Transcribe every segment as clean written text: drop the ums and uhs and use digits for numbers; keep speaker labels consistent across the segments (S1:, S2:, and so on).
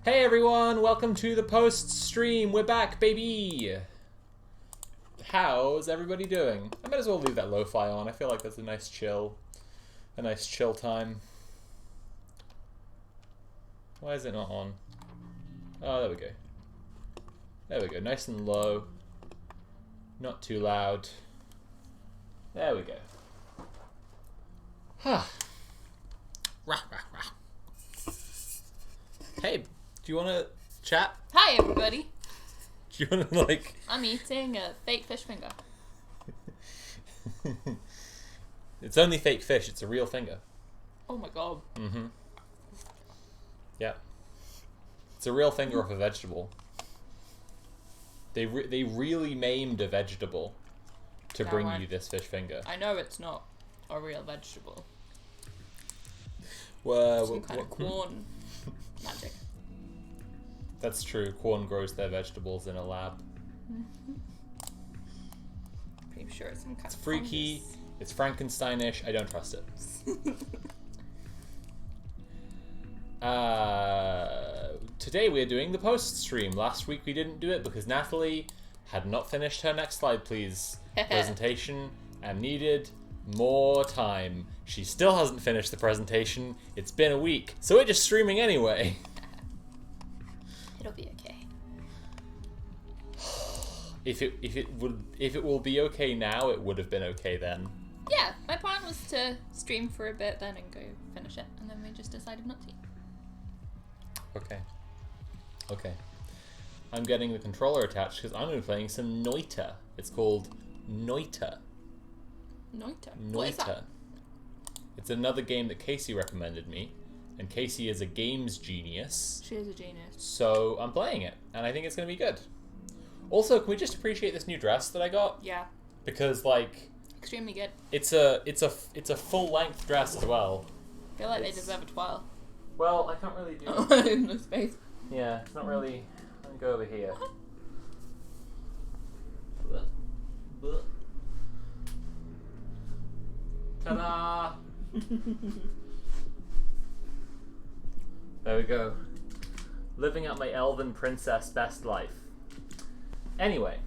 S1: Hey everyone, welcome to the post stream. We're back, baby. How's everybody doing? I might as well leave that lo-fi on. I feel like that's a nice chill time. Why is it not on? Oh, there we go. There we go, nice and low. Not too loud. There we go. Huh. Rah, rah, rah. Hey, do you want to chat?
S2: Hi, everybody.
S1: Do you want to, like...
S2: I'm eating a fake fish finger.
S1: It's only fake fish. It's a real finger.
S2: Oh my god.
S1: Mm-hmm. Yeah. It's a real finger of a vegetable. They really maimed a vegetable to bring you this fish finger.
S2: I know it's not a real vegetable.
S1: Some
S2: kind of corn magic.
S1: That's true. Corn grows their vegetables in a lab.
S2: Pretty sure it's some kind
S1: It's
S2: of
S1: freaky.
S2: fungus.
S1: It's Frankensteinish. I don't trust it. Today we're doing the post stream. Last week we didn't do it because Natalie had not finished her next slide, please, presentation and needed more time. She still hasn't finished the presentation. It's been a week, so we're just streaming anyway.
S2: It'll be okay.
S1: If it will be okay now, it would have been okay then.
S2: Yeah, my plan was to stream for a bit then and go finish it, and then we just decided not to.
S1: Okay. I'm getting the controller attached because I'm going to be playing some Noita. It's called Noita.
S2: Noita. What is that?
S1: Noita. It's another game that Casey recommended me, and Casey is a games genius.
S2: She is a genius.
S1: So I'm playing it, and I think it's going to be good. Also, can we just appreciate this new dress that I got?
S2: Yeah.
S1: Because like,
S2: Extremely good.
S1: it's a full length dress as well.
S2: I feel like they deserve a twirl.
S1: Well, I can't really do.
S2: Oh, in the space.
S1: Yeah, it's not really. Let me go over here. Ta-da! There we go. Living out my elven princess best life. Anyway.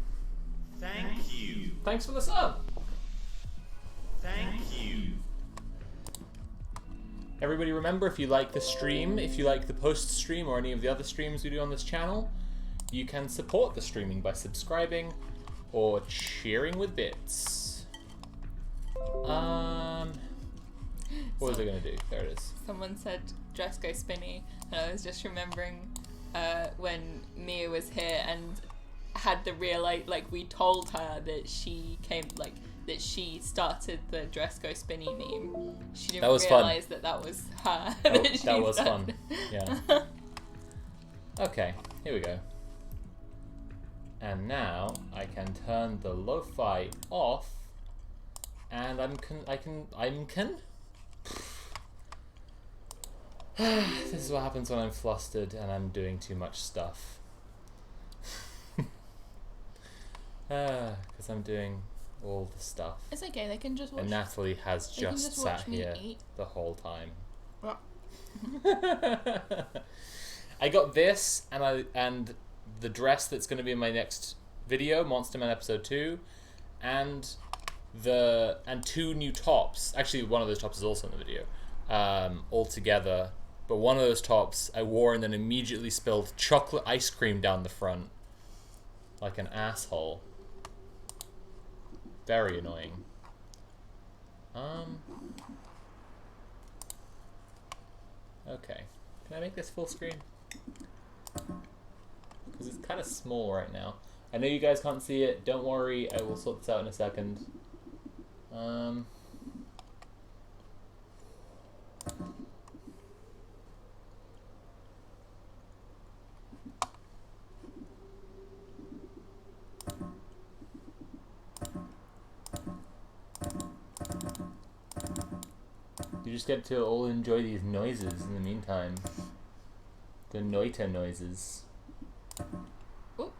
S3: Thank you.
S1: Thanks for the sub.
S3: Thank you.
S1: Everybody remember, if you like the stream, if you like the post stream or any of the other streams we do on this channel, you can support the streaming by subscribing or cheering with bits. What was I going to do? There it is.
S2: Someone said dress go spinny, and I was just remembering when Mia was here and had the real like we told her that she she started the dress go spinny meme. She didn't realize that was her.
S1: That was fun. Yeah. Okay, here we go. And now I can turn the lo-fi off, and This is what happens when I'm flustered and I'm doing too much stuff. Because I'm doing all the stuff.
S2: It's okay, they can just watch.
S1: And Natalie has just sat here
S2: eat.
S1: the whole time.
S2: What?
S1: I got this and the dress that's going to be in my next video, Monster Man Episode 2, and two new tops. Actually, one of those tops is also in the video. All together. But one of those tops I wore and then immediately spilled chocolate ice cream down the front. Like an asshole. Very annoying. Okay. Can I make this full screen? Because it's kind of small right now. I know you guys can't see it. Don't worry. I will sort this out in a second. You just get to all enjoy these noises in the meantime. The Noita noises.
S2: Oh,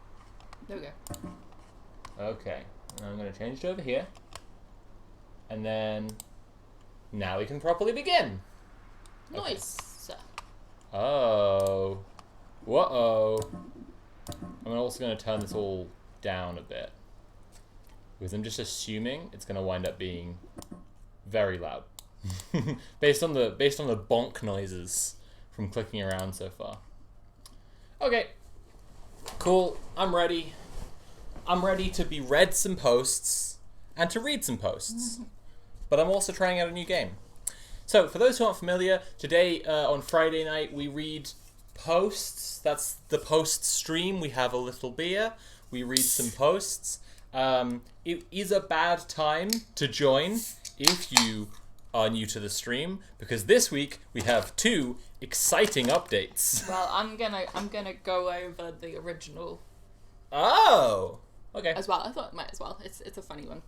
S2: there we go.
S1: Okay, I'm going to change it over here. And then now we can properly begin. Okay.
S2: Nice.
S1: Oh. Whoa. I'm also going to turn this all down a bit. Because I'm just assuming it's going to wind up being very loud. based on the bonk noises from clicking around so far. Okay. Cool. I'm ready. I'm ready to be read some posts and to read some posts. But I'm also trying out a new game. So, for those who aren't familiar, today on Friday night we read posts. That's the post stream. We have a little beer. We read some posts. It is a bad time to join if you are new to the stream, because this week we have 2 exciting updates.
S2: Well, I'm gonna go over the original
S1: Oh, okay.
S2: as well. I thought it might as well. It's a funny one.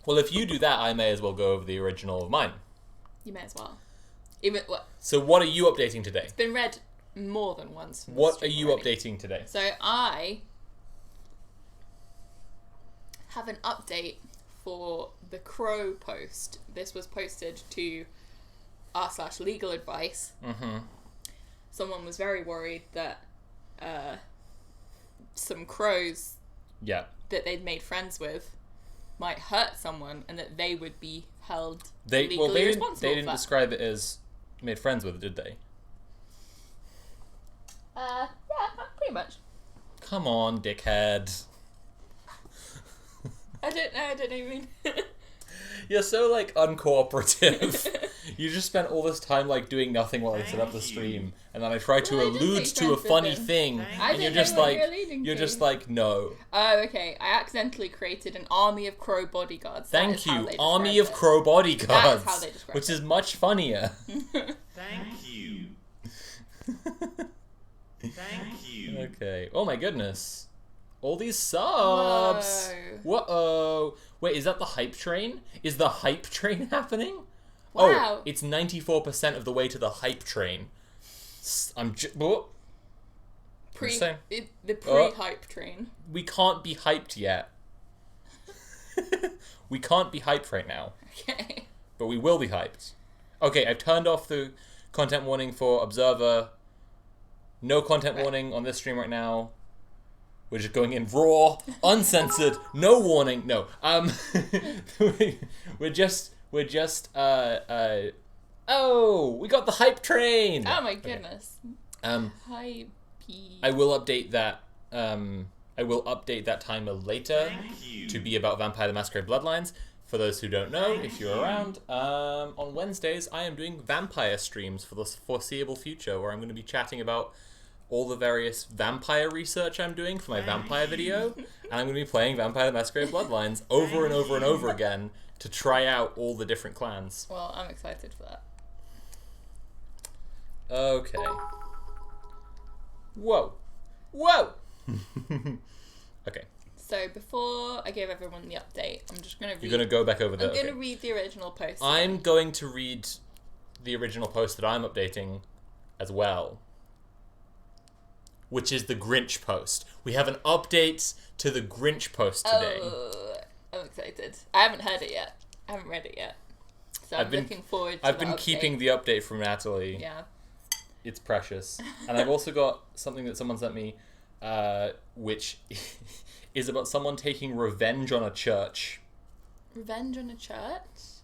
S1: Well, if you do that, I may as well go over the original of mine.
S2: You may as well. Even what
S1: So what are you updating today?
S2: it's been read more than once. from the
S1: What are
S2: stream
S1: you
S2: already.
S1: updating today?
S2: So I have an update for the Crow post. This was posted to r/legal advice.
S1: Mm-hmm.
S2: Someone was very worried that some crows
S1: Yeah.
S2: that they'd made friends with might hurt someone, and that they would be held
S1: They
S2: legally responsible
S1: they
S2: for
S1: didn't
S2: that.
S1: describe it as made friends with, did they?
S2: Yeah, pretty much.
S1: Come on, dickhead.
S2: I don't know what you mean.
S1: You're so like uncooperative. You just spent all this time like doing nothing while I set up the
S3: Thank you.
S1: stream, and then I tried to
S2: Well, I did
S1: allude
S2: make
S1: to a
S2: friends with
S1: funny
S2: them.
S1: thing,
S3: Thank
S2: I
S1: and you're
S2: didn't
S1: just
S2: know what
S1: like
S2: you're alluding
S1: you're
S2: to.
S1: just like no.
S2: Oh, okay. I accidentally created an army of crow bodyguards. That
S1: Thank
S2: is how
S1: you,
S2: they
S1: army
S2: describe
S1: of crow bodyguards,
S2: That is how they describe
S1: which
S2: it.
S1: is much funnier.
S3: Thank you. Thank you.
S1: Okay. Oh my goodness. All these subs. Whoa. Wait, is that the hype train? Is the hype train happening?
S2: Wow.
S1: Oh, it's 94% of the way to the hype train. Oh, saying.
S2: The pre-hype train.
S1: we can't be hyped yet. We can't be hyped right now,
S2: Okay.
S1: but we will be hyped. Okay, I've turned off the content warning for Observer. No content
S2: Right.
S1: warning on this stream right now. We're just going in raw, uncensored, no warning. No. We're just oh, we got the hype train.
S2: Oh my
S1: Okay.
S2: goodness.
S1: I
S2: Hype.
S1: will update that I will update that timer later
S3: Thank you.
S1: to be about Vampire the Masquerade Bloodlines. For those who don't know, if you're around, on Wednesdays I am doing vampire streams for the foreseeable future, where I'm going to be chatting about all the various vampire research I'm doing for my vampire video, and I'm going to be playing Vampire the Masquerade Bloodlines over and over and over again to try out all the different clans.
S2: Well, I'm excited for that.
S1: Okay. Whoa. Whoa! Okay.
S2: So before I give everyone the update, I'm just gonna read.
S1: You're going to go back over
S2: I'm
S1: the...
S2: gonna
S1: okay.
S2: read the original post.
S1: I'm going to read the original post that I'm updating as well, which is the Grinch post. We have an update to the Grinch post today.
S2: Oh, I'm excited. I haven't heard it yet. I haven't read it yet. So I'm looking forward to
S1: I've
S2: the
S1: been
S2: update.
S1: keeping the update from Natalie.
S2: Yeah.
S1: It's precious. And I've also got something that someone sent me, which is about someone taking revenge on a church.
S2: Revenge on a church?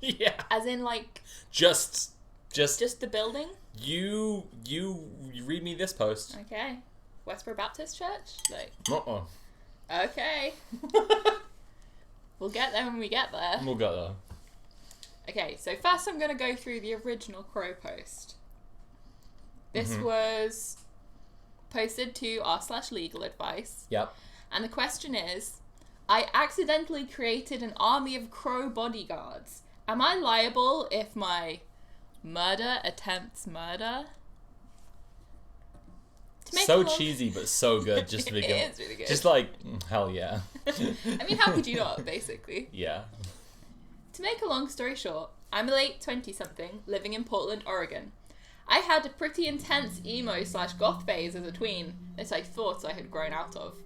S1: Yeah.
S2: As in, like,
S1: Just
S2: just the building?
S1: you read me this post.
S2: Okay. Westboro Baptist Church? Like,
S1: Uh-uh.
S2: okay. We'll get there when we get there.
S1: We'll get there.
S2: Okay, so first I'm going to go through the original Crow post. This
S1: Mm-hmm.
S2: was posted to r/legal advice.
S1: Yep.
S2: And the question is, I accidentally created an army of crow bodyguards. Am I liable if my murder attempts murder? To make
S1: So
S2: a long-
S1: cheesy, but so good. Just to begin.
S2: It is really good.
S1: Just like, hell yeah.
S2: I mean, how could you not, basically?
S1: Yeah.
S2: To make a long story short, I'm a late 20-something living in Portland, Oregon. I had a pretty intense emo/goth phase as a tween that I thought I had grown out of.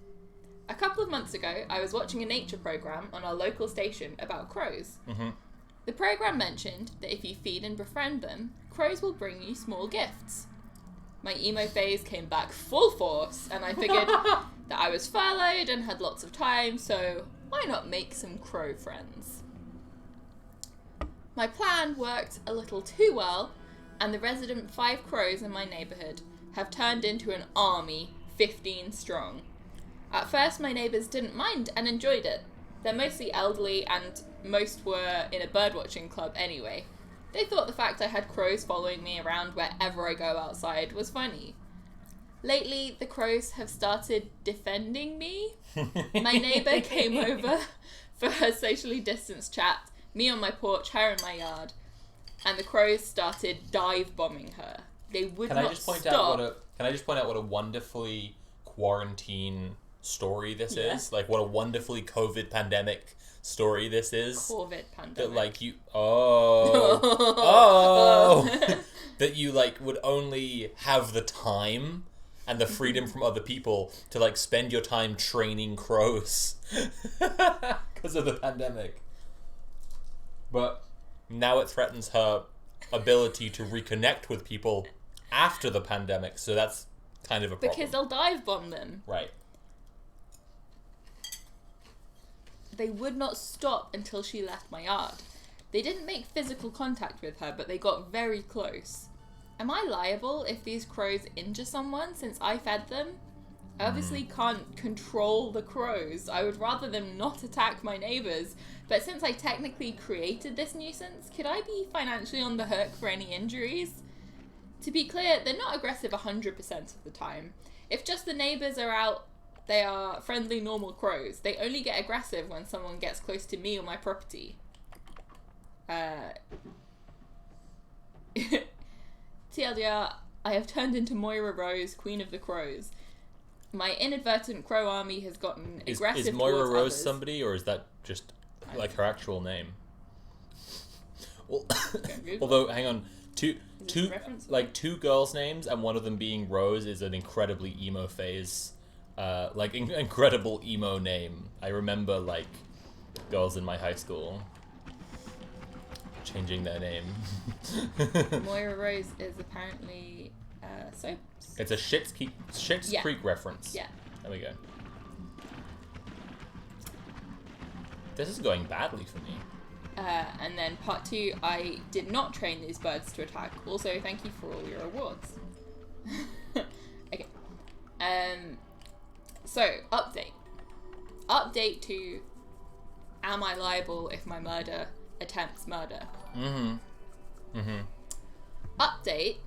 S2: A couple of months ago, I was watching a nature program on our local station about crows.
S1: Mm-hmm.
S2: The program mentioned that if you feed and befriend them, crows will bring you small gifts. My emo phase came back full force, and I figured that I was furloughed and had lots of time, so why not make some crow friends? My plan worked a little too well, and the resident 5 crows in my neighbourhood have turned into an army, 15 strong. At first, my neighbours didn't mind and enjoyed it. They're mostly elderly, and most were in a birdwatching club anyway. They thought the fact I had crows following me around wherever I go outside was funny. Lately, the crows have started defending me. My neighbour came over for her socially distanced chat, me on my porch, her in my yard, and the crows started dive bombing her. They would
S1: Can
S2: not
S1: I just point
S2: stop.
S1: out what a wonderfully quarantine story this
S2: Yeah.
S1: is? Like, what a wonderfully COVID pandemic story this is.
S2: COVID pandemic.
S1: That, like, you... Oh! That you, like, would only have the time and the freedom from other people to, like, spend your time training crows. Because of the pandemic. But now it threatens her ability to reconnect with people after the pandemic, so that's kind of a problem.
S2: Because they'll dive bomb them.
S1: Right.
S2: They would not stop until she left my yard. They didn't make physical contact with her, but they got very close. Am I liable if these crows injure someone since I fed them? I obviously can't control the crows. I would rather them not attack my neighbours, but since I technically created this nuisance, could I be financially on the hook for any injuries? To be clear, they're not aggressive 100% of the time. If just the neighbours are out, they are friendly, normal crows. They only get aggressive when someone gets close to me or my property. TLDR, I have turned into Moira Rose, Queen of the Crows. My inadvertent crow army has gotten aggressive
S1: Is Moira
S2: towards
S1: Rose
S2: others.
S1: somebody, or is that just, like, her actual name? Well,
S2: Google.
S1: although, hang on.
S2: Is this a reference?
S1: Two girls' names, and one of them being Rose is an incredibly emo phase, incredible emo name. I remember, like, girls in my high school changing their name.
S2: Moira Rose is apparently soaps.
S1: It's a Schitt's
S2: Yeah.
S1: Creek reference.
S2: Yeah.
S1: There we go. This is going badly for me.
S2: And then part 2, I did not train these birds to attack. Also, thank you for all your awards. Okay. So, update. Update to, am I liable if my murder attempts murder? Update,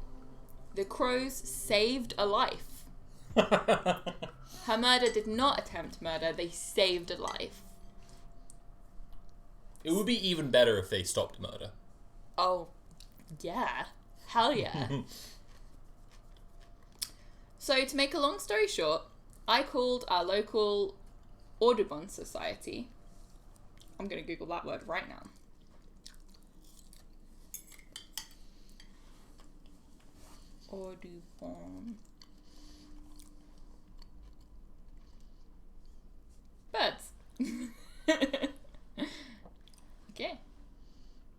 S2: the crows saved a life. Her murder did not attempt murder, they saved a life.
S1: It would be even better if they stopped murder.
S2: Oh, yeah. Hell yeah. So, to make a long story short, I called our local Audubon Society. I'm going to Google that word right now. Audubon. Birds. Okay.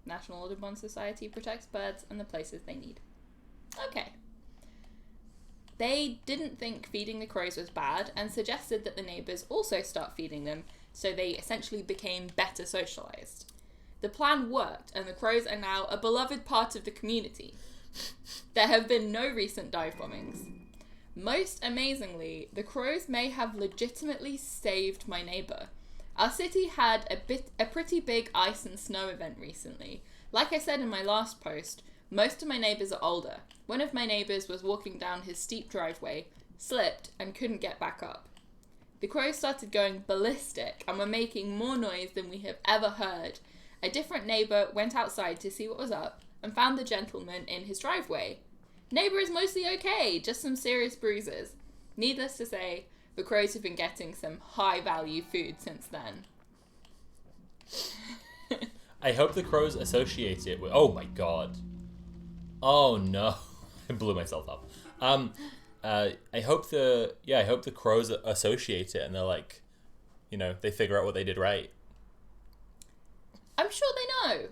S2: National Audubon Society protects birds and the places they need. Okay. They didn't think feeding the crows was bad and suggested that the neighbours also start feeding them, so they essentially became better socialised. The plan worked, and the crows are now a beloved part of the community. There have been no recent dive bombings. Most amazingly, the crows may have legitimately saved my neighbour. Our city had a pretty big ice and snow event recently. Like I said in my last post, most of my neighbours are older. One of my neighbours was walking down his steep driveway, slipped, and couldn't get back up. The crows started going ballistic and were making more noise than we have ever heard. A different neighbour went outside to see what was up and found the gentleman in his driveway. Neighbour is mostly okay, just some serious bruises. Needless to say, the crows have been getting some high-value food since then.
S1: I hope the crows associate it with... Oh my god. Oh no. I blew myself up. I hope the crows associate it and they're like, they figure out what they did right.
S2: I'm sure they know.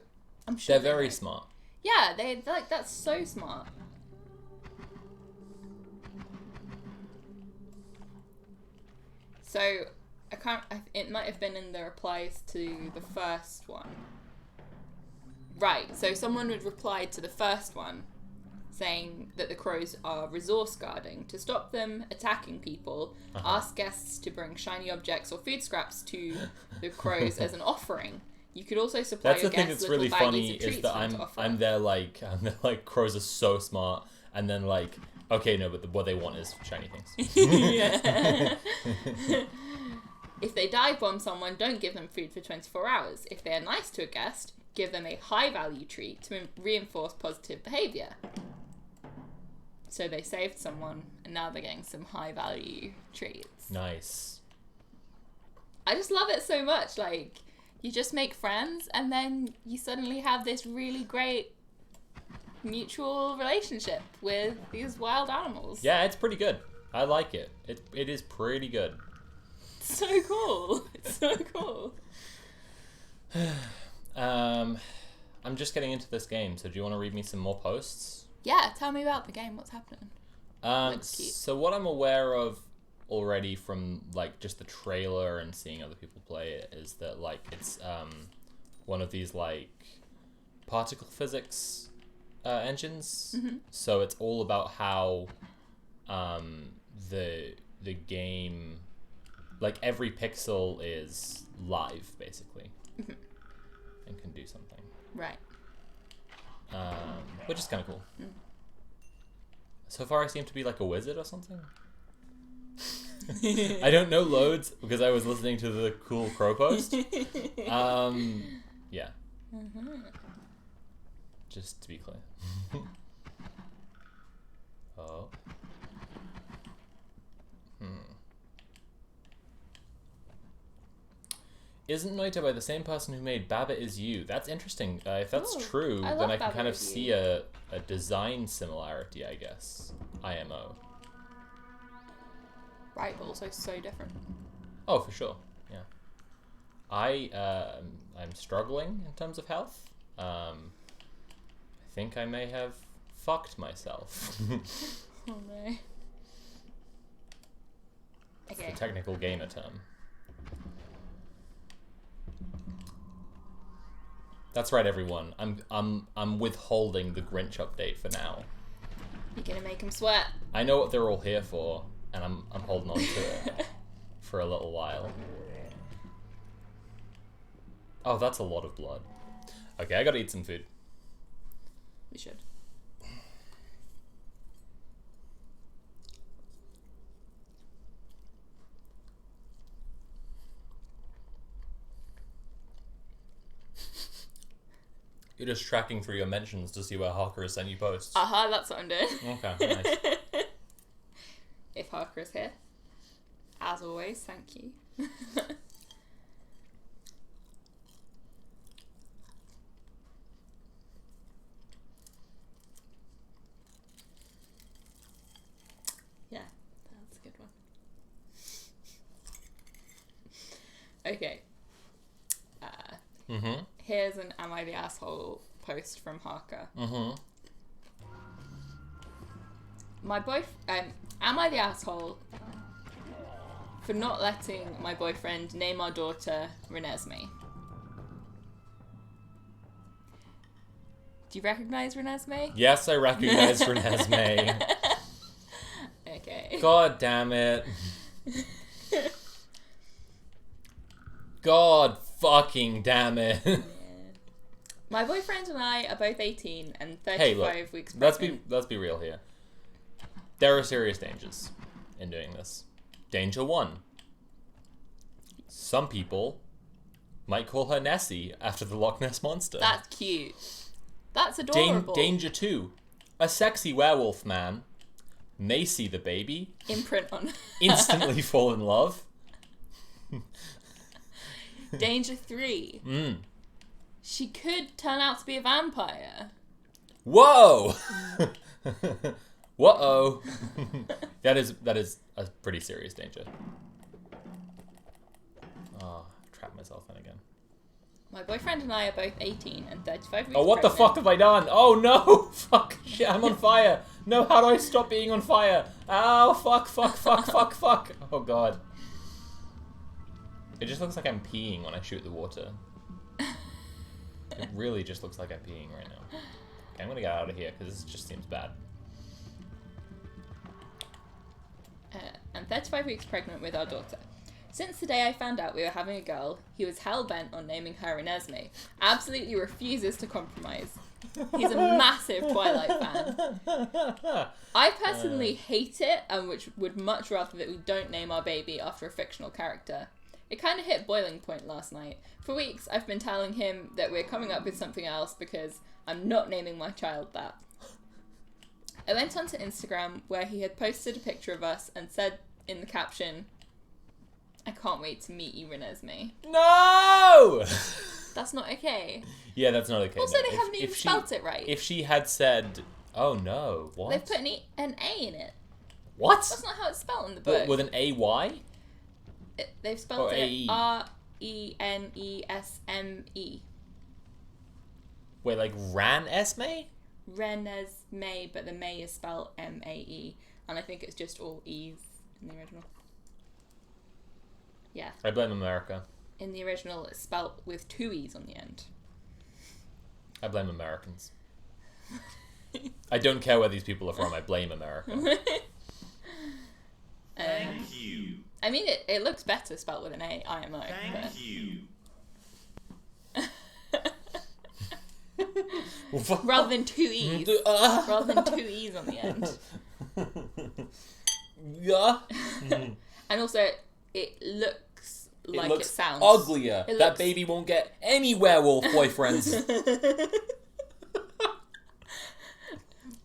S2: I'm sure
S1: They're very
S2: know.
S1: smart.
S2: Yeah, that's so smart. So it might have been in the replies to the first one. Right, so someone would reply to the first one saying that the crows are resource guarding. To stop them attacking people, ask guests to bring shiny objects or food scraps to the crows as an offering. You could also supply
S1: That's
S2: your
S1: the thing
S2: guests
S1: that's
S2: little
S1: really
S2: baggies
S1: funny
S2: of treats
S1: is that
S2: for them to offer.
S1: I'm there like crows are so smart, and then like okay no, but what they want is shiny things.
S2: Yeah. If they dive bomb someone, don't give them food for 24 hours. If they are nice to a guest, give them a high value treat to reinforce positive behaviour. So they saved someone, and now they're getting some high value treats.
S1: Nice.
S2: I just love it so much. Like, you just make friends, and then you suddenly have this really great mutual relationship with these wild animals.
S1: Yeah, it's pretty good. I like it. It is pretty good.
S2: It's so cool. It's so cool.
S1: I'm just getting into this game, so do you want to read me some more posts?
S2: Yeah, tell me about the game. What's happening? Looks cute.
S1: So what I'm aware of already from like just the trailer and seeing other people play it is that like it's one of these like particle physics engines.
S2: Mm-hmm.
S1: So it's all about how the game, like every pixel is live basically, and can do something.
S2: Right.
S1: Which is kind of cool. So far I seem to be like a wizard or something. I don't know loads because I was listening to the cool crow post. Yeah. Just to be clear. Oh. Isn't Noita by the same person who made Baba Is You? That's interesting. If that's
S2: Ooh,
S1: true,
S2: I
S1: then
S2: love
S1: I can
S2: Baba
S1: kind of
S2: Is
S1: see
S2: You.
S1: a design similarity, I guess. IMO.
S2: Right, but also so different.
S1: Oh, for sure. Yeah. I'm struggling in terms of health. I think I may have fucked myself.
S2: Oh no.
S1: That's
S2: Okay.
S1: the technical gamer term. That's right, everyone. I'm withholding the Grinch update for now.
S2: You're gonna make him sweat.
S1: I know what they're all here for, and I'm holding on to it for a little while. Oh, that's a lot of blood. Okay, I gotta eat some food.
S2: We should.
S1: You're just tracking through your mentions to see where Harker has sent you posts.
S2: That's what I'm doing.
S1: Okay, nice.
S2: If Harker is here. As always, thank you. Yeah, that's a good one. Okay.
S1: Mm-hmm.
S2: Here's an Am I the Asshole post from Harker.
S1: Mm-hmm.
S2: Am I the asshole for not letting my boyfriend name our daughter Renesmee? Do you recognize Renesmee?
S1: Yes, I recognize Renesmee.
S2: Okay.
S1: God damn it. God fucking damn it.
S2: Yeah. My boyfriend and I are both 18 and 35
S1: Hey, look,
S2: weeks
S1: let's
S2: pregnant.
S1: be real here. There are serious dangers in doing this. Danger 1. Some people might call her Nessie after the Loch Ness Monster.
S2: That's cute. That's adorable.
S1: Danger 2. A sexy werewolf man may see the baby,
S2: Imprint on.
S1: instantly fall in love.
S2: Danger 3. She could turn out to be a vampire.
S1: Whoa! Whoa! That is a pretty serious danger. Oh, I trapped myself in again.
S2: My boyfriend and I are both 18 and 35 weeks
S1: Oh, what the
S2: pregnant.
S1: fuck have I done? Oh no! Fuck! Shit, I'm on fire! No, how do I stop being on fire? Ow! Fuck! Oh god. It just looks like I'm peeing when I shoot the water. It really just looks like I'm peeing right now. Okay, I'm gonna get out of here because this just seems bad.
S2: I'm 35 weeks pregnant with our daughter. Since the day I found out we were having a girl, he was hell-bent on naming her Inesme. Absolutely refuses to compromise. He's a massive Twilight fan. I personally hate it, and would much rather that we don't name our baby after a fictional character. It kind of hit boiling point last night. For weeks, I've been telling him that we're coming up with something else because I'm not naming my child that. I went onto Instagram where he had posted a picture of us and said in the caption, "I can't wait to meet you, Renesmee."
S1: No!
S2: That's not okay.
S1: Yeah, that's not okay.
S2: Also,
S1: no.
S2: they haven't even spelt it right.
S1: If she had said, "Oh no, what?"
S2: They've put an A in it.
S1: What?
S2: That's not how it's spelled in the book.
S1: With an A-Y?
S2: They've spelled
S1: Or
S2: it
S1: A-E?
S2: Renesme.
S1: Wait, like Ran Esme?
S2: Renesmee, but the May is spelled Mae. And I think it's just all E's in the original. Yeah.
S1: I blame America.
S2: In the original, it's spelled with 2 E's on the end.
S1: I blame Americans. I don't care where these people are from. I blame America.
S3: Thank you.
S2: I mean, it looks better spelled with an A, IMO.
S3: Thank you.
S2: Rather than 2 E's. Rather than 2 E's on the end.
S1: Yeah.
S2: And also, it looks like it sounds.
S1: Uglier.
S2: It
S1: That
S2: looks-
S1: baby won't get any werewolf boyfriends.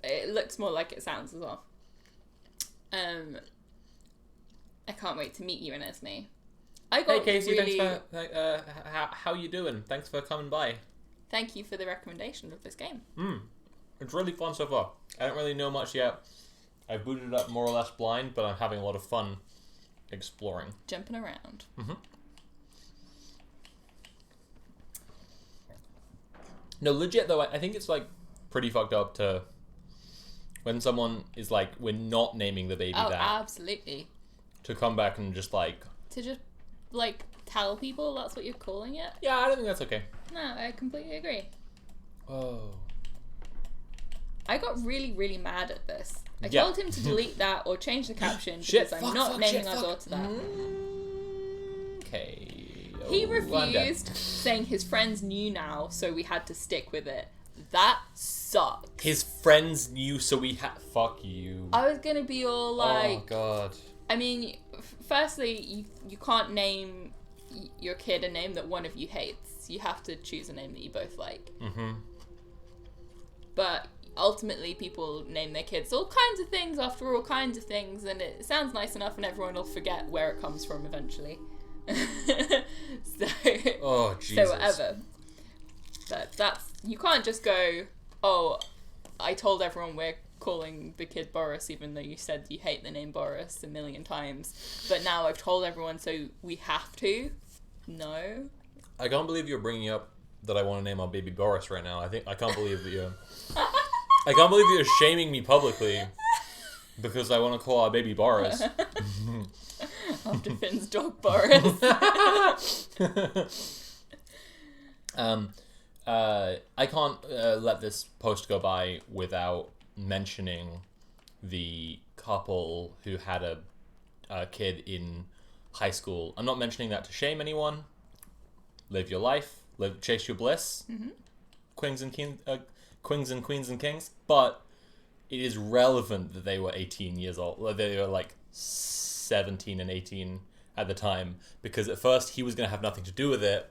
S2: It looks more like it sounds as well. I can't wait to meet you, Renesmee. I got
S1: Hey Casey,
S2: really...
S1: thanks for how you doing? Thanks for coming by.
S2: Thank you for the recommendation of this game.
S1: It's really fun so far. I don't really know much yet. I've booted it up more or less blind, but I'm having a lot of fun exploring.
S2: Jumping around.
S1: No, legit though, I think it's like pretty fucked up to when someone is like, we're not naming the baby
S2: Oh,
S1: that,
S2: absolutely.
S1: to come back and just like,
S2: To just, like, tell people that's what you're calling it?
S1: yeah, I don't think that's okay.
S2: No, I completely agree.
S1: Oh.
S2: I got really, really mad at this. I
S1: Yeah.
S2: told him to delete that or change the caption
S1: Shit,
S2: because I'm
S1: fuck,
S2: not
S1: fuck,
S2: naming
S1: shit,
S2: our
S1: fuck.
S2: daughter that.
S1: Okay.
S2: He
S1: Oh, I'm dead.
S2: refused, saying his friends knew now, so we had to stick with it. That sucks.
S1: His friends knew, so we had. Fuck you.
S2: I was gonna be all like,
S1: oh god.
S2: I mean, firstly, you can't name your kid a name that one of you hates. You have to choose a name that you both like. But ultimately, people name their kids all kinds of things after all kinds of things, and it sounds nice enough, and everyone will forget where it comes from eventually. So,
S1: Oh Jesus.
S2: so whatever. But that's, you can't just go, oh, I told everyone we're calling the kid Boris, even though you said you hate the name Boris a million times. But now I've told everyone, so we have to. No.
S1: I can't believe you're bringing up that I want to name our baby Boris right now. I can't believe that you're. I can't believe you're shaming me publicly because I want to call our baby Boris.
S2: After Finn's dog Boris.
S1: I can't let this post go by without mentioning the couple who had a kid in high school. I'm not mentioning that to shame anyone. Live your life, chase your bliss, queens and queens and kings. But it is relevant that they were 18 years old. They were like 17 and 18 at the time, because at first he was going to have nothing to do with it,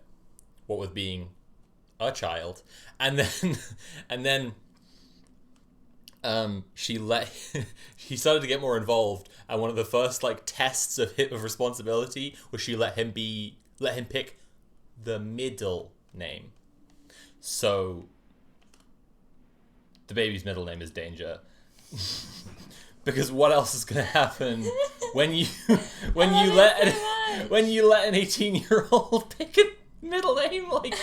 S1: what with being a child, and then she started to get more involved, and one of the first like tests of responsibility was she let him pick the middle name. So the baby's middle name is Danger. Because what else is going to happen when you let an 18-year-old pick a middle name? Like,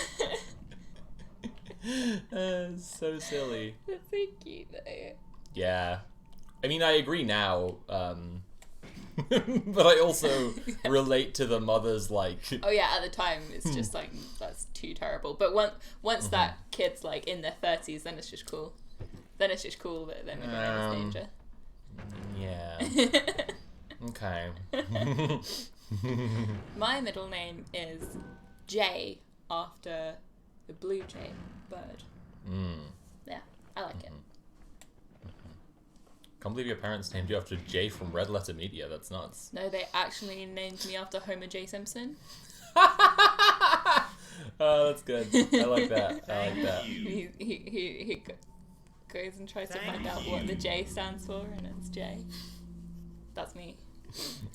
S1: so silly.
S2: That's so cute though.
S1: Yeah, I mean, I agree now. but I also relate to the mother's like.
S2: Oh yeah, at the time it's just like that's too terrible. But once that kid's like in their 30s, then it's just cool. Then it's just cool that they're in danger.
S1: Yeah. Okay.
S2: My middle name is Jay, after the blue jay bird. Yeah, I like it.
S1: Can't believe your parents named you after Jay from Red Letter Media. That's nuts.
S2: No, they actually named me after Homer J. Simpson.
S1: Oh, that's good. I like that. I like that.
S2: He goes and tries to find out what the J stands for, and it's J. That's me.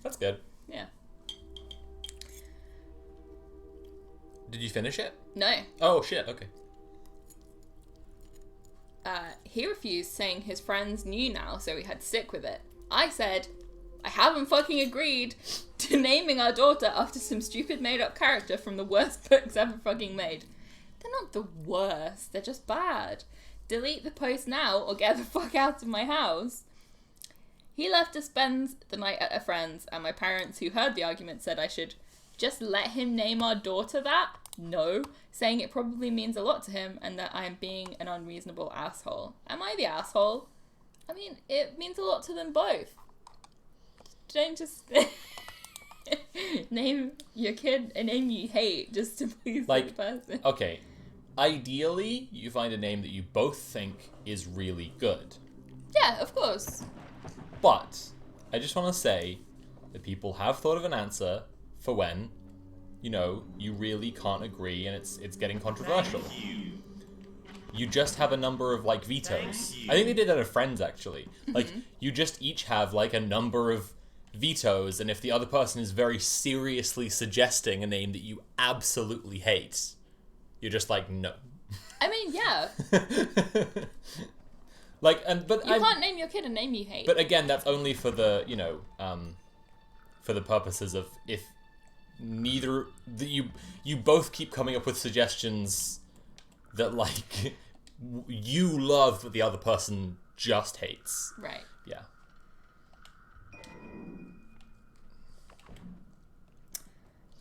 S1: That's good.
S2: Yeah.
S1: Did you finish it?
S2: No.
S1: Oh shit. Okay.
S2: He refused, saying his friends knew now, so he had to stick with it. I said, I haven't fucking agreed to naming our daughter after some stupid made-up character from the worst books ever fucking made. They're not the worst, they're just bad. Delete the post now or get the fuck out of my house. He left to spend the night at a friend's, and my parents, who heard the argument, said I should just let him name our daughter that. No, saying it probably means a lot to him and that I am being an unreasonable asshole. Am I the asshole? I mean, it means a lot to them both. Don't just name your kid a name you hate just to please the person.
S1: Okay, ideally, you find a name that you both think is really good.
S2: Yeah, of course.
S1: But I just want to say that people have thought of an answer for when, you know, you really can't agree and it's getting controversial. You just have a number of like vetoes. I think they did that at Friends actually. Like you just each have like a number of vetoes, and if the other person is very seriously suggesting a name that you absolutely hate, you're just like no.
S2: I mean, yeah.
S1: Like,
S2: but you can't name your kid a name you hate.
S1: But again, that's only for the for the purposes of if neither that you both keep coming up with suggestions that like you love but the other person just hates.
S2: Right.
S1: Yeah.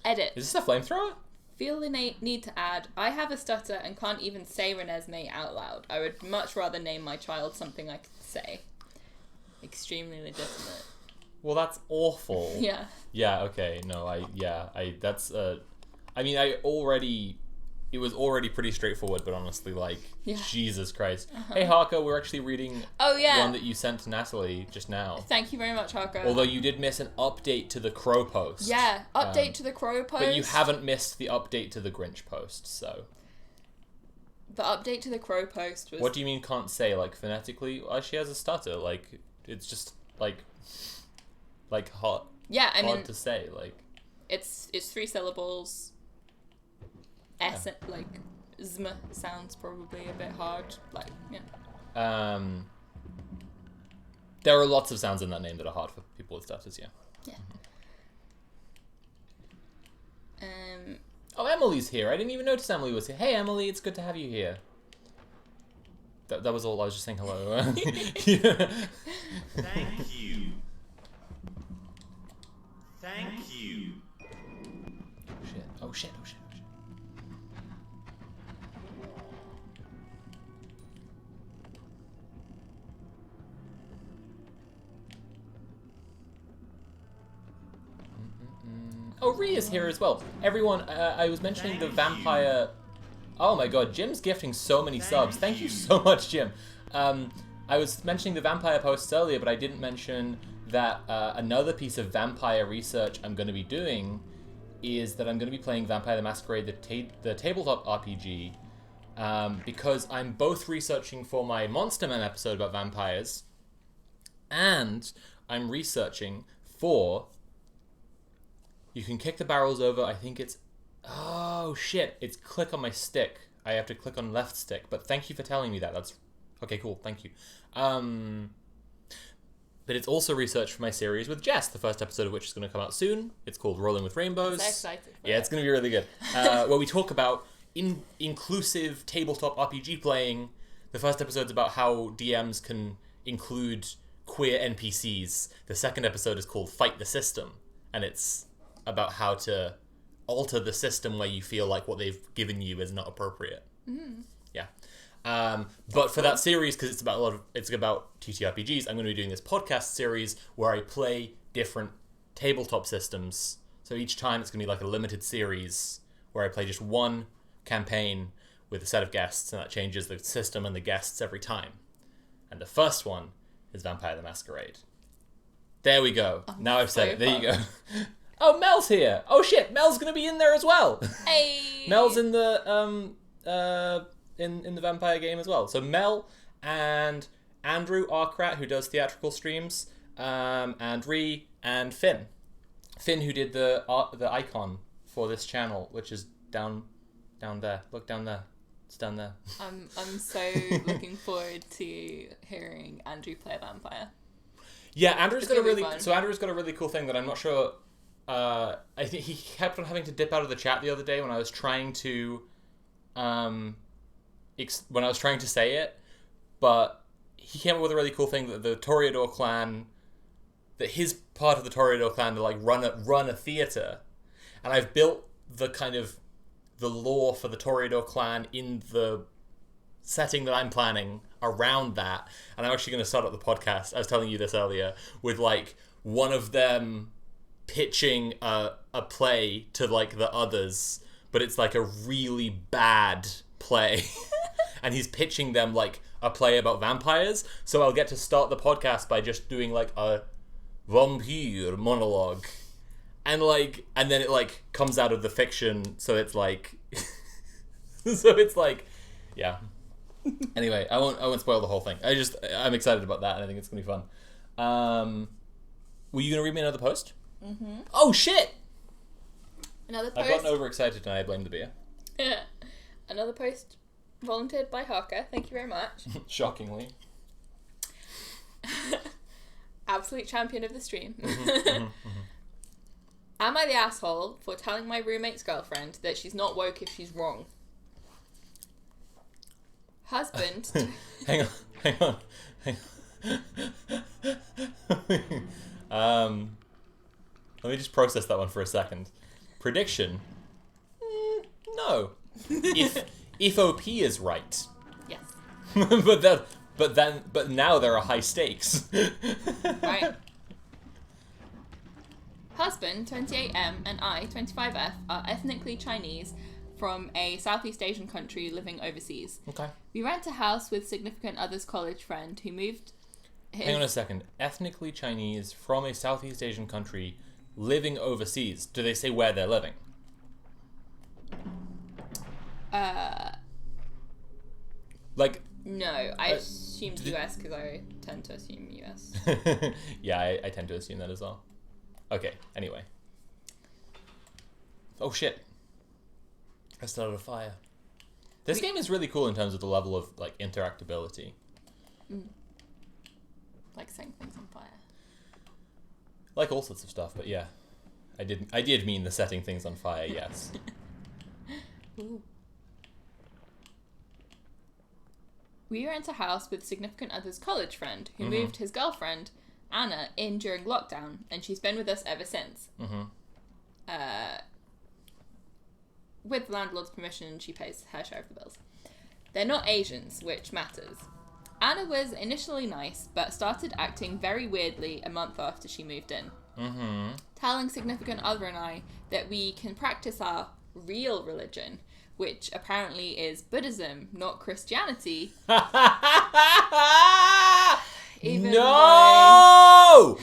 S2: Edit.
S1: Is this a flamethrower?
S2: Feel the need to add, I have a stutter and can't even say Renesmee out loud. I would much rather name my child something I could say. Extremely legitimate.
S1: Well, that's awful.
S2: Yeah.
S1: Yeah, okay. No, I mean, it was already pretty straightforward, but honestly, like, Jesus Christ. Hey, Harko, we're actually reading one that you sent to Natalie just now.
S2: Thank you very much, Harko.
S1: Although you did miss an update to the Crow post.
S2: Yeah, update to the Crow post.
S1: But you haven't missed the update to the Grinch post, so.
S2: The update to the Crow post was...
S1: What do you mean can't say? Like, phonetically? She has a stutter. Like, it's just, like hard.
S2: Yeah, I mean...
S1: hard to say, like...
S2: It's 3 syllables... S, like, zm sounds probably a bit hard. Like, yeah.
S1: There are lots of sounds in that name that are hard for people with stutters, yeah.
S2: Yeah.
S1: Oh, Emily's here. I didn't even notice Emily was here. Hey, Emily, it's good to have you here. That was all. I was just saying hello.
S3: Yeah. Thank you. Thank you.
S1: Shit. Oh, shit. Oh, Ria's here as well. Everyone, I was mentioning the vampire... Oh my god, Jim's gifting so many subs. Thank you so much, Jim. I was mentioning the vampire posts earlier, but I didn't mention that another piece of vampire research I'm going to be doing is that I'm going to be playing Vampire the Masquerade, the tabletop RPG, because I'm both researching for my Monster Man episode about vampires, and I'm researching for... You can kick the barrels over. I think it's... Oh, shit. It's click on my stick. I have to click on left stick. But thank you for telling me that. That's... Okay, cool. Thank you. But it's also research for my series with Jess, the first episode of which is going to come out soon. It's called Rolling with Rainbows.
S2: I'm so excited.
S1: Yeah, it's going to be really good. Where we talk about inclusive tabletop RPG playing. The first episode's about how DMs can include queer NPCs. The second episode is called Fight the System, and it's about how to alter the system where you feel like what they've given you is not appropriate. Yeah. But for that series, because it's about TTRPGs, I'm going to be doing this podcast series where I play different tabletop systems. So each time it's going to be like a limited series where I play just one campaign with a set of guests, and that changes the system and the guests every time. And the first one is Vampire the Masquerade. There we go. Now I've said it. There you go. Oh, Mel's here. Oh shit, Mel's going to be in there as well.
S2: Hey.
S1: Mel's in the in the vampire game as well. So Mel and Andrew Arkrat, who does theatrical streams, and Ree and Finn. Finn, who did the icon for this channel, which is down there. Look down there. It's down there.
S2: I'm so looking forward to hearing Andrew play a vampire.
S1: Yeah, Andrew's got a
S2: gonna be
S1: really
S2: fun.
S1: Andrew's got a really cool thing that I'm not sure. I think he kept on having to dip out of the chat the other day when I was trying to, when I was trying to say it, but he came up with a really cool thing that the Toreador clan, that his part of the Toreador clan to like run a theater, and I've built the kind of the lore for the Toreador clan in the setting that I'm planning around that, and I'm actually going to start up the podcast, I was telling you this earlier, with like one of them pitching a play to like the others, but it's like a really bad play and he's pitching them like a play about vampires, so I'll get to start the podcast by just doing like a vampire monologue, and then it like comes out of the fiction, so it's like yeah. Anyway, I won't spoil the whole thing. I'm excited about that, and I think it's gonna be fun. Were you gonna read me another post?
S2: Mm-hmm.
S1: Oh shit!
S2: Another
S1: I've
S2: post.
S1: gotten overexcited and I blame the beer.
S2: Another post volunteered by Harker. Thank you very much.
S1: Shockingly.
S2: Absolute champion of the stream. Am I the asshole for telling my roommate's girlfriend that she's not woke if she's wrong? Husband.
S1: Hang on. Let me just process that one for a second. Prediction? No. If OP is right.
S2: Yes.
S1: but now there are high stakes.
S2: Right. Husband, 28M, and I, 25F, are ethnically Chinese from a Southeast Asian country living overseas.
S1: Okay.
S2: We rent a house with significant other's college friend who moved
S1: Hang on a second. Ethnically Chinese from a Southeast Asian country living overseas. Do they say where they're living? Like...
S2: No, I assumed US because I tend to assume US.
S1: Yeah, I tend to assume that as well. Okay, anyway. Oh shit. I started a fire. This game is really cool in terms of the level of like interactability.
S2: Like setting things on fire.
S1: Like all sorts of stuff, but yeah. I did mean the setting things on fire, yes.
S2: Ooh. We rent a house with significant other's college friend who moved his girlfriend, Anna, in during lockdown, and she's been with us ever since. With the landlord's permission, she pays her share of the bills. They're not Asians, which matters. Anna was initially nice, but started acting very weirdly a month after she moved in. Telling significant other and I that we can practice our real religion, which apparently is Buddhism, not Christianity. Even
S1: No!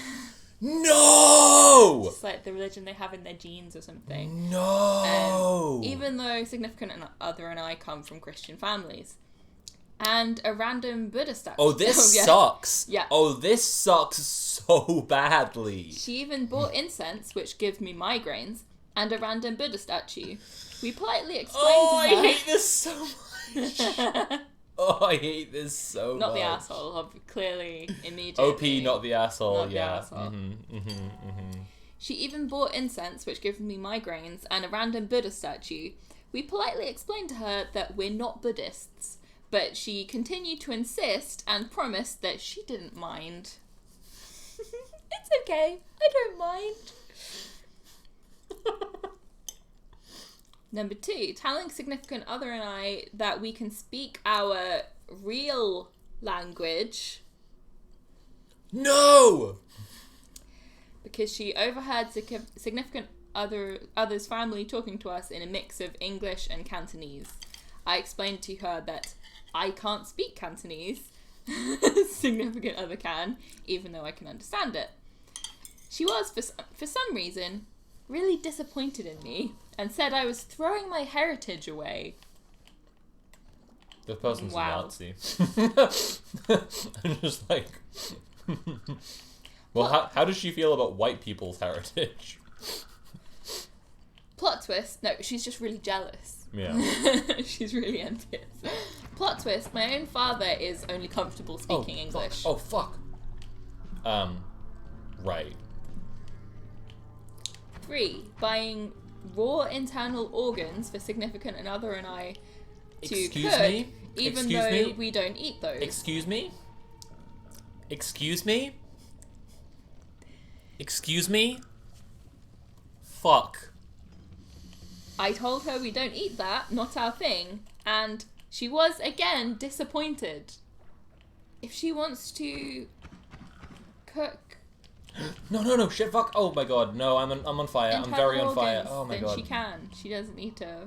S1: No!
S2: it's like the religion they have in their genes or something.
S1: No!
S2: Even though significant other and I come from Christian families. And a random Buddha statue.
S1: Oh, this
S2: yeah.
S1: sucks.
S2: Yeah.
S1: Oh, this sucks so badly.
S2: She even bought incense, which gives me migraines, and a random Buddha statue. We politely explained
S1: Oh,
S2: to her...
S1: I hate this so much. Oh, I hate this so much.
S2: Not the asshole, clearly, immediately.
S1: OP, not the asshole,
S2: Not the
S1: yeah.
S2: asshole. She even bought incense, which gives me migraines, and a random Buddha statue. We politely explained to her that we're not Buddhists, but she continued to insist and promised that she didn't mind. It's okay. I don't mind. Number 2, telling significant other and I that we can speak our real language
S1: No!
S2: because she overheard significant other's family talking to us in a mix of English and Cantonese. I explained to her that I can't speak Cantonese. Significant other can, even though I can understand it. She was, for some reason, really disappointed in me and said I was throwing my heritage away.
S1: The person's
S2: Wow.
S1: a Nazi. I'm just like... Well, how does she feel about white people's heritage?
S2: Plot twist, no, she's just really jealous.
S1: Yeah.
S2: She's really envious. Plot twist, my own father is only comfortable speaking English.
S1: Fuck. Oh, fuck. Right.
S2: 3, buying raw internal organs for significant another and I to
S1: Excuse
S2: cook,
S1: me?
S2: even
S1: Excuse
S2: though
S1: me?
S2: we don't eat those.
S1: Excuse me? Excuse me? Excuse me? Fuck.
S2: I told her we don't eat that, not our thing, and she was again disappointed. If she wants to cook
S1: No, shit, fuck. Oh my god, no, I'm on fire. I'm
S2: internal
S1: very on fire.
S2: organs,
S1: Oh my
S2: then
S1: god.
S2: she can. She doesn't need to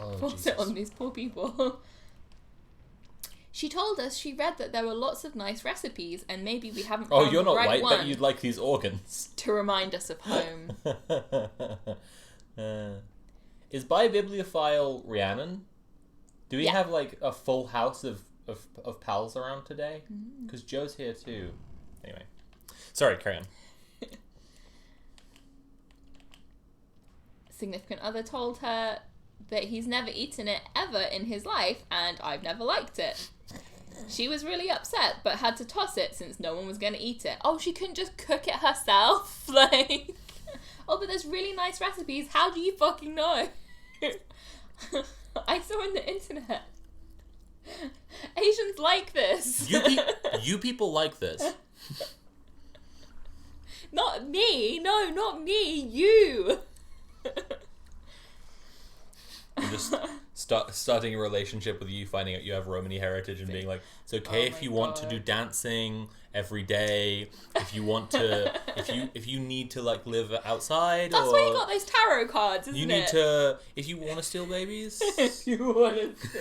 S1: Oh,
S2: force
S1: Jesus.
S2: it on these poor people. She told us she read that there were lots of nice recipes and maybe we haven't
S1: Oh,
S2: found
S1: you're
S2: the
S1: not
S2: right
S1: white,
S2: one
S1: but you'd like these organs.
S2: to remind us of home.
S1: Is bibliophile Rhiannon? Do we
S2: Yeah.
S1: have like a full house of pals around today? Because Joe's here too. Anyway. Sorry, carry on.
S2: Significant other told her that he's never eaten it ever in his life and I've never liked it. She was really upset but had to toss it since no one was going to eat it. Oh, she couldn't just cook it herself? Like, oh, but there's really nice recipes. How do you fucking know? I saw on the internet. Asians like this.
S1: You people like this.
S2: Not me. No, not me. You.
S1: I'm just starting a relationship with you, finding out you have Romani heritage, and being like, it's okay
S2: Oh
S1: if
S2: my
S1: you want to
S2: God.
S1: do dancing every day. If you want to, if you need to like live outside,
S2: That's
S1: or
S2: why you got those tarot cards, isn't
S1: you
S2: it?
S1: need to, if you want to steal babies.
S2: If you want to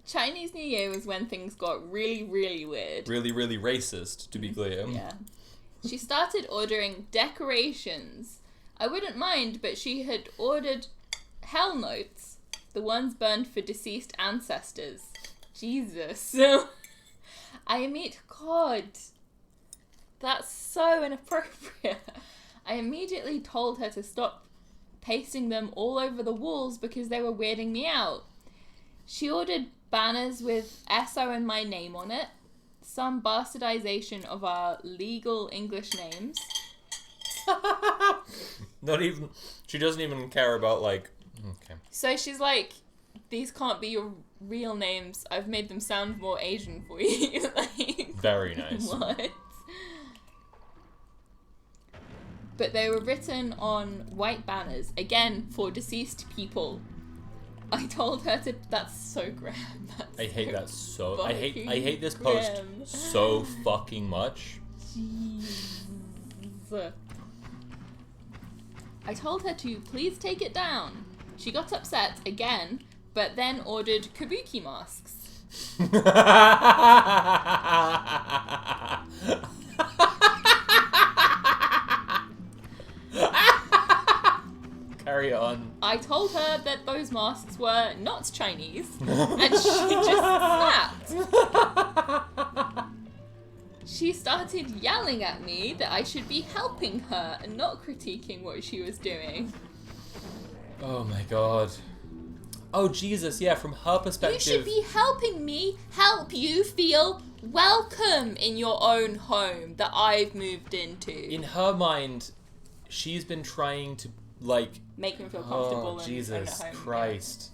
S2: Chinese New Year was when things got really, really weird.
S1: Really, really racist, to be clear.
S2: Yeah. She started ordering decorations. I wouldn't mind, but she had ordered hell notes, the ones burned for deceased ancestors. Jesus. God, that's so inappropriate. I immediately told her to stop pasting them all over the walls because they were weirding me out. She ordered banners with SO and my name on it, some bastardization of our legal English names.
S1: Not even. She doesn't even care about like. Okay.
S2: So she's like, these can't be your real names. I've made them sound more Asian for you. Like,
S1: Very nice.
S2: what? But they were written on white banners, again, for deceased people. I told her to... That's so grim. That's
S1: I hate
S2: so
S1: that so. I hate this
S2: grim.
S1: post so fucking much.
S2: Jeez. I told her to please take it down. She got upset again, but then ordered kabuki masks.
S1: Carry on.
S2: I told her that those masks were not Chinese, and she just snapped. She started yelling at me that I should be helping her and not critiquing what she was doing.
S1: Oh my god. Oh Jesus, yeah, from her perspective.
S2: You should be helping me help you feel welcome in your own home that I've moved into.
S1: In her mind, she's been trying to, like,
S2: make him feel comfortable
S1: Oh,
S2: and
S1: Jesus
S2: at home.
S1: Christ.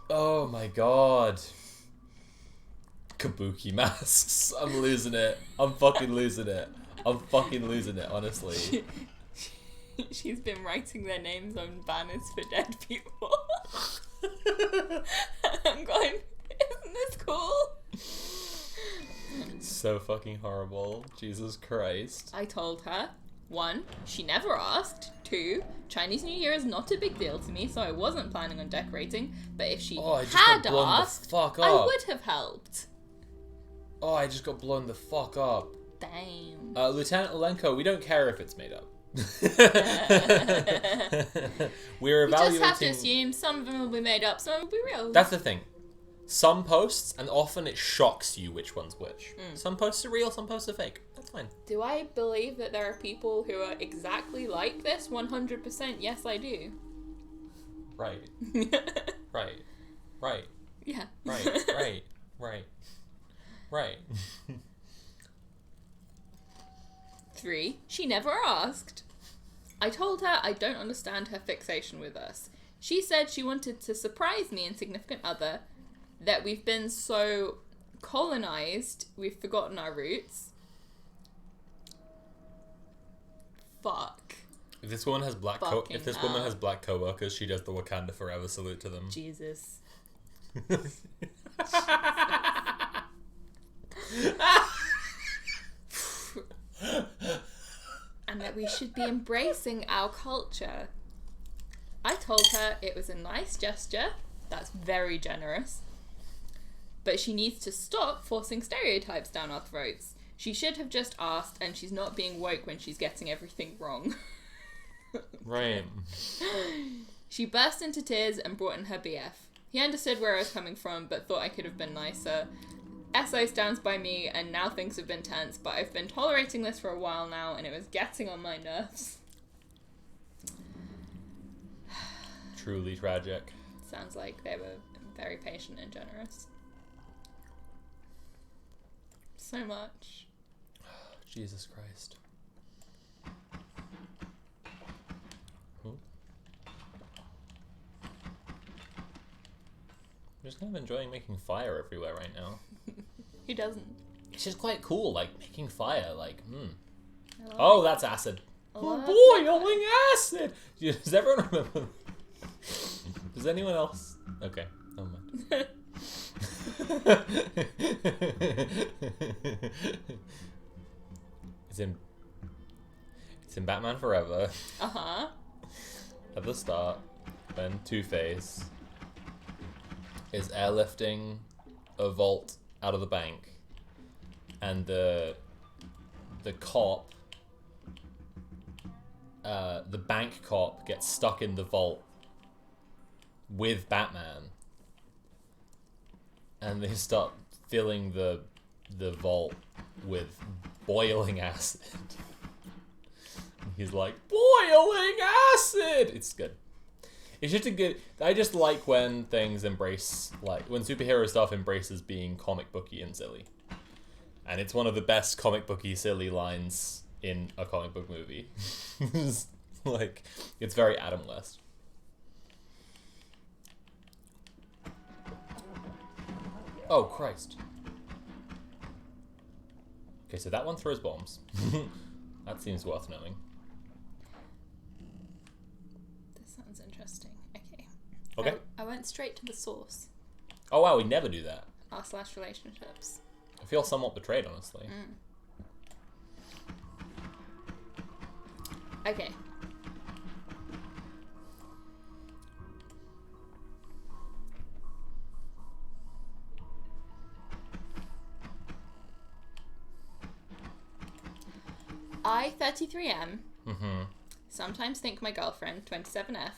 S1: Oh my god. Kabuki masks. I'm losing it. I'm fucking losing it. I'm fucking losing it, honestly.
S2: She's been writing their names on banners for dead people. I'm going, isn't this cool?
S1: So fucking horrible. Jesus Christ.
S2: I told her, 1, she never asked. 2, Chinese New Year is not a big deal to me, so I wasn't planning on decorating. But if she
S1: I just
S2: had
S1: got blown
S2: asked,
S1: the fuck
S2: I
S1: up.
S2: would have helped.
S1: Oh, I just got blown the fuck up.
S2: Damn.
S1: Lieutenant Olenko, we don't care if it's made up. We're
S2: You just
S1: evaluating.
S2: have to assume some of them will be made up, some will be real.
S1: That's the thing. Some posts, and often it shocks you which one's which. Some posts are real, some posts are fake. That's fine.
S2: Do I believe that there are people who are exactly like this? 100%, yes, I do.
S1: Right. Right. Right.
S2: Yeah.
S1: Right. Right. Right. Right.
S2: 3, she never asked. I told her I don't understand her fixation with us. She said she wanted to surprise me and significant other, that we've been so colonized, we've forgotten our roots. Fuck.
S1: If this woman has black
S2: Fucking hell.
S1: co-workers, she does the Wakanda Forever salute to them.
S2: Jesus. And that we should be embracing our culture. I told her it was a nice gesture. That's very generous. But she needs to stop forcing stereotypes down our throats. She should have just asked, and she's not being woke when she's getting everything wrong.
S1: Right.
S2: She burst into tears and brought in her BF. He understood where I was coming from, but thought I could have been nicer. SO stands by me, and now things have been tense, but I've been tolerating this for a while now, and it was getting on my nerves.
S1: Truly tragic.
S2: Sounds like they were very patient and generous. So much.
S1: Jesus Christ. I'm just kind of enjoying making fire everywhere right now.
S2: Who doesn't?
S1: It's just quite cool, like, making fire, like,
S2: I love
S1: Oh, that's acid.
S2: I
S1: Oh,
S2: love
S1: boiling acid! Does everyone remember? Does anyone else? Okay, never mind. It's in Batman Forever.
S2: Uh-huh.
S1: At the start, when Two-Face is airlifting a vault out of the bank, and the cop, the bank cop, gets stuck in the vault with Batman, and they start filling the vault with boiling acid. He's like, boiling acid! It's good. It's just a good... I just like when things embrace... Like, when superhero stuff embraces being comic booky and silly. And it's one of the best comic booky silly lines in a comic book movie. Like, it's very Adam West. Oh, Christ. Okay, so that one throws bombs. That seems worth knowing.
S2: This sounds interesting. Okay.
S1: Okay.
S2: I went straight to the source.
S1: Oh wow, we never do that.
S2: r/relationships.
S1: I feel somewhat betrayed, honestly.
S2: Okay. I, 33M, sometimes think my girlfriend, 27F,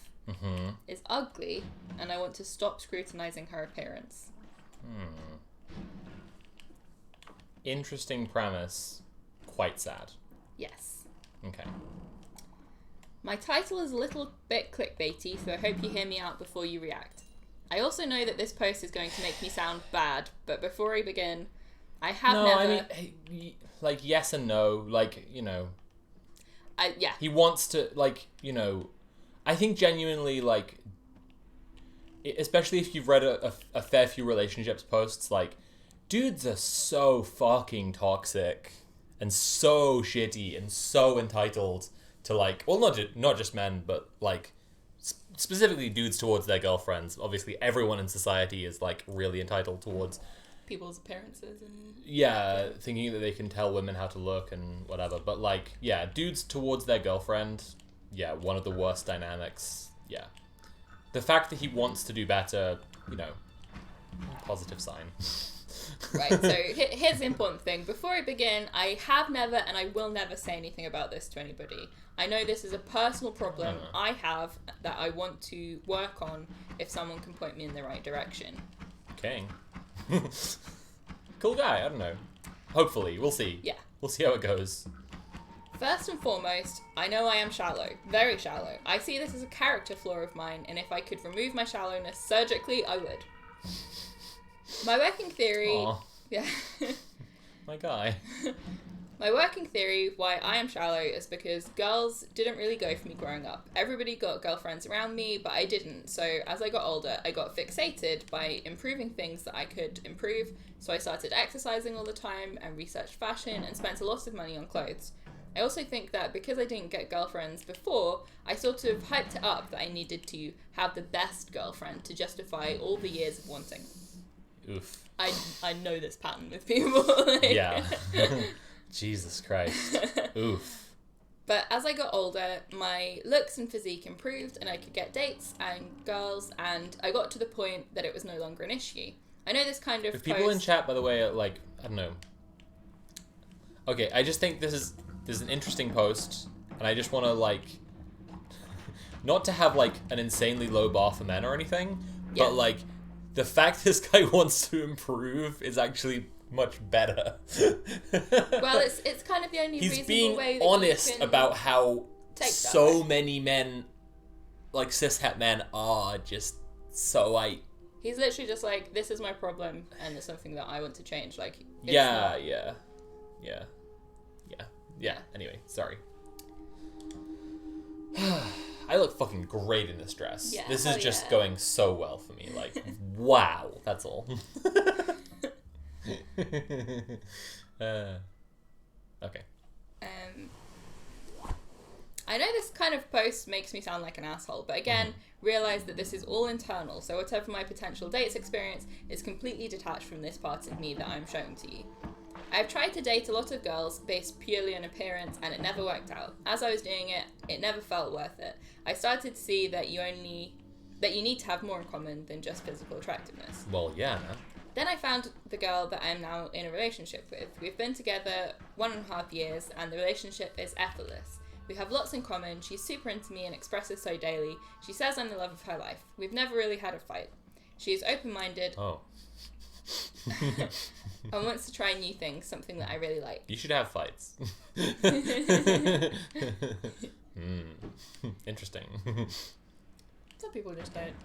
S2: is ugly, and I want to stop scrutinizing her appearance.
S1: Interesting premise. Quite sad.
S2: Yes.
S1: Okay.
S2: My title is a little bit clickbaity, so I hope you hear me out before you react. I also know that this post is going to make me sound bad, but before I begin, I have never...
S1: I mean, like, yes and no. Like, you know...
S2: yeah.
S1: He wants to, like, you know... I think genuinely, like, especially if you've read a fair few relationships posts, like, dudes are so fucking toxic and so shitty and so entitled to, like, well, not just men, but, like, specifically dudes towards their girlfriends. Obviously, everyone in society is, like, really entitled towards
S2: people's appearances and
S1: thinking that they can tell women how to look and whatever. But, like, yeah, dudes towards their girlfriend, yeah, one of the worst dynamics. Yeah, the fact that he wants to do better, you know, positive sign.
S2: Right, so here's the important thing. Before I begin, I have never and I will never say anything about this to anybody. I know this is a personal problem I have that I want to work on if someone can point me in the right direction.
S1: King. Cool guy, I don't know. Hopefully, we'll see.
S2: Yeah.
S1: We'll see how it goes.
S2: First and foremost, I know I am shallow. Very shallow. I see this as a character flaw of mine, and if I could remove my shallowness surgically, I would. My working theory...
S1: Aw,
S2: Yeah.
S1: my guy.
S2: My working theory why I am shallow is because girls didn't really go for me growing up. Everybody got girlfriends around me, but I didn't. So as I got older, I got fixated by improving things that I could improve. So I started exercising all the time and researched fashion and spent a lot of money on clothes. I also think that because I didn't get girlfriends before, I sort of hyped it up that I needed to have the best girlfriend to justify all the years of wanting.
S1: Oof.
S2: I know this pattern with people. Like...
S1: Yeah. Jesus Christ. Oof.
S2: But as I got older, my looks and physique improved and I could get dates and girls, and I got to the point that it was no longer an issue. I know this kind of
S1: If people in chat, by the way, are like, I don't know. Okay, I just think this is an interesting post, and I just want to, like, not to have, like, an insanely low bar for men or anything,
S2: Yeah.
S1: but, like, the fact this guy wants to improve is actually much better.
S2: Well, it's kind of the only
S1: He's
S2: reasonable
S1: being
S2: way that
S1: honest
S2: you can
S1: about how
S2: take that
S1: so
S2: way.
S1: many men, like cishet men, are just so white.
S2: He's literally just like, this is my problem, and it's something that I want to change. Like, it's
S1: Yeah,
S2: not-
S1: yeah. Anyway, sorry. I look fucking great in this dress.
S2: Yeah,
S1: This is
S2: hell
S1: just
S2: yeah.
S1: going so well for me. Like, wow. That's all. Okay.
S2: I know this kind of post makes me sound like an asshole, but again, realize that this is all internal, so whatever my potential dates experience is completely detached from this part of me that I'm showing to you. I've tried to date a lot of girls based purely on appearance, and it never worked out. As I was doing it, it never felt worth it. I started to see that you need to have more in common than just physical attractiveness.
S1: Well, yeah, no.
S2: Then I found the girl that I'm now in a relationship with. We've been together 1.5 years, and the relationship is effortless. We have lots in common. She's super into me and expresses so daily. She says I'm the love of her life. We've never really had a fight. She is open-minded
S1: Oh.
S2: and wants to try new things, something that I really like.
S1: You should have fights. Interesting.
S2: Some people just don't.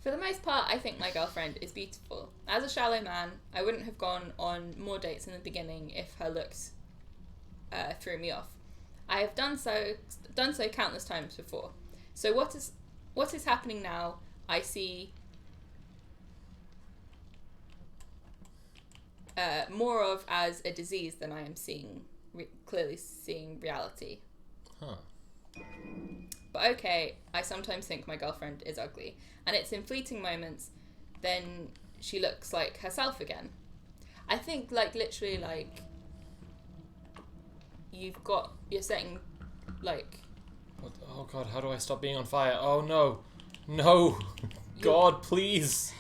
S2: For the most part, I think my girlfriend is beautiful. As a shallow man, I wouldn't have gone on more dates in the beginning if her looks threw me off. I have done so countless times before. So what is happening now? I see more of as a disease than I am clearly seeing reality.
S1: Huh.
S2: But okay, I sometimes think my girlfriend is ugly, and it's in fleeting moments then she looks like herself again. I think, like, literally, like, you're setting, like...
S1: What? Oh god, how do I stop being on fire? Oh no. No. God, please.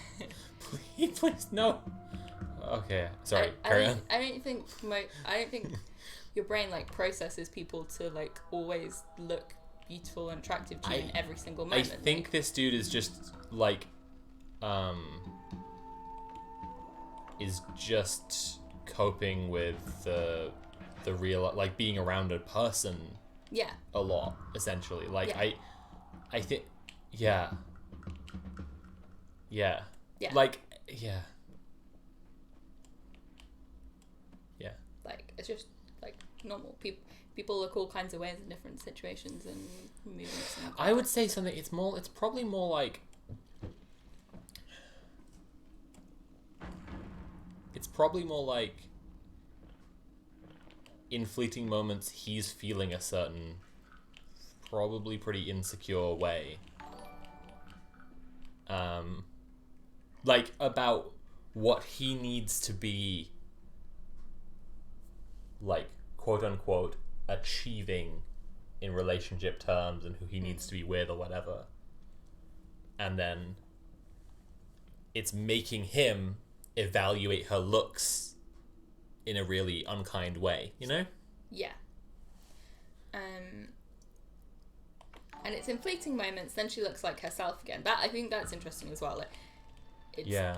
S1: Please, no. Okay, sorry, carry on.
S2: I don't think your brain, like, processes people to, like, always look beautiful and attractive to you in every single
S1: I
S2: moment.
S1: think this dude is just, like, is just coping with the real, like, being around a person
S2: Yeah.
S1: a lot, essentially. Like,
S2: Yeah.
S1: I think, yeah. Like,
S2: Like, it's just, like, normal. People look all kinds of ways in different situations and movements. And
S1: I would say something. It's probably more like. It's probably more like. In fleeting moments, he's feeling a certain, probably pretty insecure way. Like about what he needs to be, like, quote unquote, achieving in relationship terms and who he needs to be with or whatever. And then it's making him evaluate her looks in a really unkind way, you know?
S2: Yeah. And it's in fleeting moments, then she looks like herself again. I think that's interesting as well. Like,
S1: Yeah.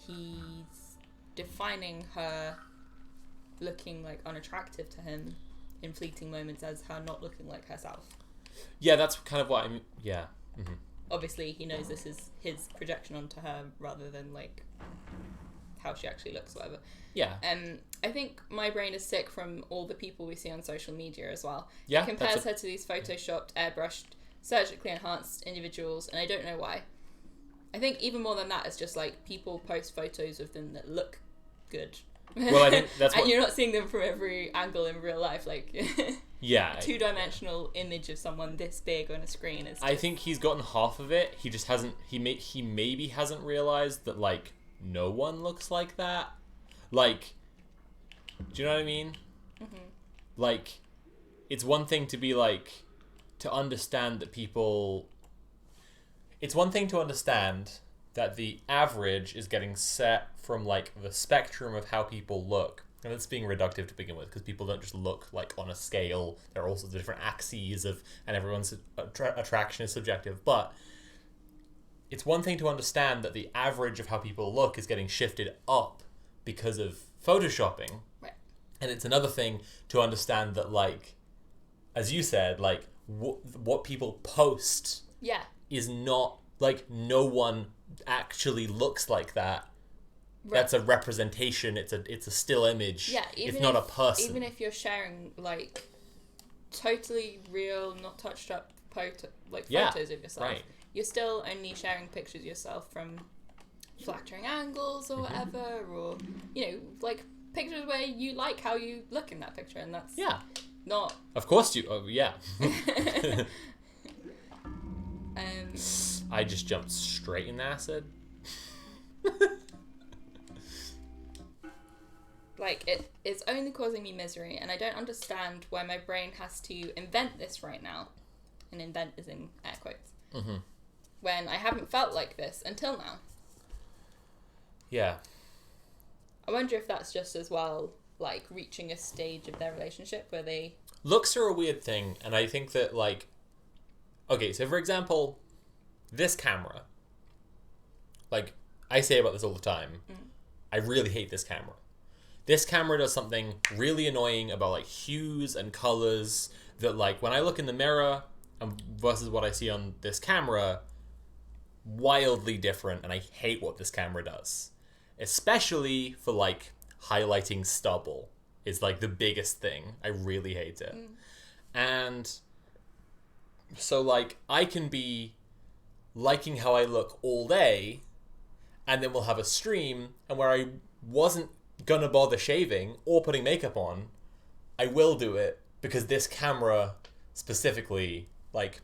S2: He's defining her looking like unattractive to him in fleeting moments as her not looking like herself.
S1: Yeah, that's kind of what I mean. Yeah. Mm-hmm.
S2: Obviously, he knows this is his projection onto her rather than like how she actually looks, whatever.
S1: Yeah.
S2: I think my brain is sick from all the people we see on social media as well.
S1: Yeah.
S2: It compares her to these photoshopped, airbrushed, surgically enhanced individuals, and I don't know why. I think even more than that, it's just like people post photos of them that look good.
S1: Well, I think that's
S2: and you're not seeing them from every angle in real life. Like,
S1: yeah,
S2: a two-dimensional image of someone this big on a screen is.
S1: I think he's gotten half of it. He just hasn't. He maybe hasn't realized that like no one looks like that. Like, do you know what I mean? Mm-hmm. Like, it's one thing to be like to understand that people. It's one thing to understand that the average is getting set from like the spectrum of how people look, and it's being reductive to begin with because people don't just look like on a scale. There are also the different axes of, and everyone's attraction is subjective. But it's one thing to understand that the average of how people look is getting shifted up because of photoshopping,
S2: right.
S1: And it's another thing to understand that, like, as you said, like what people post,
S2: yeah,
S1: is not like no one actually looks like that. Right. That's a representation. It's a still image.
S2: Yeah,
S1: it's not a person.
S2: Even if you're sharing like totally real, not touched up photos of yourself,
S1: right.
S2: You're still only sharing pictures of yourself from flattering angles or whatever, or like pictures where you like how you look in that picture, and that's not. Of course you.
S1: Yeah. I just jumped straight in acid.
S2: Like, it is only causing me misery, and I don't understand why my brain has to invent this right now. And invent is in air quotes.
S1: Mm-hmm.
S2: When I haven't felt like this until now.
S1: Yeah.
S2: I wonder if that's just as well, like, reaching a stage of their relationship where they...
S1: Looks are a weird thing, and I think that, like... Okay, so for example, this camera. Like, I say about this all the time. I really hate this camera. This camera does something really annoying about, like, hues and colors that, like, when I look in the mirror versus what I see on this camera, wildly different, and I hate what this camera does. Especially for, like, highlighting stubble is, like, the biggest thing. I really hate it. And so, like, I can be liking how I look all day, and then we'll have a stream, and where I wasn't gonna bother shaving or putting makeup on, I will do it because this camera specifically, like,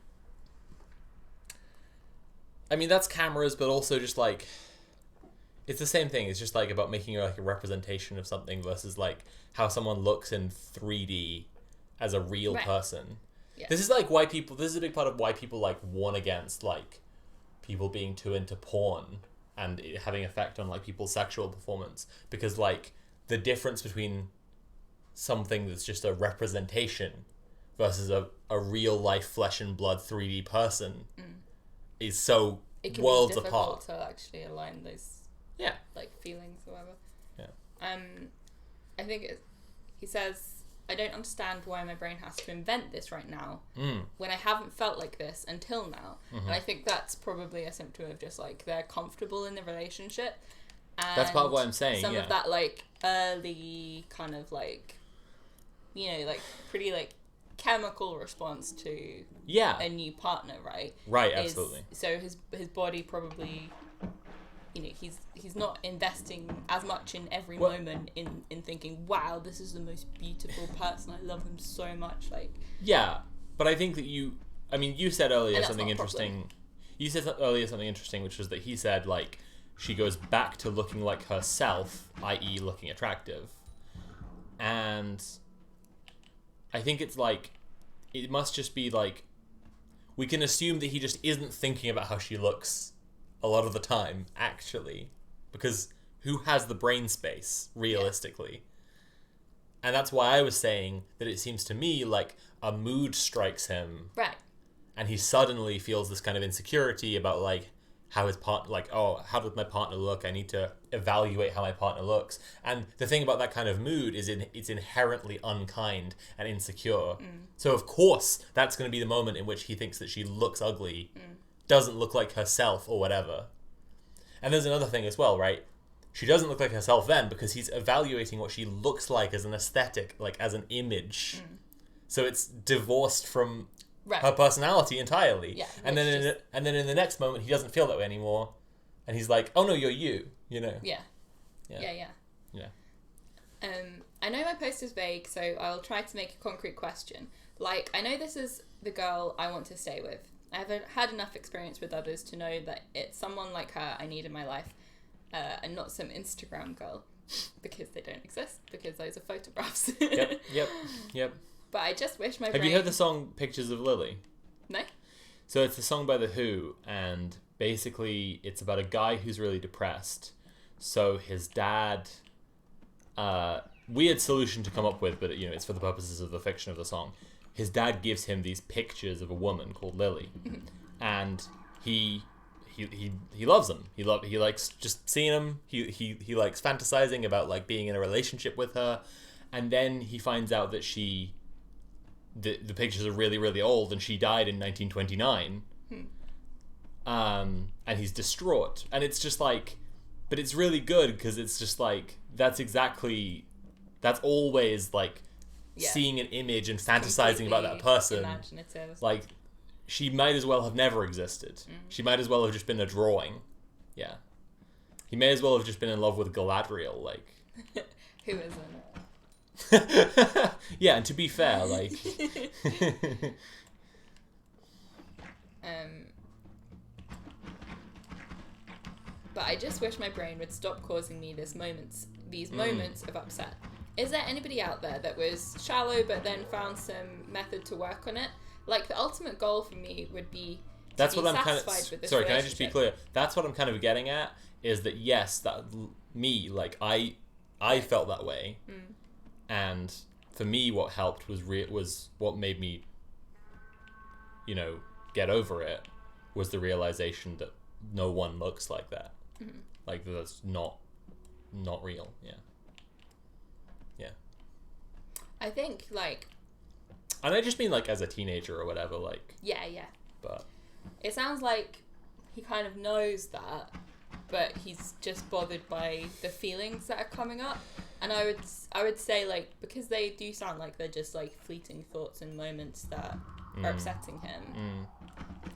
S1: I mean, that's cameras, but also just like, it's the same thing. It's just like about making like a representation of something versus like how someone looks in 3D as a real person. Yeah. This is like why people, this is a big part of why people like warn against like people being too into porn and it having effect on like people's sexual performance, because like the difference between something that's just a representation versus a real life flesh and blood 3D person is so worlds apart.
S2: It can be difficult to actually align those like feelings or whatever. I think he says, I don't understand why my brain has to invent this right now when I haven't felt like this until now. And I think that's probably a symptom of just like they're comfortable in the relationship. And
S1: that's part of what I'm saying.
S2: Some of that like early kind of like, you know, like pretty like chemical response to
S1: Yeah.
S2: a new partner, right?
S1: Right,
S2: Is-
S1: absolutely.
S2: So his body probably, you know, he's not investing as much in every
S1: Well-
S2: moment in thinking, wow, this is the most beautiful person. I love him so much. Like,
S1: Yeah, but I think that you said earlier
S2: And that's
S1: something
S2: not a problem.
S1: interesting. You said earlier something interesting, which was that he said, like, she goes back to looking like herself, i.e. looking attractive. And I think it's like, it must just be like, we can assume that he just isn't thinking about how she looks a lot of the time, actually. Because who has the brain space, realistically? And that's why I was saying that it seems to me like a mood strikes him
S2: right.
S1: and he suddenly feels this kind of insecurity about like how his partner, like, oh, how does my partner look? I need to evaluate how my partner looks. And the thing about that kind of mood is it's inherently unkind and insecure. So of course that's going to be the moment in which he thinks that she looks ugly, doesn't look like herself or whatever. And there's another thing as well, right? She doesn't look like herself then because he's evaluating what she looks like as an aesthetic, like as an image. So it's divorced from
S2: Right.
S1: her personality entirely.
S2: Yeah,
S1: And
S2: which
S1: then
S2: just-
S1: in the next moment he doesn't feel that way anymore. And he's like, "Oh no, you're you," you know.
S2: Yeah.
S1: Yeah.
S2: Yeah.
S1: Yeah.
S2: I know my post is vague, so I'll try to make a concrete question. Like, I know this is the girl I want to stay with. I haven't had enough experience with others to know that it's someone like her I need in my life, and not some Instagram girl, because they don't exist, because those are photographs.
S1: Yep.
S2: But I just wish my
S1: Have
S2: brain...
S1: you heard the song Pictures of Lily?
S2: No?
S1: So it's a song by The Who, and basically it's about a guy who's really depressed. So his dad, weird solution to come up with, but you know, it's for the purposes of the fiction of the song. His dad gives him these pictures of a woman called Lily, and he loves them. He likes just seeing them. He likes fantasizing about like being in a relationship with her, and then he finds out that the pictures are really, really old, and she died in 1929. And he's distraught, and it's just like, but it's really good because it's just like that's always like seeing an image and fantasizing about that
S2: Completely
S1: person.
S2: imaginative.
S1: Like, she might as well have never existed. She might as well have just been a drawing. Yeah. He may as well have just been in love with Galadriel, like.
S2: Who isn't?
S1: Yeah, and to be fair, like.
S2: But I just wish my brain would stop causing me these moments of upset. Is there anybody out there that was shallow but then found some method to work on it? Like, the ultimate goal for me would be to
S1: That's
S2: be
S1: what I'm kind
S2: satisfied
S1: of.
S2: with this
S1: Sorry, can I just be
S2: relationship.
S1: clear? That's what I'm kind of getting at. Is that yes, that me, like I felt that way, and for me, what helped was what made me, you know, get over it, was the realization that no one looks like that. Like, that's not real. Yeah.
S2: I think, like,
S1: And I just mean like as a teenager or whatever, like.
S2: yeah.
S1: But
S2: It sounds like he kind of knows that, but he's just bothered by the feelings that are coming up. And I would say, like, because they do sound like they're just like fleeting thoughts and moments that are upsetting him,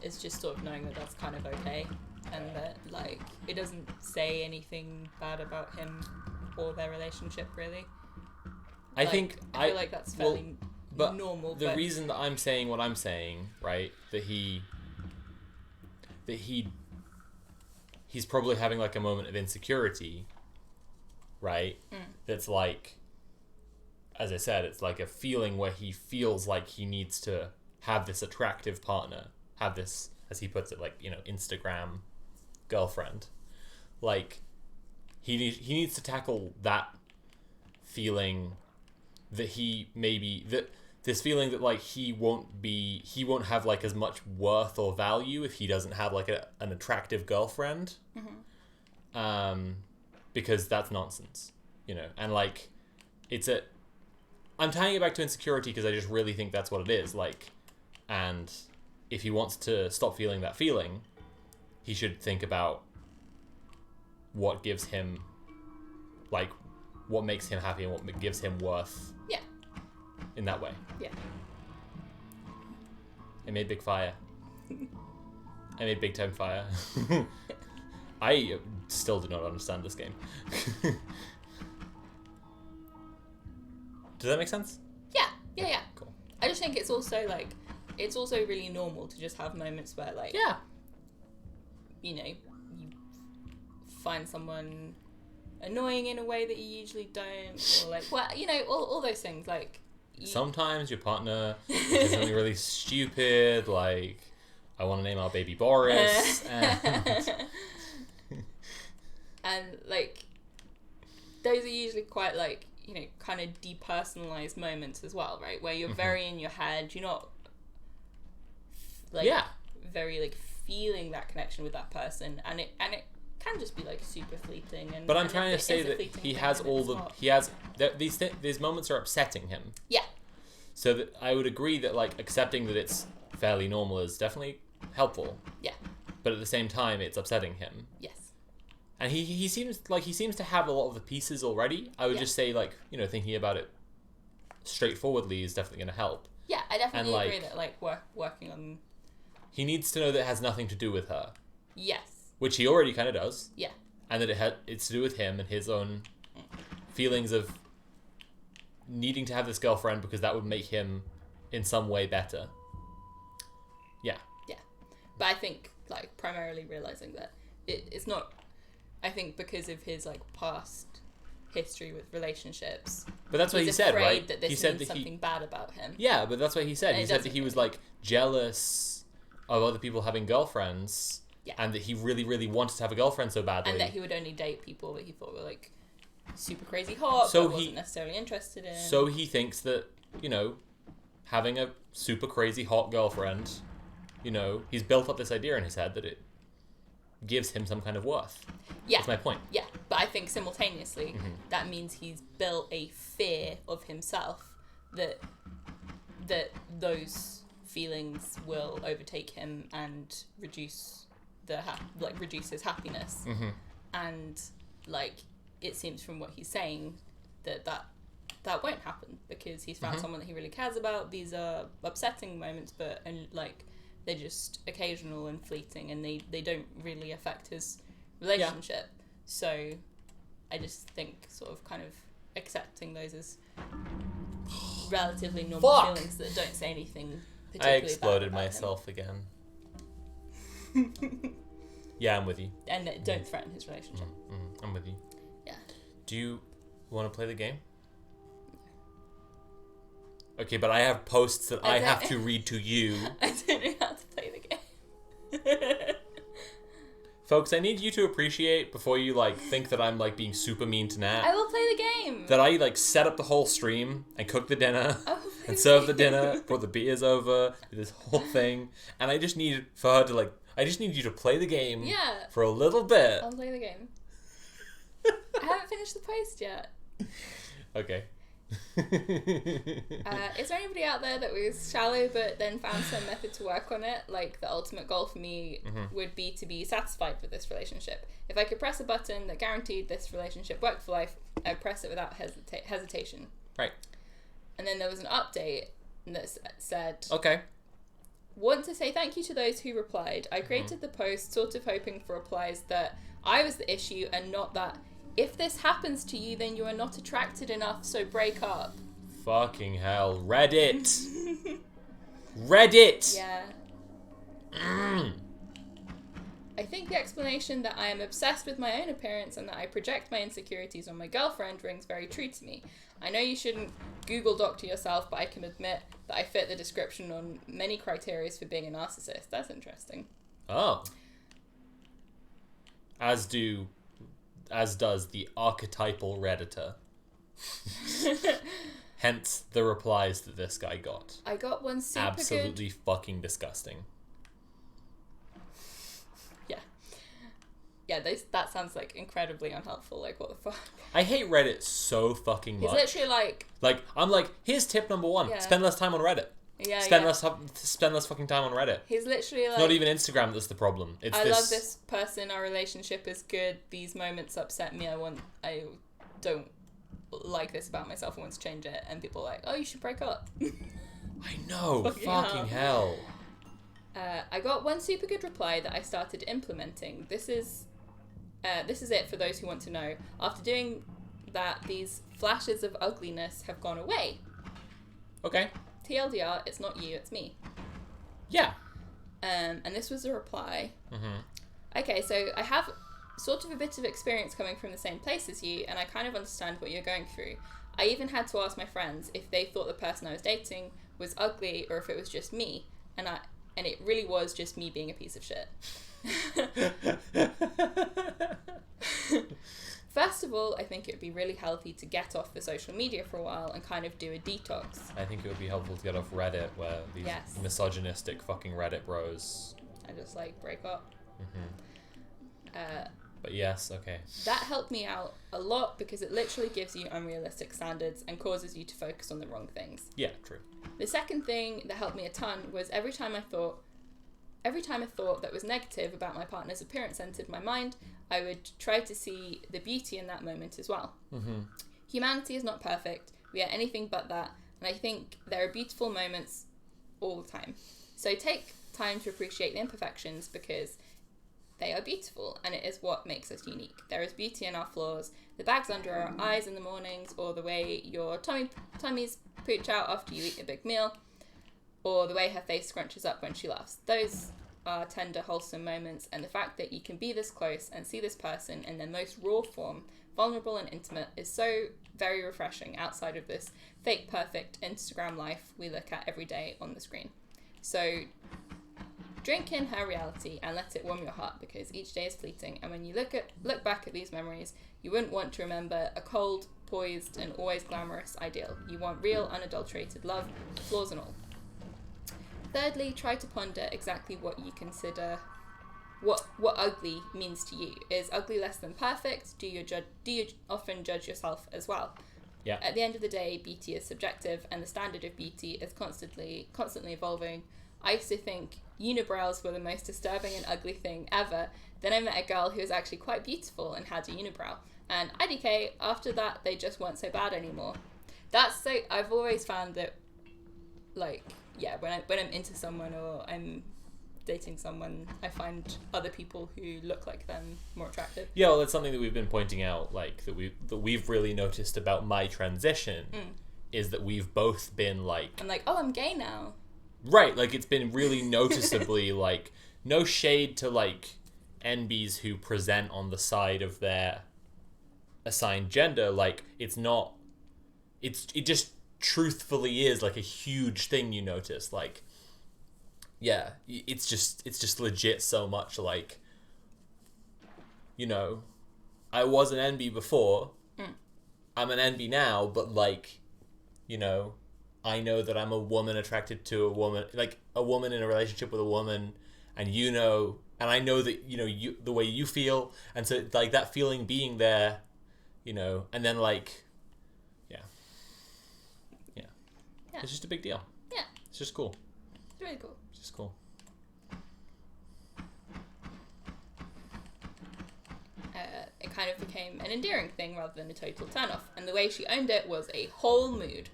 S2: it's just sort of knowing that that's kind of okay, and that like it doesn't say anything bad about him or their relationship really.
S1: I
S2: Like,
S1: think
S2: I feel like that's fairly
S1: but
S2: normal.
S1: The
S2: but
S1: reason that I'm saying what I'm saying, right, that he's probably having like a moment of insecurity, right? That's like, as I said, it's like a feeling where he feels like he needs to have this attractive partner, have this, as he puts it, like, you know, Instagram girlfriend. Like, he needs to tackle that feeling that this feeling that like he won't have like as much worth or value if he doesn't have like an attractive girlfriend, because that's nonsense, you know. And like, I'm tying it back to insecurity because I just really think that's what it is, like. And if he wants to stop feeling that feeling, he should think about what gives him, like, what makes him happy and what gives him worth.
S2: Yeah.
S1: In that way.
S2: Yeah.
S1: I made big fire. I made big time fire. I still do not understand this game. Does that make sense?
S2: Yeah.
S1: Cool.
S2: I just think it's also like, it's also really normal to just have moments where like,
S1: Yeah.
S2: you know, you find someone annoying in a way that you usually don't, or like, well, you know, all those things, like.
S1: Sometimes your partner is something really stupid, like, I want to name our baby Boris,
S2: and like, those are usually quite like, you know, kind of depersonalized moments as well, right? Where you're very in your head, you're not like very like feeling that connection with that person, and it can just be like super fleeting. And
S1: but I'm
S2: and
S1: trying
S2: if
S1: to
S2: it
S1: say
S2: is a
S1: that
S2: fleeting
S1: he
S2: thing,
S1: has
S2: then
S1: all
S2: it's
S1: the
S2: not.
S1: these moments are upsetting him.
S2: Yeah.
S1: So that I would agree that like accepting that it's fairly normal is definitely helpful.
S2: Yeah.
S1: But at the same time, it's upsetting him.
S2: Yes.
S1: And he seems to have a lot of the pieces already. I would just say, like, you know, thinking about it straightforwardly is definitely going to help.
S2: Yeah, I definitely
S1: And,
S2: agree
S1: like,
S2: that like working on.
S1: He needs to know that it has nothing to do with her,
S2: Yes.
S1: which he already kind of does.
S2: Yeah.
S1: And that it's to do with him and his own feelings of needing to have this girlfriend because that would make him in some way better. Yeah.
S2: Yeah. But I think like primarily realizing that it's not. I think because of his like past history with relationships.
S1: But that's what he
S2: he's
S1: said,
S2: afraid
S1: right?
S2: That this
S1: He said
S2: means
S1: that
S2: something bad about him.
S1: Yeah, but that's what he said.
S2: And
S1: He
S2: it
S1: said that
S2: doesn't
S1: he was
S2: really.
S1: like jealous of other people having girlfriends.
S2: Yeah.
S1: And that he really, really wanted to have a girlfriend so badly.
S2: And that he would only date people that he thought were like super crazy hot,
S1: So
S2: but
S1: he-
S2: wasn't necessarily interested in.
S1: So he thinks that, you know, having a super crazy hot girlfriend, you know, he's built up this idea in his head that it gives him some kind of worth.
S2: yeah,
S1: That's my point.
S2: yeah. But I think simultaneously
S1: Mm-hmm.
S2: that means he's built a fear of himself that those feelings will overtake him and reduce reduce his happiness.
S1: Mm-hmm.
S2: And like it seems from what he's saying that won't happen because he's found someone that he really cares about. These are upsetting moments, but and like they're just occasional and fleeting, and they don't really affect his relationship. So I just think sort of kind of accepting those as relatively normal
S1: Fuck!
S2: feelings that don't say anything
S1: I
S2: particularly bad
S1: exploded
S2: about him.
S1: myself again. Yeah, I'm with you.
S2: And that don't threaten his relationship.
S1: I'm with you.
S2: Yeah.
S1: Do you want to play the game? Okay, but I have posts that I
S2: don't-
S1: have to read to you.
S2: I don't know how to play the game.
S1: Folks, I need you to appreciate before you, like, think that I'm, like, being super mean to Nat.
S2: I will play the game.
S1: That I, like, set up the whole stream and cooked the dinner
S2: I will play
S1: and
S2: the
S1: served the
S2: game.
S1: dinner, brought the beers over, did this whole thing. And I just need for her to, like, I just need you to play the game
S2: Yeah.
S1: for a little bit.
S2: I'll play the game. I haven't finished the post yet.
S1: Okay.
S2: Is there anybody out there that was shallow but then found some method to work on it? Like, the ultimate goal for me would be to be satisfied with this relationship. If I could press a button that guaranteed this relationship worked for life, I'd press it without hesitation.
S1: Right.
S2: And then there was an update that said,
S1: Okay.
S2: want to say thank you to those who replied. I created the post sort of hoping for replies that I was the issue and not that if this happens to you, then you are not attracted enough, so break up.
S1: Fucking hell. Reddit. Reddit.
S2: Yeah. I think the explanation that I am obsessed with my own appearance and that I project my insecurities on my girlfriend rings very true to me. I know you shouldn't Google doctor yourself, but I can admit that I fit the description on many criteria for being a narcissist. That's interesting.
S1: Oh. As does the archetypal Redditor. Hence the replies that this guy got.
S2: I got one super
S1: Absolutely
S2: good...
S1: fucking disgusting.
S2: Yeah. Yeah, that sounds like incredibly unhelpful. Like, what the fuck?
S1: I hate Reddit so fucking
S2: He's
S1: much.
S2: literally like...
S1: I'm like, here's tip number 1.
S2: Yeah.
S1: Spend less time on Reddit.
S2: Yeah,
S1: Spend
S2: yeah.
S1: less fucking time on Reddit.
S2: He's literally like...
S1: It's not even Instagram that's the problem. It's
S2: I love this person. Our relationship is good. These moments upset me. I don't like this about myself and want to change it, and people are like, oh, you should break up.
S1: I know, fucking hell.
S2: I got one super good reply that I started implementing. This is it for those who want to know. After doing that, these flashes of ugliness have gone away.
S1: Okay.
S2: TLDR, it's not you, it's me.
S1: Yeah.
S2: And this was a reply.
S1: Mm-hmm.
S2: Okay, so I have sort of a bit of experience coming from the same place as you, and I kind of understand what you're going through. I even had to ask my friends if they thought the person I was dating was ugly or if it was just me, and it really was just me being a piece of shit. First of all, I think it would be really healthy to get off the social media for a while and kind of do a detox.
S1: I think it would be helpful to get off Reddit, where these misogynistic fucking Reddit bros.
S2: I just break up.
S1: But yes, okay.
S2: That helped me out a lot because it literally gives you unrealistic standards and causes you to focus on the wrong things.
S1: Yeah, true.
S2: The second thing that helped me a ton was every time a thought that was negative about my partner's appearance entered my mind, I would try to see the beauty in that moment as well.
S1: Mm-hmm.
S2: Humanity is not perfect. We are anything but that. And I think there are beautiful moments all the time. So take time to appreciate the imperfections because they are beautiful and it is what makes us unique. There is beauty in our flaws, the bags under our eyes in the mornings, or the way your tummies pooch out after you eat a big meal, or the way her face scrunches up when she laughs. Those are tender, wholesome moments, and the fact that you can be this close and see this person in their most raw form, vulnerable and intimate, is so very refreshing outside of this fake, perfect Instagram life we look at every day on the screen. So drink in her reality and let it warm your heart because each day is fleeting, and when you look back at these memories, you wouldn't want to remember a cold, poised, and always glamorous ideal. You want real, unadulterated love, flaws and all. Thirdly, try to ponder exactly what you consider, what ugly means to you. Is ugly less than perfect? Do you often judge yourself as well?
S1: Yeah.
S2: At the end of the day, beauty is subjective, and the standard of beauty is constantly evolving. I used to think unibrows were the most disturbing and ugly thing ever. Then I met a girl who was actually quite beautiful and had a unibrow. And IDK, after that, they just weren't so bad anymore. I've always found that, when I'm into someone or I'm dating someone, I find other people who look like them more attractive.
S1: Yeah, well, that's something that we've been pointing out, that we've really noticed about my transition, is that we've both been
S2: I'm oh, I'm gay now.
S1: Right, it's been really noticeably, no shade to, NBs who present on the side of their assigned gender, it just truthfully is, a huge thing you notice, yeah, it's just legit so much, I was an NB before, I'm an NB now, but, I know that I'm a woman attracted to a woman, a woman in a relationship with a woman, and and I know that, you the way you feel, and so, that feeling being there, and then, yeah. It's just a big deal.
S2: Yeah.
S1: It's just cool.
S2: It's really cool.
S1: It's just cool.
S2: It kind of became an endearing thing rather than a total turn-off, and the way she owned it was a whole mood.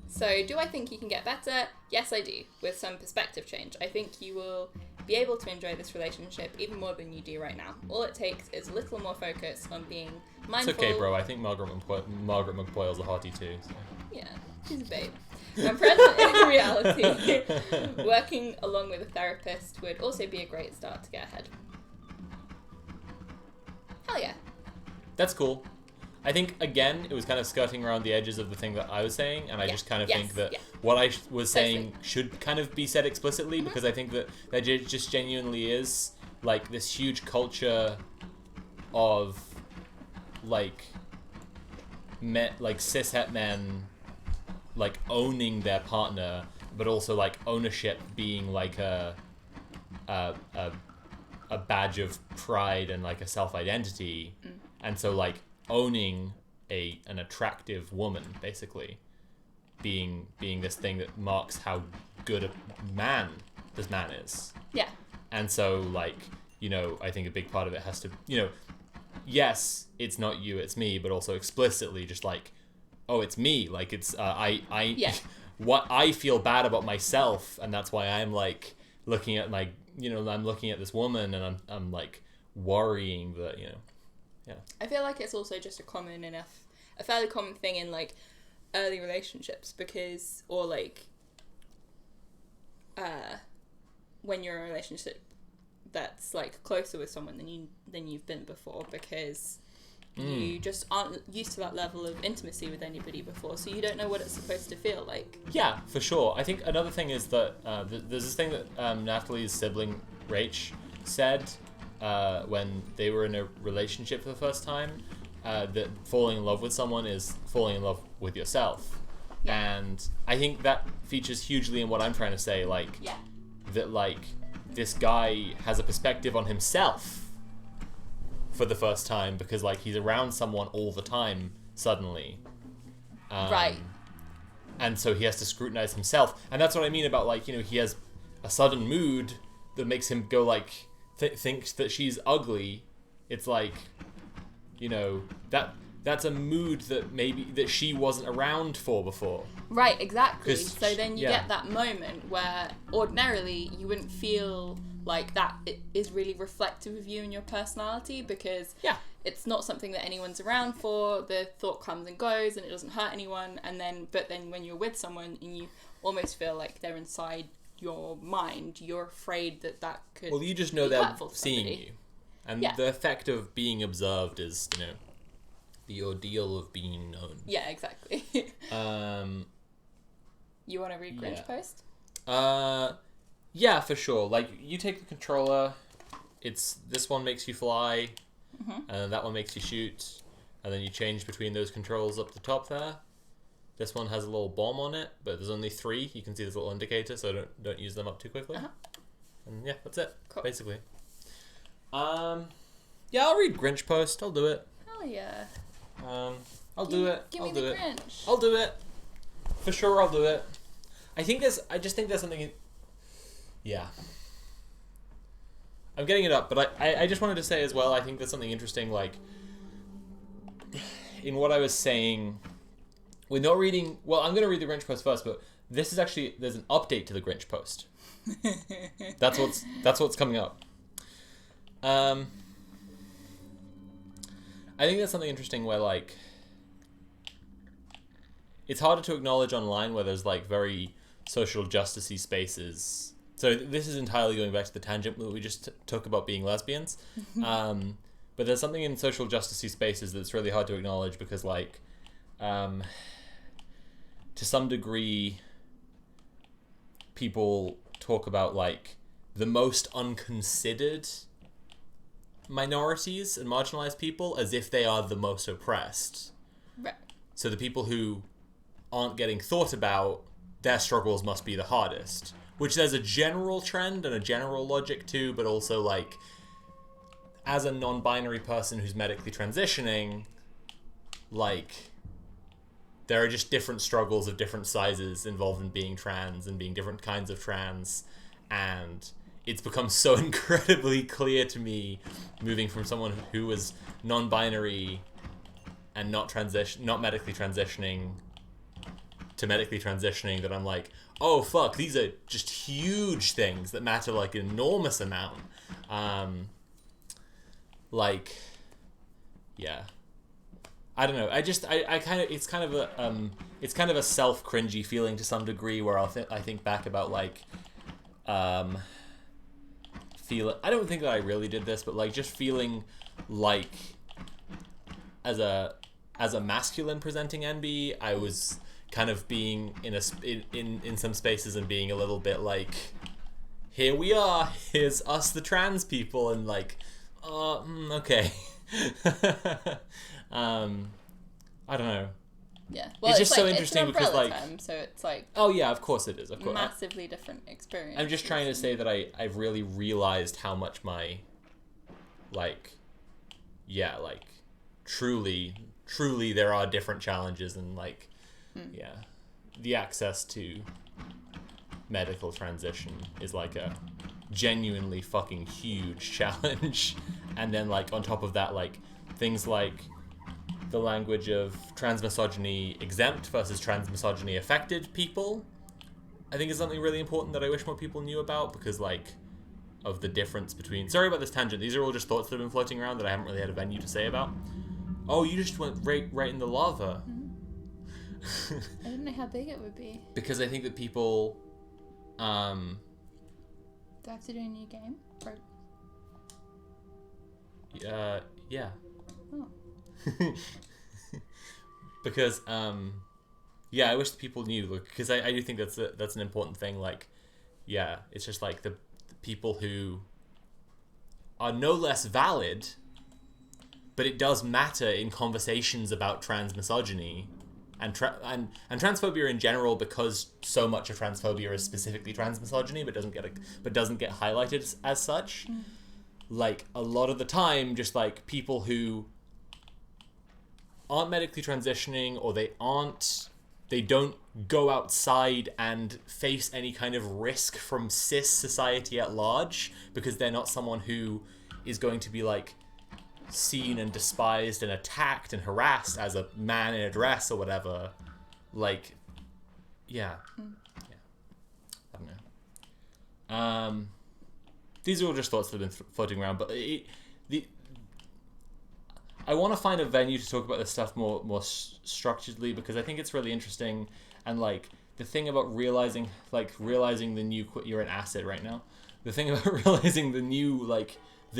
S2: So, do I think you can get better? Yes, I do, with some perspective change. I think you will be able to enjoy this relationship even more than you do right now. All it takes is a little more focus on being mindful.
S1: It's okay, bro. I think Margaret McPoyle's a hottie too. So.
S2: Yeah, she's a babe. When present in reality, working along with a therapist would also be a great start to get ahead. Hell yeah.
S1: That's cool. I think, again, it was kind of skirting around the edges of the thing that I was saying, and I just kind of think that what I was saying should kind of be said explicitly, because I think that there just genuinely is, this huge culture of, cishet men, owning their partner, but also, ownership being, a badge of pride and, a self-identity, and so, owning an attractive woman, basically, being this thing that marks how good a man this man is.
S2: Yeah.
S1: And so, I think a big part of it has to, yes, it's not you, it's me, but also explicitly just like, oh, it's me. Like it's
S2: Yeah.
S1: what I feel bad about myself, and that's why I'm like looking at my, I'm looking at this woman, and I'm like worrying that, yeah.
S2: I feel like it's also just a fairly common thing in like early relationships, because, or like when you're in a relationship that's like closer with someone than you've been before, because you just aren't used to that level of intimacy with anybody before, so you don't know what it's supposed to feel like.
S1: Yeah, for sure. I think another thing is that there's this thing that Natalie's sibling Rach said when they were in a relationship for the first time, that falling in love with someone is falling in love with yourself.
S2: Yeah.
S1: And I think that features hugely in what I'm trying to say, like,
S2: Yeah.
S1: that, like, this guy has a perspective on himself for the first time because, like, he's around someone all the time suddenly.
S2: Right.
S1: And so he has to scrutinize himself. And that's what I mean about, like, he has a sudden mood that makes him go, like, thinks that she's ugly. It's like, that's a mood that she wasn't around for before.
S2: Right, exactly.
S1: 'Cause
S2: So then you
S1: yeah.
S2: get that moment where ordinarily you wouldn't feel like that it is really reflective of you and your personality, because
S1: Yeah.
S2: it's not something that anyone's around for. The thought comes and goes and it doesn't hurt anyone, but then when you're with someone and you almost feel like they're inside your mind, you're afraid that could
S1: Well, you just know
S2: be
S1: they're
S2: hurtful to
S1: seeing
S2: somebody.
S1: you. And
S2: Yeah.
S1: the effect of being observed is, the ordeal of being known.
S2: Yeah, exactly. You want to read Grinch
S1: Yeah.
S2: Post?
S1: Yeah, for sure. Like, you take the controller, this one makes you fly, and that one makes you shoot, and then you change between those controls up the top there. This one has a little bomb on it, but there's only 3. You can see this little indicator, so don't use them up too quickly. And yeah, that's it,
S2: Cool.
S1: basically. Yeah, I'll read Grinch Post. I'll do it.
S2: Hell yeah.
S1: I'll do it.
S2: Give
S1: I'll
S2: me
S1: do
S2: the
S1: it.
S2: Grinch.
S1: I'll do it. For sure, I'll do it. I just think there's something. Yeah. I'm getting it up, but I just wanted to say as well, I think there's something interesting, like, in what I was saying. We're not reading. Well, I'm going to read the Grinch Post first, but this is actually, there's an update to the Grinch Post. That's what's coming up. I think that's something interesting where, like, it's harder to acknowledge online where there's, like, very social justice-y spaces. So this is entirely going back to the tangent that we just took about being lesbians. But there's something in social justice-y spaces that's really hard to acknowledge because, like, to some degree, people talk about, like, the most unconsidered minorities and marginalized people as if they are the most oppressed.
S2: Right.
S1: So the people who aren't getting thought about, their struggles must be the hardest. Which there's a general trend and a general logic to, but also, like, as a non-binary person who's medically transitioning, like, there are just different struggles of different sizes involved in being trans and being different kinds of trans, and it's become so incredibly clear to me, moving from someone who was non-binary and not medically transitioning to medically transitioning, that I'm like, oh fuck, these are just huge things that matter, like, an enormous amount. Like, yeah, I don't know. I kind of, it's kind of a self-cringy feeling to some degree where I think back about, like, I don't think that I really did this, but, like, just feeling like as a masculine presenting NB, I was kind of being in some spaces and being a little bit like, here we are, here's us the trans people, and like, okay. I don't know.
S2: Yeah. Well,
S1: It's just so
S2: like,
S1: interesting
S2: it's an
S1: because,
S2: umbrella
S1: like,
S2: term, so it's like
S1: oh yeah, of course it is, of course.
S2: massively different experience.
S1: I'm just trying to say that I've really realized how much my, like, yeah, like, truly there are different challenges, and, like, yeah, the access to medical transition is like a genuinely fucking huge challenge. And then like on top of that, like things like the language of transmisogyny exempt versus transmisogyny affected people, I think is something really important that I wish more people knew about, because like of the difference between... Sorry about this tangent. These are all just thoughts that have been floating around that I haven't really had a venue to say about. Oh, you just went right in the lava.
S2: I didn't know how big it would be.
S1: Because I think that people...
S2: Do I have to do a new game? Or...
S1: yeah.
S2: Oh.
S1: Because, yeah, I wish the people knew, because I do think that's an important thing. Like, yeah, it's just like the people who are no less valid, but it does matter in conversations about transmisogyny and transphobia in general, because so much of transphobia is specifically transmisogyny, but doesn't get highlighted as such. Like a lot of the time, just like people who aren't medically transitioning, or they don't go outside and face any kind of risk from cis society at large, because they're not someone who is going to be like seen and despised and attacked and harassed as a man in a dress or whatever. Like, yeah. I don't know. These are all just thoughts that have been floating around, but I want to find a venue to talk about this stuff more structuredly, because I think it's really interesting. And like the thing about realizing the new you're an acid right now. The thing about realizing the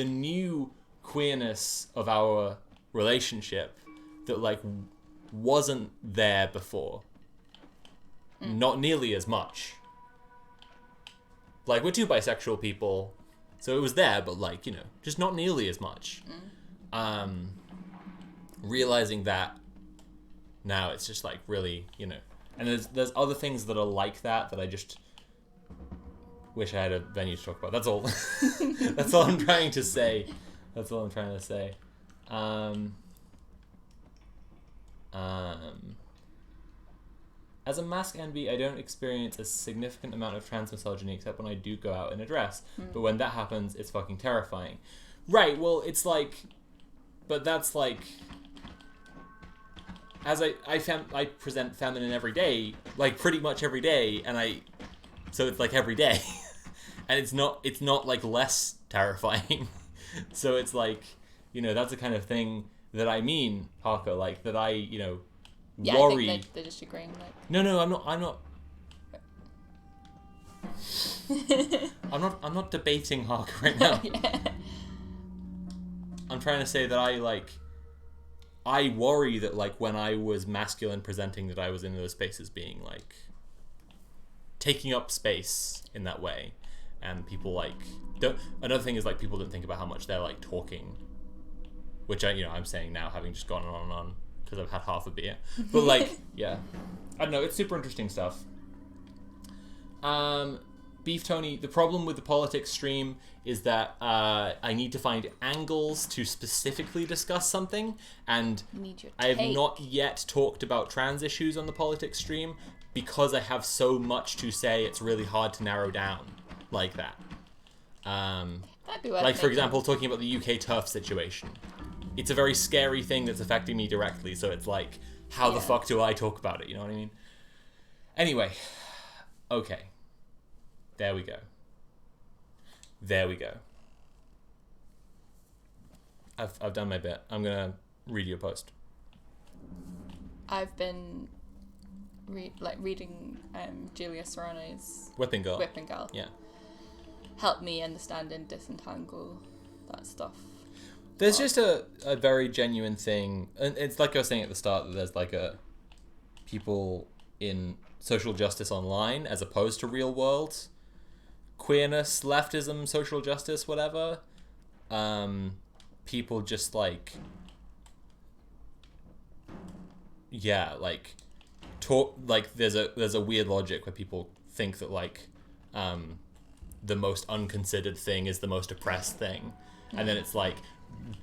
S1: new queerness of our relationship that like wasn't there before. Not nearly as much. Like, we're two bisexual people, so it was there, but like, you know, just not nearly as much. Realizing that now, it's just like really, you know, and there's other things that are like that I just wish I had a venue to talk about. That's all. That's all I'm trying to say. As a mask NB, I don't experience a significant amount of transmisogyny except when I do go out in a dress. But when that happens, it's fucking terrifying. Right, well, it's like... But that's like... As I present feminine every day, like pretty much every day, and so it's like every day. And it's not like less terrifying. So it's like, you know, that's the kind of thing that I mean, Parker, like that I, you know, worry.
S2: I think they're just agreeing. Like...
S1: No, I'm not. I'm not debating Harker right now.
S2: Yeah.
S1: I'm trying to say that I worry that like when I was masculine presenting, that I was in those spaces being like taking up space in that way, and people like don't. Another thing is like people don't think about how much they're like talking, which I'm saying now, having just gone on and on because I've had half a beer. But like, yeah, I don't know. It's super interesting stuff. Beef Tony, the problem with the politics stream is that I need to find angles to specifically discuss something, and I have not yet talked about trans issues on the politics stream because I have so much to say. It's really hard to narrow down like that.
S2: That'd be worth
S1: like, for
S2: making.
S1: example, talking about the UK turf situation. It's a very scary thing that's affecting me directly, so it's like, how the fuck do I talk about it? You know what I mean? Anyway, okay. There we go. I've done my bit. I'm gonna read your post.
S2: I've been reading Julia Serrano's
S1: Whipping Girl. Yeah.
S2: Helped me understand and disentangle that stuff.
S1: There's just a very genuine thing, and it's like I was saying at the start, that there's like a people in social justice online as opposed to real world queerness, leftism, social justice, whatever. People just like, yeah, like talk like there's a weird logic where people think that like the most unconsidered thing is the most oppressed thing, and then it's like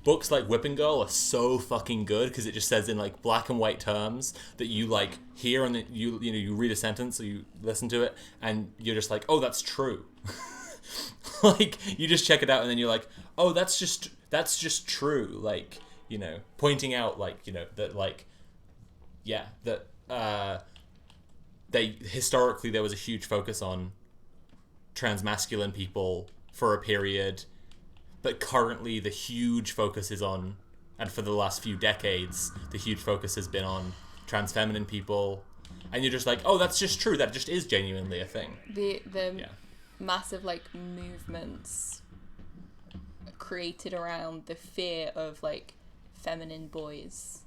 S1: books like Whipping Girl are so fucking good because it just says in like black and white terms that you like hear, and you read a sentence or you listen to it and you're just like, oh, that's true. Like, you just check it out and then you're like, oh, that's just true. Like, you know, pointing out, like, you know, that, like, yeah, that historically there was a huge focus on transmasculine people for a period, but currently the huge focus is on, and for the last few decades, the huge focus has been on trans feminine people. And you're just like, oh, that's just true. That just is genuinely a thing.
S2: The massive, like, movements created around the fear of, like, feminine boys.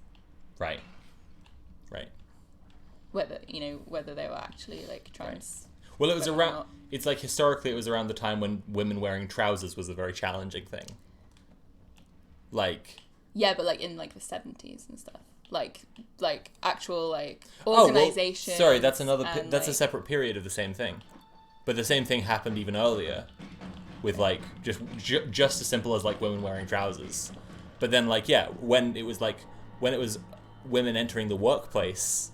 S1: Right.
S2: Whether they were actually, like, trans.
S1: Right. Well, it was
S2: whether or
S1: around...
S2: not.
S1: It's like, historically, it was around the time when women wearing trousers was a very challenging thing. Like...
S2: Yeah, but, like, in, like, the 70s and stuff. Like actual, like, organizations.
S1: Sorry, that's another...
S2: and,
S1: that's
S2: like,
S1: a separate period of the same thing. But the same thing happened even earlier. With, like, just as simple as, like, women wearing trousers. But then, like, yeah, when it was women entering the workplace,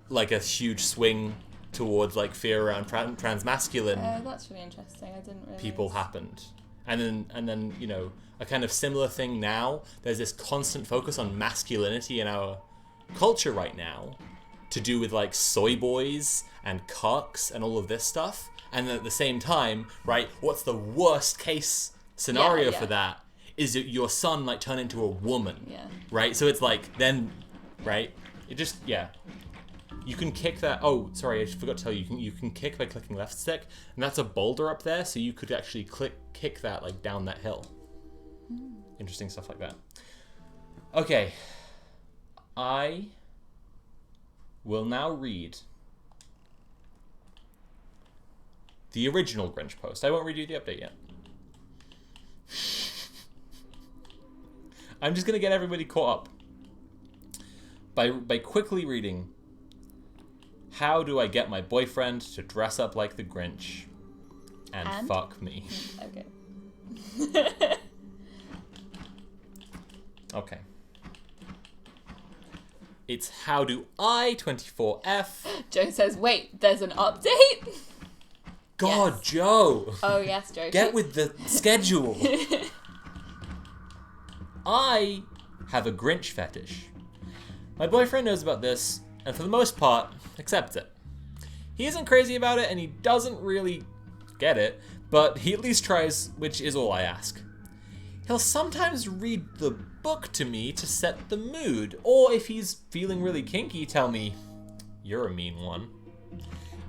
S1: like, a huge swing towards, like, fear around transmasculine
S2: that's really interesting. I didn't realize.
S1: people happened. And then, you know, a kind of similar thing now. There's this constant focus on masculinity in our culture right now, to do with, like, soy boys and cucks and all of this stuff. And then at the same time, right, what's the worst case scenario for that? Is that your son might turn into a woman.
S2: Yeah.
S1: Right? So it's like, then, right? It just, yeah. You can kick that. Oh, sorry, I forgot to tell you. You can kick by clicking left stick, and that's a boulder up there, so you could actually kick that, like, down that hill. Interesting stuff like that. Okay. I will now read the original Grinch post. I won't read you the update yet. I'm just going to get everybody caught up by quickly reading, how do I get my boyfriend to dress up like the Grinch and fuck me?
S2: Okay.
S1: Okay. It's how do I, 24F.
S2: Joe says, wait, there's an update?
S1: God,
S2: Yes.
S1: Joe.
S2: Oh, yes, Joe.
S1: Get with the schedule. I have a Grinch fetish. My boyfriend knows about this, and for the most part, accepts it. He isn't crazy about it, and he doesn't really get it, but he at least tries, which is all I ask. He'll sometimes read the book to me to set the mood, or if he's feeling really kinky, tell me, you're a mean one,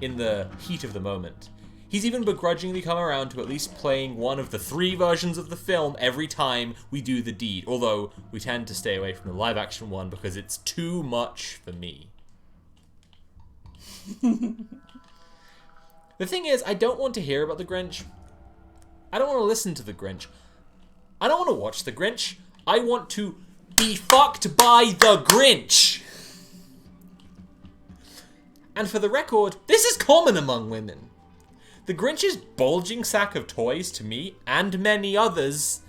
S1: in the heat of the moment. He's even begrudgingly come around to at least playing one of the 3 versions of the film every time we do the deed, although we tend to stay away from the live-action one because it's too much for me. The thing is, I don't want to hear about the Grinch. I don't want to listen to the Grinch. I don't want to watch the Grinch. I want to be fucked by the Grinch. And for the record, this is common among women. The Grinch's bulging sack of toys to me, and many others,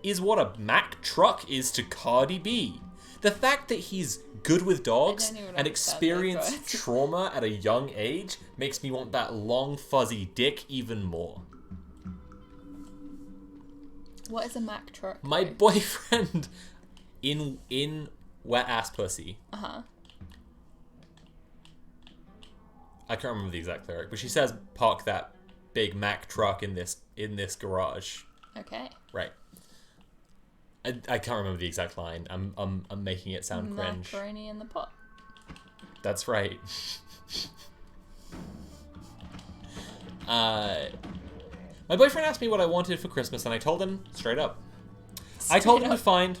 S1: is what a Mack truck is to Cardi B. The fact that he's good with dogs and experienced trauma at a young age makes me want that long fuzzy dick even more.
S2: What is a Mack truck?
S1: My boyfriend in wet ass pussy.
S2: Uh-huh.
S1: I can't remember the exact lyric, but she says, "Park that big Mack truck in this garage."
S2: Okay.
S1: Right. I can't remember the exact line. I'm making it sound cringe.
S2: Macaroni in the pot.
S1: That's right. My boyfriend asked me what I wanted for Christmas, and I told him straight up. I told him to find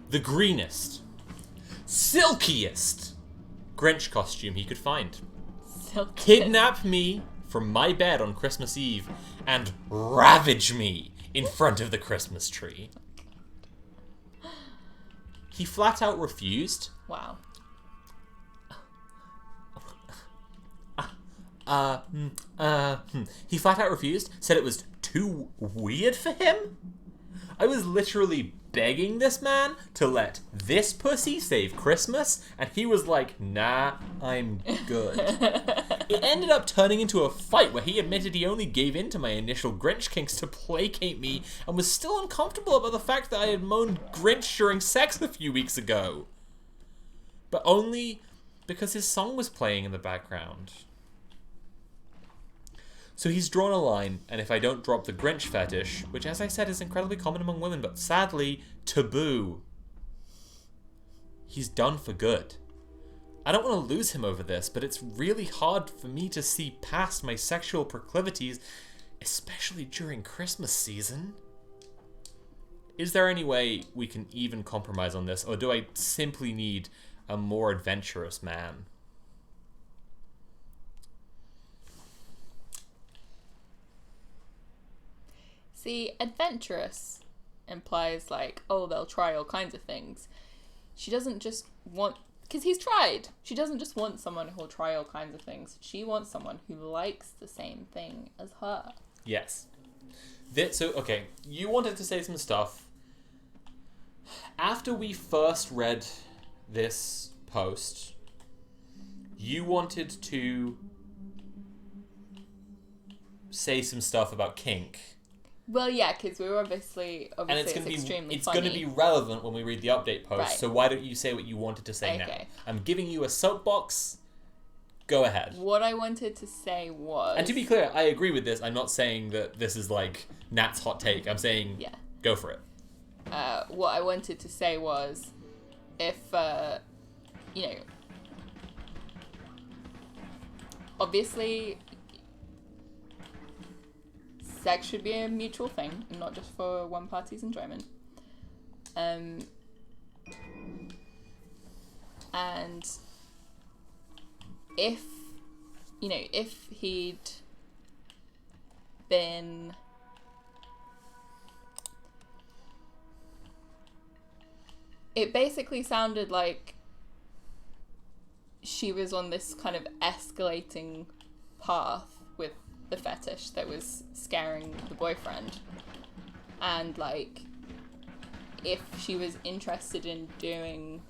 S1: the greenest, silkiest Grinch costume he could find. Kidnap me from my bed on Christmas Eve and ravage me in front of the Christmas tree. He flat out refused.
S2: Wow.
S1: He flat out refused, said it was too weird for him. I was literally begging this man to let this pussy save Christmas, and he was like, nah, I'm good. It ended up turning into a fight where he admitted he only gave in to my initial Grinch kinks to placate me and was still uncomfortable about the fact that I had moaned Grinch during sex a few weeks ago. But only because his song was playing in the background. So he's drawn a line, and if I don't drop the Grinch fetish, which as I said is incredibly common among women, but sadly, taboo, he's done for good. I don't want to lose him over this, but it's really hard for me to see past my sexual proclivities, especially during Christmas season. Is there any way we can even compromise on this, or do I simply need a more adventurous man?
S2: See, adventurous implies like, oh, they'll try all kinds of things. She doesn't just want, because he's tried. She doesn't just want someone who'll try all kinds of things. She wants someone who likes the same thing as her.
S1: Yes. So, okay, you wanted to say some stuff. After we first read this post, you wanted to say some stuff about kink.
S2: Well, yeah, because we were obviously
S1: And it's going to be
S2: extremely
S1: it's
S2: funny.
S1: going to be relevant when we read the update post.
S2: Right.
S1: So why don't you say what you wanted to say now?
S2: Okay.
S1: I'm giving you a soapbox. Go ahead.
S2: What I wanted to say was...
S1: And to be clear, I agree with this. I'm not saying that this is like Nat's hot take. I'm saying go for it.
S2: What I wanted to say was, if, you know, obviously, sex should be a mutual thing, and not just for one party's enjoyment. And if, you know, if he'd been... It basically sounded like she was on this kind of escalating path with the fetish that was scaring the boyfriend. And, like, if she was interested in doing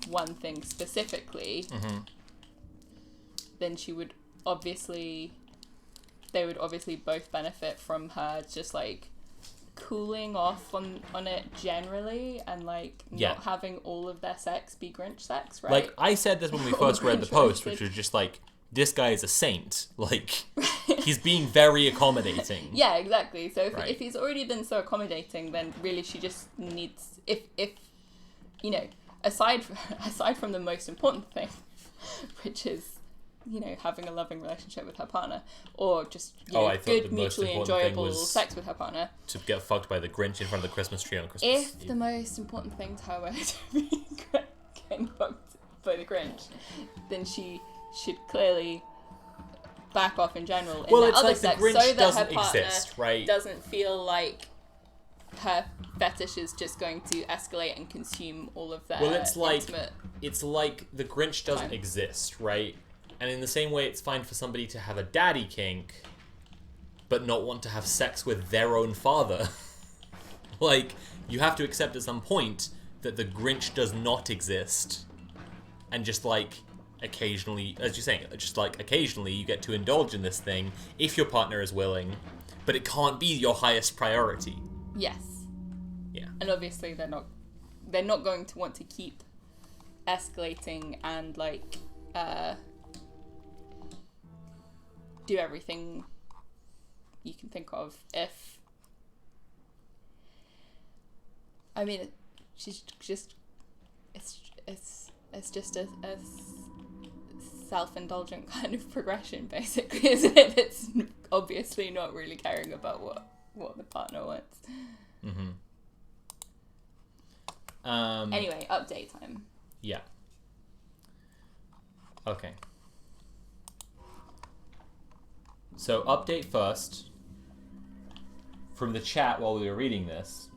S2: one thing specifically, then she would obviously... They would obviously both benefit from her just, like, cooling off on it generally, and like not having all of their sex be Grinch sex, right?
S1: Like I said this when we first read the post, which was just like, this guy is a saint. Like, he's being very accommodating.
S2: Yeah, exactly. So if he's already been so accommodating, then really she just needs, if you know, aside from the most important thing, which is, you know, having a loving relationship with her partner, or just, you know, good, mutually enjoyable sex with her partner.
S1: To get fucked by the Grinch in front of the Christmas tree on Christmas Eve.
S2: If the most important thing to her was to be getting fucked by the Grinch, then she should clearly back off in general in
S1: it's
S2: other
S1: like
S2: sex,
S1: the Grinch
S2: so that
S1: doesn't
S2: her partner
S1: exist, right?
S2: doesn't feel like her fetish is just going to escalate and consume all of their intimate...
S1: It's like the Grinch doesn't exist, right? And in the same way, it's fine for somebody to have a daddy kink, but not want to have sex with their own father. Like, you have to accept at some point that the Grinch does not exist. And just, like, occasionally, as you're saying, just, like, occasionally you get to indulge in this thing if your partner is willing, but it can't be your highest priority.
S2: Yes.
S1: Yeah.
S2: And obviously they're not going to want to keep escalating and, like, do everything you can think of if... I mean, she's just... It's just a self-indulgent kind of progression, basically, isn't it? It's obviously not really caring about what the partner wants. Anyway, update time.
S1: Yeah. Okay. So, update first. From the chat while we were reading this.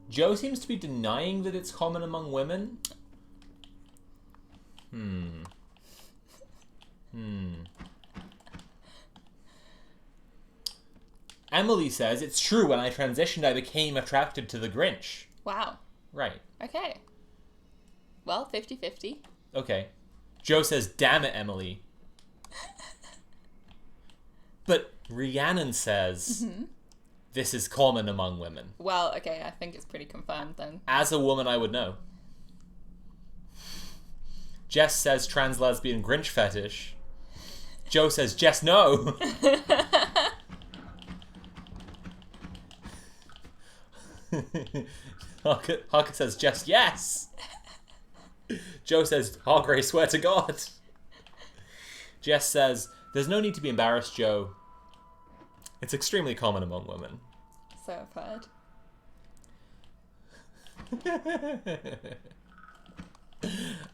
S1: Joe seems to be denying that it's common among women. Emily says, it's true, when I transitioned, I became attracted to the Grinch.
S2: Wow.
S1: Right.
S2: Okay. Well, 50-50.
S1: Okay. Joe says, damn it, Emily. But Rhiannon says, this is common among women.
S2: Well, okay, I think it's pretty confirmed then.
S1: As a woman, I would know. Jess says, trans lesbian Grinch fetish. Joe says, Jess, no. Harker says, Jess, yes. Joe says, Hargrave, swear to God. Jess says, there's no need to be embarrassed, Joe. It's extremely common among women.
S2: So I've heard.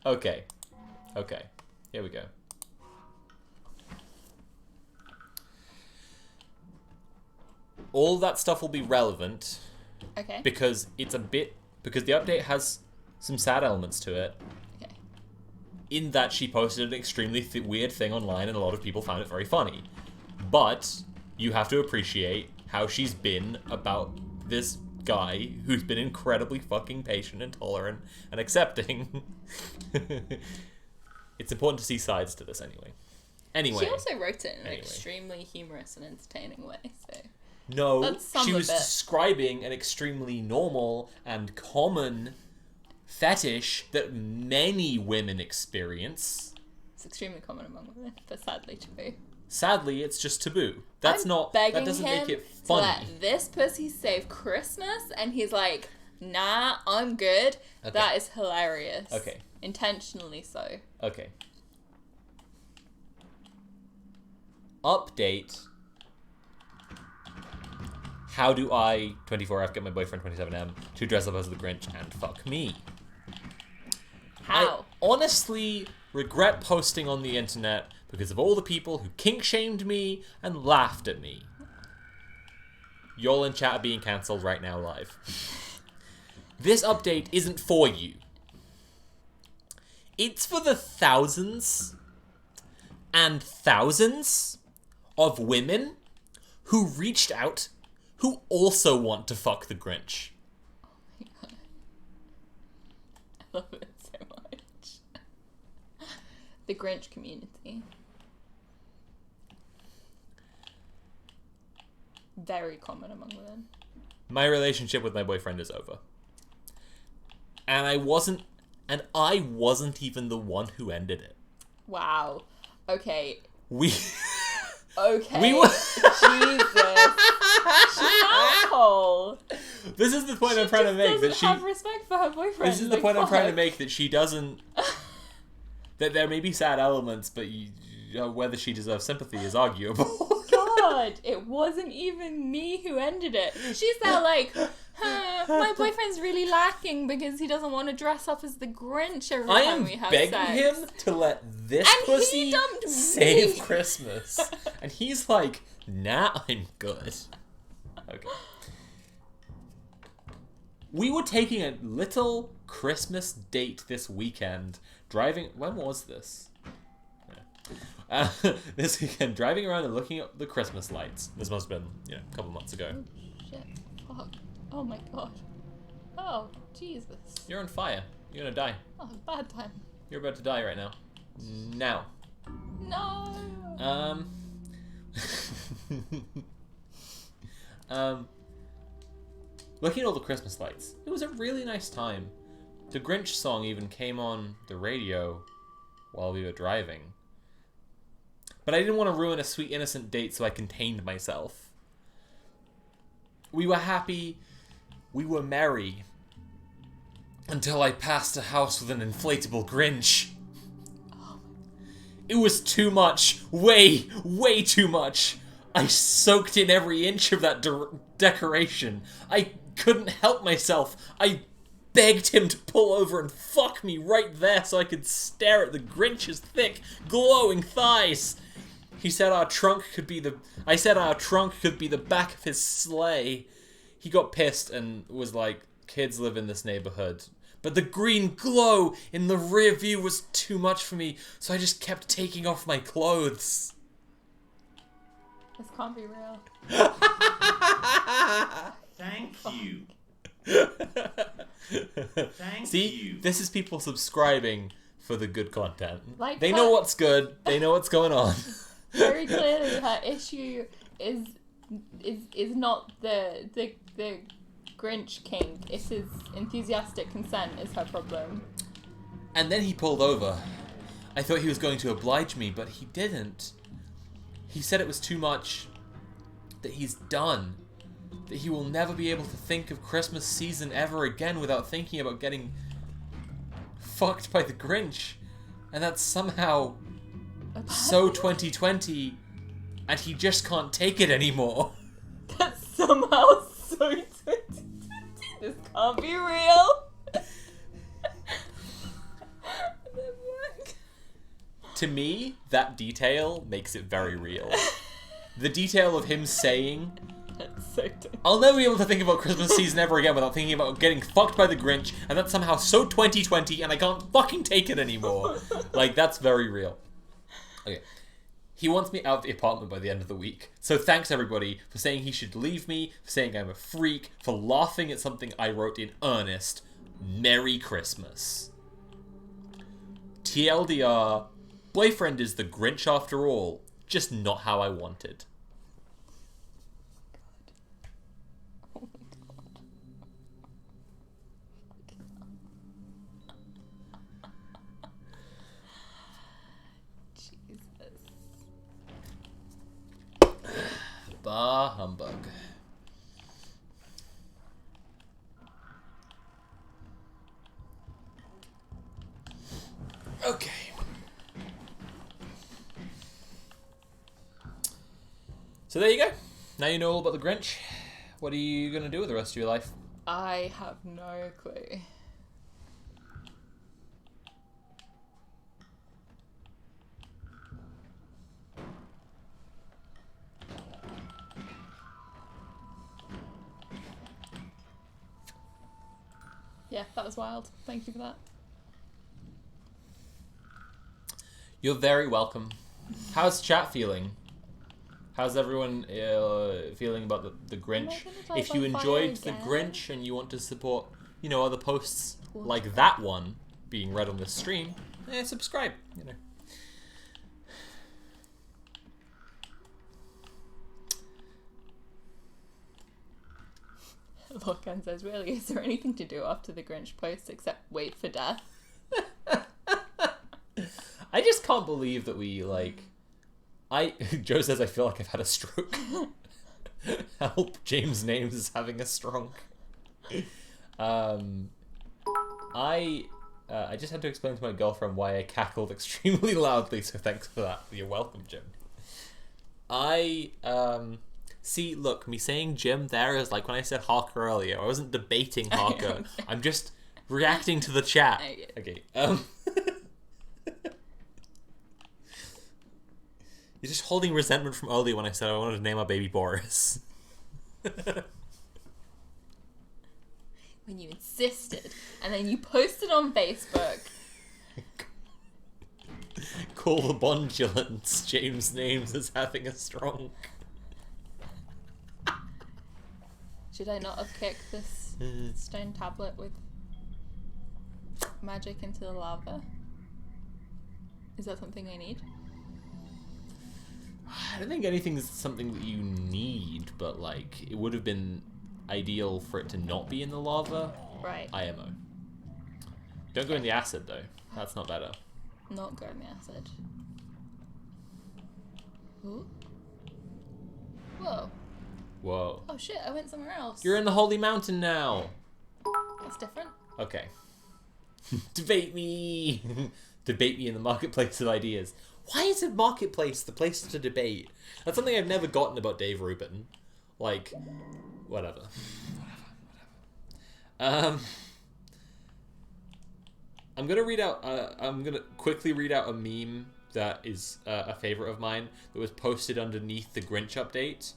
S1: Okay. Here we go. All that stuff will be relevant
S2: Okay.
S1: because the update has some sad elements to it.
S2: Okay.
S1: In that she posted an extremely weird thing online and a lot of people found it very funny. But you have to appreciate how she's been about this guy who's been incredibly fucking patient and tolerant and accepting. It's important to see sides to this anyway.
S2: She also wrote it in an extremely humorous and entertaining way, so...
S1: No,
S2: That's some
S1: she
S2: of
S1: was
S2: it.
S1: describing an extremely normal and common fetish that many women experience.
S2: It's extremely common among women, but sadly true.
S1: Sadly, it's just taboo.
S2: I'm
S1: That
S2: begging
S1: doesn't
S2: him
S1: make it
S2: to
S1: funny.
S2: let this pussy save Christmas, and he's like, nah, I'm good.
S1: Okay.
S2: That is hilarious.
S1: Okay.
S2: Intentionally so.
S1: Okay. Update. How do I, 24F, get my boyfriend 27M to dress up as the Grinch and fuck me?
S2: How?
S1: I honestly regret posting on the internet because of all the people who kink shamed me and laughed at me. Y'all in chat are being cancelled right now live. This update isn't for you. It's for the thousands and thousands of women who reached out who also want to fuck the Grinch.
S2: I love it so much. The Grinch community. Very common among women.
S1: My relationship with my boyfriend is over. And I wasn't even the one who ended it.
S2: Wow. Okay.
S1: We
S2: Okay.
S1: We were
S2: Jesus. She's an asshole.
S1: This is the point
S2: She
S1: I'm trying to
S2: just
S1: make, that
S2: doesn't have respect for her boyfriend.
S1: this is the
S2: Like,
S1: point I'm trying to
S2: fuck.
S1: make, that she doesn't, that there may be sad elements, but whether she deserves sympathy is arguable.
S2: God, it wasn't even me who ended it. She's there like, my boyfriend's really lacking because he doesn't want to dress up as the Grinch every
S1: I
S2: time
S1: am
S2: we have
S1: begging
S2: sex.
S1: him to let this
S2: And he
S1: pussy
S2: dumped
S1: save
S2: me.
S1: Christmas. And he's like, nah, I'm good. Okay. We were taking a little Christmas date this weekend, driving... When was this? Yeah. This weekend, driving around and looking at the Christmas lights. This must have been, a couple months ago.
S2: Shit. Fuck. Oh my god. Oh, Jesus.
S1: You're on fire. You're gonna die.
S2: Oh, bad time.
S1: You're about to die right now. Now.
S2: No.
S1: Looking at all the Christmas lights, it was a really nice time. The Grinch song even came on the radio while we were driving. But I didn't want to ruin a sweet innocent date, so I contained myself. We were happy, we were merry, until I passed a house with an inflatable Grinch. It was too much. Way, way too much. I soaked in every inch of that decoration. I couldn't help myself. I begged him to pull over and fuck me right there so I could stare at the Grinch's thick, glowing thighs. He said our trunk could be I said our trunk could be the back of his sleigh. He got pissed and was like, kids live in this neighborhood. But the green glow in the rear view was too much for me, so I just kept taking off my clothes.
S2: This can't be real.
S3: Thank you. Thank
S1: See,
S3: you.
S1: this is people subscribing for the good content.
S2: Like
S1: they
S2: her-
S1: know what's good. They know what's going on.
S2: Very clearly, her issue is not the Grinch kink. It's his enthusiastic consent is her problem.
S1: And then he pulled over. I thought he was going to oblige me, but he didn't. He said it was too much, that he's done, that he will never be able to think of Christmas season ever again without thinking about getting fucked by the Grinch. And that's somehow so 2020, and he just can't take it anymore.
S2: That's somehow so 2020. This can't be real.
S1: To me, that detail makes it very real. The detail of him saying,
S2: That's so 2020.
S1: I'll never be able to think about Christmas season ever again without thinking about getting fucked by the Grinch, and that's somehow so 2020, and I can't fucking take it anymore. Like, that's very real. Okay. He wants me out of the apartment by the end of the week. So thanks, everybody, for saying he should leave me, for saying I'm a freak, for laughing at something I wrote in earnest. Merry Christmas. TLDR, boyfriend is the Grinch after all, just not how I wanted.
S2: Oh my god. Jesus.
S1: Bah humbug. Okay. So there you go. Now you know all about the Grinch. What are you going to do with the rest of your life?
S2: I have no clue. Yeah, that was wild. Thank you for that.
S1: You're very welcome. How's chat feeling? How's everyone feeling about the Grinch?
S2: gonna die
S1: If
S2: by
S1: you
S2: fire
S1: enjoyed the
S2: again?
S1: Grinch and you want to support, other posts like that one being read on this stream, subscribe,
S2: Lorcan says, really, is there anything to do after the Grinch post except wait for death?
S1: I just can't believe that we, Joe says, I feel like I've had a stroke. Help, James Names is having a stroke. I just had to explain to my girlfriend why I cackled extremely loudly, so thanks for that. You're welcome, Jim. See, look, me saying Jim there is like when I said Harker earlier. I wasn't debating Harker.
S2: Okay.
S1: I'm just reacting to the chat.
S2: Okay.
S1: Okay, You're just holding resentment from earlier when I said I wanted to name our baby Boris.
S2: When you insisted, and then you posted on Facebook.
S1: Call the Bondulance. James Names is having a strong.
S2: Should I not have kicked this stone tablet with magic into the lava? Is that something I need?
S1: I don't think anything's something that you need, but it would have been ideal for it to not be in the lava.
S2: Right.
S1: IMO. Don't go in the acid though. That's not better.
S2: Not go in the acid. Ooh. Whoa.
S1: Whoa.
S2: Oh shit, I went somewhere else.
S1: You're in the Holy Mountain now.
S2: That's different.
S1: Okay. Debate me. Debate me in the marketplace of ideas. Why is a marketplace the place to debate? That's something I've never gotten about Dave Rubin. Whatever. I'm gonna quickly read out a meme that is a favorite of mine that was posted underneath the Grinch update.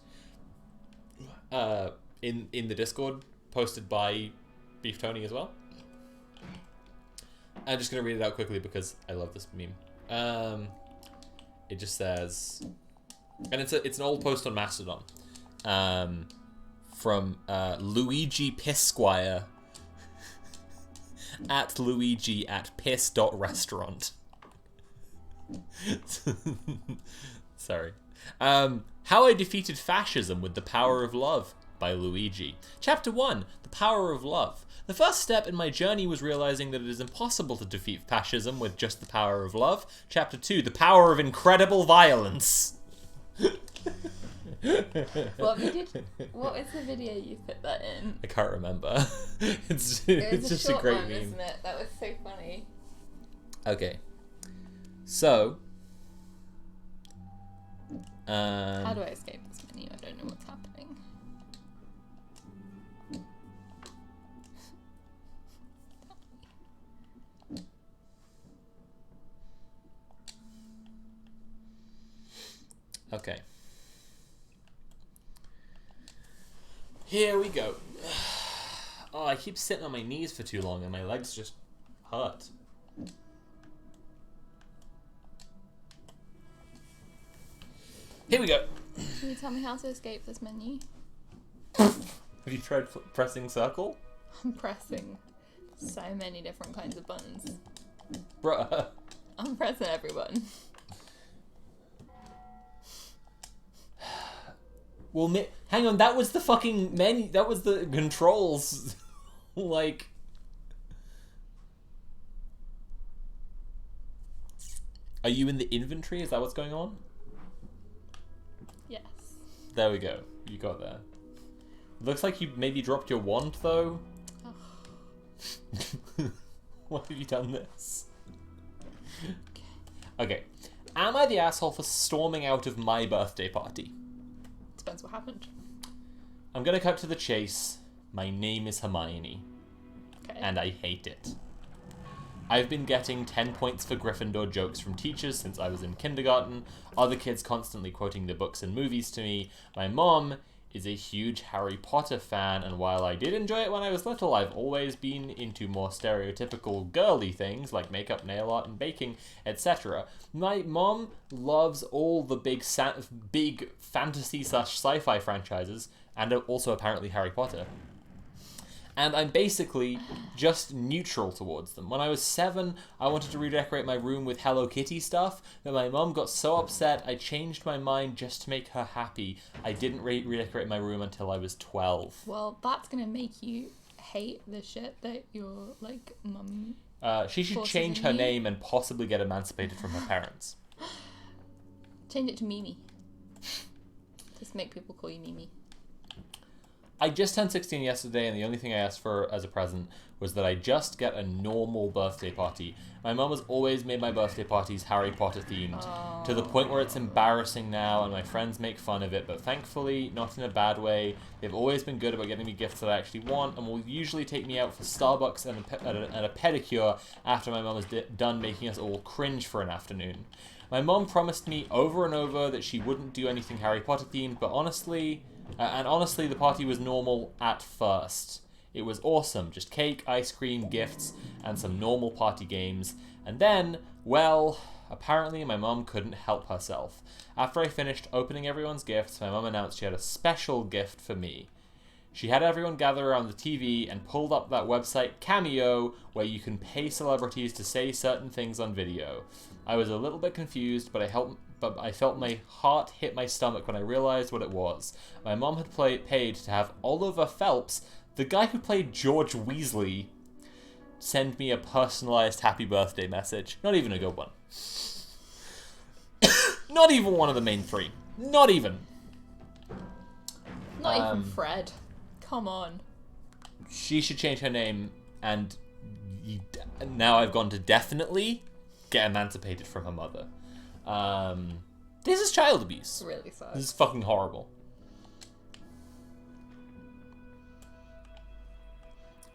S1: In the Discord, posted by Beef Tony as well. I'm just gonna read it out quickly because I love this meme. It just says, and it's an old post on Mastodon. from Luigi Pisquire at Luigi at piss.restaurant. Sorry. How I Defeated Fascism with the Power of Love by Luigi. Chapter 1, The Power of Love. The first step in my journey was realizing that it is impossible to defeat fascism with just the power of love. Chapter 2, The Power of Incredible Violence.
S2: What was the video you put that in?
S1: I can't remember. It's
S2: It was
S1: just
S2: a short
S1: a great
S2: one,
S1: meme.
S2: isn't it? That was so funny.
S1: Okay. So.
S2: How do I escape this menu? I don't know what's happening.
S1: Okay. Here we go. Oh, I keep sitting on my knees for too long and my legs just hurt. Here we go.
S2: Can you tell me how to escape this menu?
S1: Have you tried pressing circle?
S2: I'm pressing so many different kinds of buttons.
S1: Bruh.
S2: I'm pressing every button.
S1: Well, hang on, that was the fucking menu. That was the controls. Like. Are you in the inventory? Is that what's going on?
S2: Yes.
S1: There we go. You got there. Looks like you maybe dropped your wand, though. Why have you done this? Okay. Am I the asshole for storming out of my birthday party?
S2: Depends what happened.
S1: I'm gonna cut to the chase. My name is Hermione.
S2: Okay.
S1: And I hate it. I've been getting 10 points for Gryffindor jokes from teachers since I was in kindergarten, other kids constantly quoting the books and movies to me. My mom is a huge Harry Potter fan, and while I did enjoy it when I was little, I've always been into more stereotypical girly things like makeup, nail art, and baking, etc. My mom loves all the big fantasy/sci-fi franchises, and also apparently Harry Potter. And I'm basically just neutral towards them. When I was 7, I wanted to redecorate my room with Hello Kitty stuff, but my mum got so upset I changed my mind just to make her happy. I didn't redecorate my room until I was 12.
S2: Well, that's gonna make you hate the shit that your, like, mum...
S1: She should
S2: forces
S1: change
S2: in
S1: her
S2: you.
S1: name and possibly get emancipated from her parents.
S2: Change it to Mimi. Just make people call you Mimi.
S1: I just turned 16 yesterday, and the only thing I asked for as a present was that I just get a normal birthday party. My mum has always made my birthday parties Harry Potter themed, to the point where it's embarrassing now, and my friends make fun of it, but thankfully, not in a bad way. They've always been good about getting me gifts that I actually want, and will usually take me out for Starbucks and a pedicure after my mum is done making us all cringe for an afternoon. My mum promised me over and over that she wouldn't do anything Harry Potter themed, but honestly, the party was normal at first. It was awesome, just cake, ice cream, gifts, and some normal party games. And then, well, apparently my mum couldn't help herself. After I finished opening everyone's gifts, my mum announced she had a special gift for me. She had everyone gather around the TV and pulled up that website Cameo, where you can pay celebrities to say certain things on video. I was a little bit confused, but I felt my heart hit my stomach when I realized what it was. My mom had paid to have Oliver Phelps, the guy who played George Weasley, send me a personalized happy birthday message. Not even a good one. Not even one of the main 3. Not even.
S2: Not even Fred. Come on.
S1: She should change her name, and now I've gone to definitely get emancipated from her mother. This is child abuse.
S2: Really sucks.
S1: This is fucking horrible.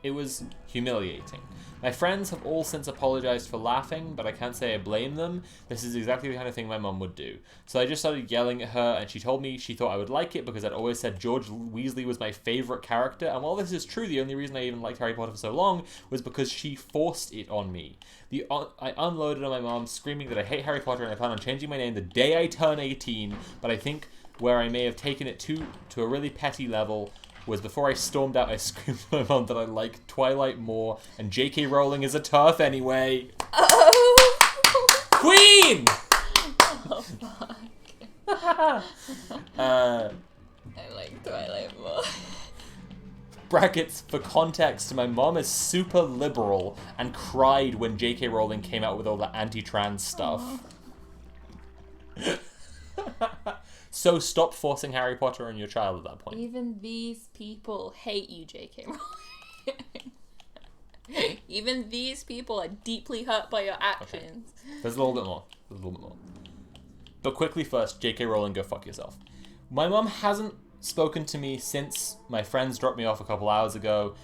S1: It was humiliating. My friends have all since apologized for laughing, but I can't say I blame them. This is exactly the kind of thing my mum would do. So I just started yelling at her, and she told me she thought I would like it because I'd always said George Weasley was my favorite character, and while this is true, the only reason I even liked Harry Potter for so long was because she forced it on me. I unloaded on my mom, screaming that I hate Harry Potter and I plan on changing my name the day I turn 18, but I think where I may have taken it to a really petty level was before I stormed out, I screamed to my mom that I like Twilight more, and J.K. Rowling is a TERF anyway.
S2: Oh!
S1: Queen!
S2: Oh, fuck.
S1: Uh...
S2: I like Twilight more.
S1: Brackets, for context, my mom is super liberal and cried when J.K. Rowling came out with all the anti-trans stuff. So stop forcing Harry Potter on your child at that point.
S2: Even these people hate you, J.K. Rowling. Even these people are deeply hurt by your actions.
S1: Okay. There's a little bit more. But quickly first, J.K. Rowling, go fuck yourself. My mom hasn't spoken to me since my friends dropped me off a couple hours ago,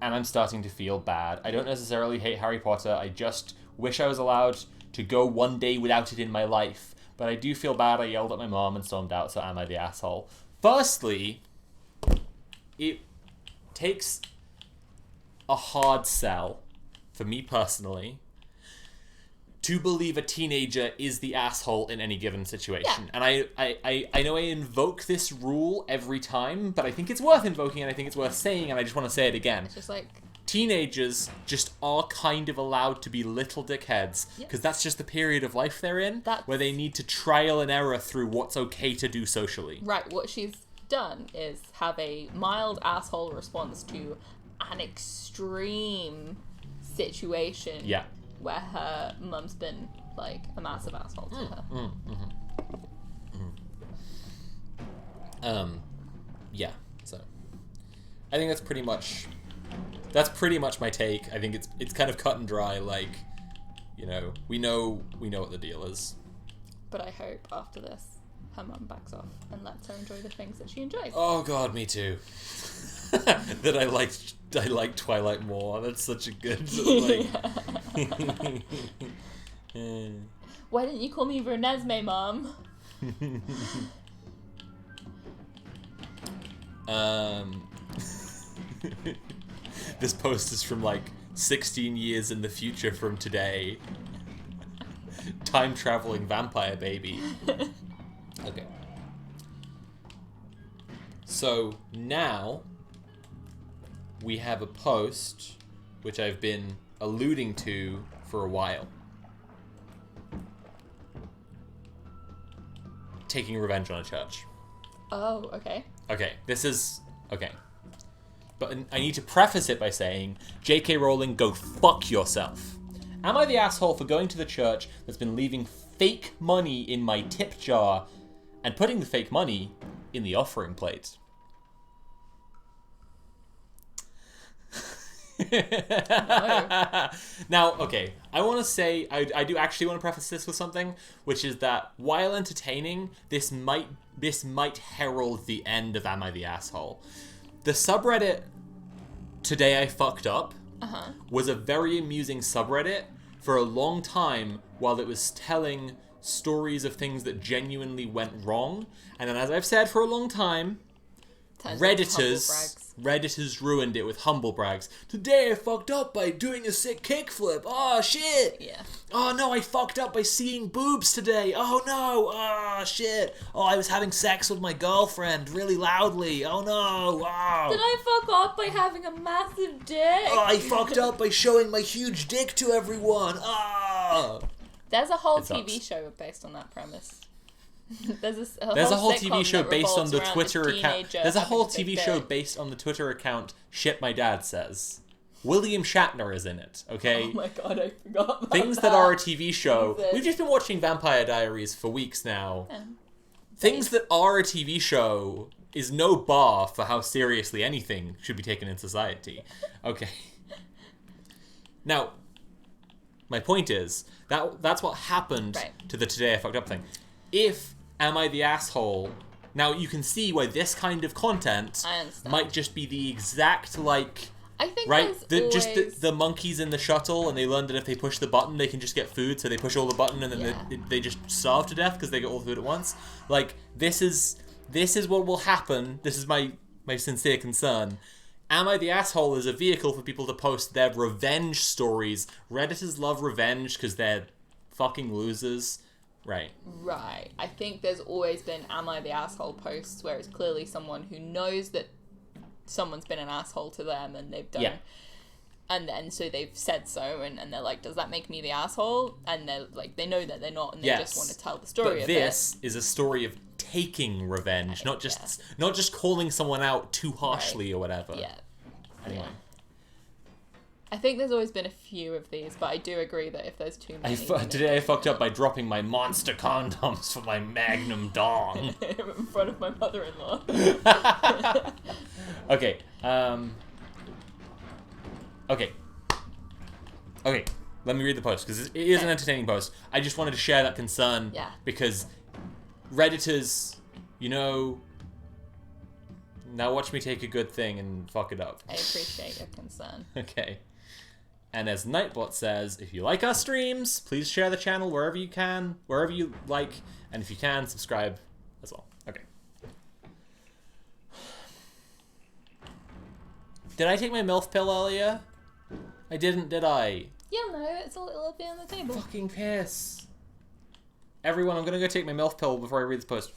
S1: and I'm starting to feel bad. I don't necessarily hate Harry Potter, I just wish I was allowed to go one day without it in my life. But I do feel bad I yelled at my mom and stormed out, so am I the asshole? Firstly, it takes a hard sell, for me personally, to believe a teenager is the asshole in any given situation.
S2: Yeah.
S1: And I know I invoke this rule every time, but I think it's worth invoking and I think it's worth saying, and I just want to say it again.
S2: It's just like...
S1: Teenagers just are kind of allowed to be little dickheads, because that's just the period of life they're in, where they need to trial and error through what's okay to do socially.
S2: Right, what she's done is have a mild asshole response to an extreme situation.
S1: Yeah.
S2: Where her mum's been, like, a massive asshole to her.
S1: Yeah, so I think that's pretty much my take. I think it's kind of cut and dry, like, you know, we know what the deal is.
S2: But I hope after this her mum backs off and lets her enjoy the things that she enjoys.
S1: Oh god, me too. That I like Twilight more. That's such a good like.
S2: Why didn't you call me Renesmee, Mom?
S1: This post is from like 16 years in the future from today. Time traveling vampire baby. Okay. So now we have a post which I've been alluding to for a while. Taking revenge on a church.
S2: Oh, okay.
S1: Okay, this is... Okay. But I need to preface it by saying, J.K. Rowling, go fuck yourself. Am I the asshole for going to the church that's been leaving fake money in my tip jar and putting the fake money in the offering plate?
S2: No.
S1: Now, okay, I want to say, I do actually want to preface this with something, which is that while entertaining, this might herald the end of Am I the Asshole? The subreddit Today I Fucked Up was a very amusing subreddit for a long time while it was telling stories of things that genuinely went wrong. And then, as I've said for a long time, Redditors ruined it with humble brags. Today I fucked up by doing a sick kickflip. Oh shit.
S2: Yeah.
S1: Oh no, I fucked up by seeing boobs today. Oh no. Oh shit. Oh, I was having sex with my girlfriend really loudly. Oh no. Oh.
S2: Did I fuck up by having a massive dick?
S1: Oh, I fucked up by showing my huge dick to everyone. Oh.
S2: There's a whole
S1: It sucks.
S2: TV show based on that premise.
S1: There's a whole TV show based on the Twitter account. There's a whole
S2: having a
S1: TV
S2: big
S1: show
S2: dick.
S1: based on the Twitter account Shit My Dad Says. William Shatner is in it, okay?
S2: Oh my god, I forgot about
S1: Things that are a TV show.
S2: Jesus.
S1: We've just been watching Vampire Diaries for weeks now.
S2: Yeah.
S1: Things that are a TV show is no bar for how seriously anything should be taken in society. Okay. Now, my point is, that's what happened to the Today I Fucked Up thing. If Am I the Asshole... Now, you can see why this kind of content
S2: I understand.
S1: might just be the exact, like...
S2: I think
S1: Right?
S2: there's
S1: Just
S2: always...
S1: the monkeys in the shuttle, and they learned that if they push the button, they can just get food, so they push all the button, and then
S2: Yeah.
S1: they just starve to death because they get all the food at once. Like, this is what will happen. This is my sincere concern. Am I the Asshole is a vehicle for people to post their revenge stories. Redditors love revenge because they're fucking losers. Right.
S2: Right. I think there's always been Am I the Asshole posts where it's clearly someone who knows that someone's been an asshole to them and they've done...
S1: Yeah.
S2: And then so they've said so, and they're like, does that make me the asshole? And they're like, they know that they're not, and they just want to tell the story
S1: but
S2: of
S1: this is a story of taking revenge, not just calling someone out too harshly or whatever.
S2: Yeah.
S1: Anyway.
S2: Yeah. I think there's always been a few of these, but I do agree that if there's too many...
S1: Today I fucked up by dropping my monster condoms for my Magnum dong.
S2: in front of my mother-in-law.
S1: Okay. Okay, let me read the post, because it is an entertaining post. I just wanted to share that concern, because Redditors, now watch me take a good thing and fuck it up.
S2: I appreciate your concern.
S1: Okay. And as Nightbot says, if you like our streams, please share the channel wherever you can, wherever you like, and if you can, subscribe as well. Okay. Did I take my MILF pill earlier? I didn't, did I?
S2: Yeah, no, it'll be on the table.
S1: Fucking piss. Everyone, I'm gonna go take my MILF pill before I read this post.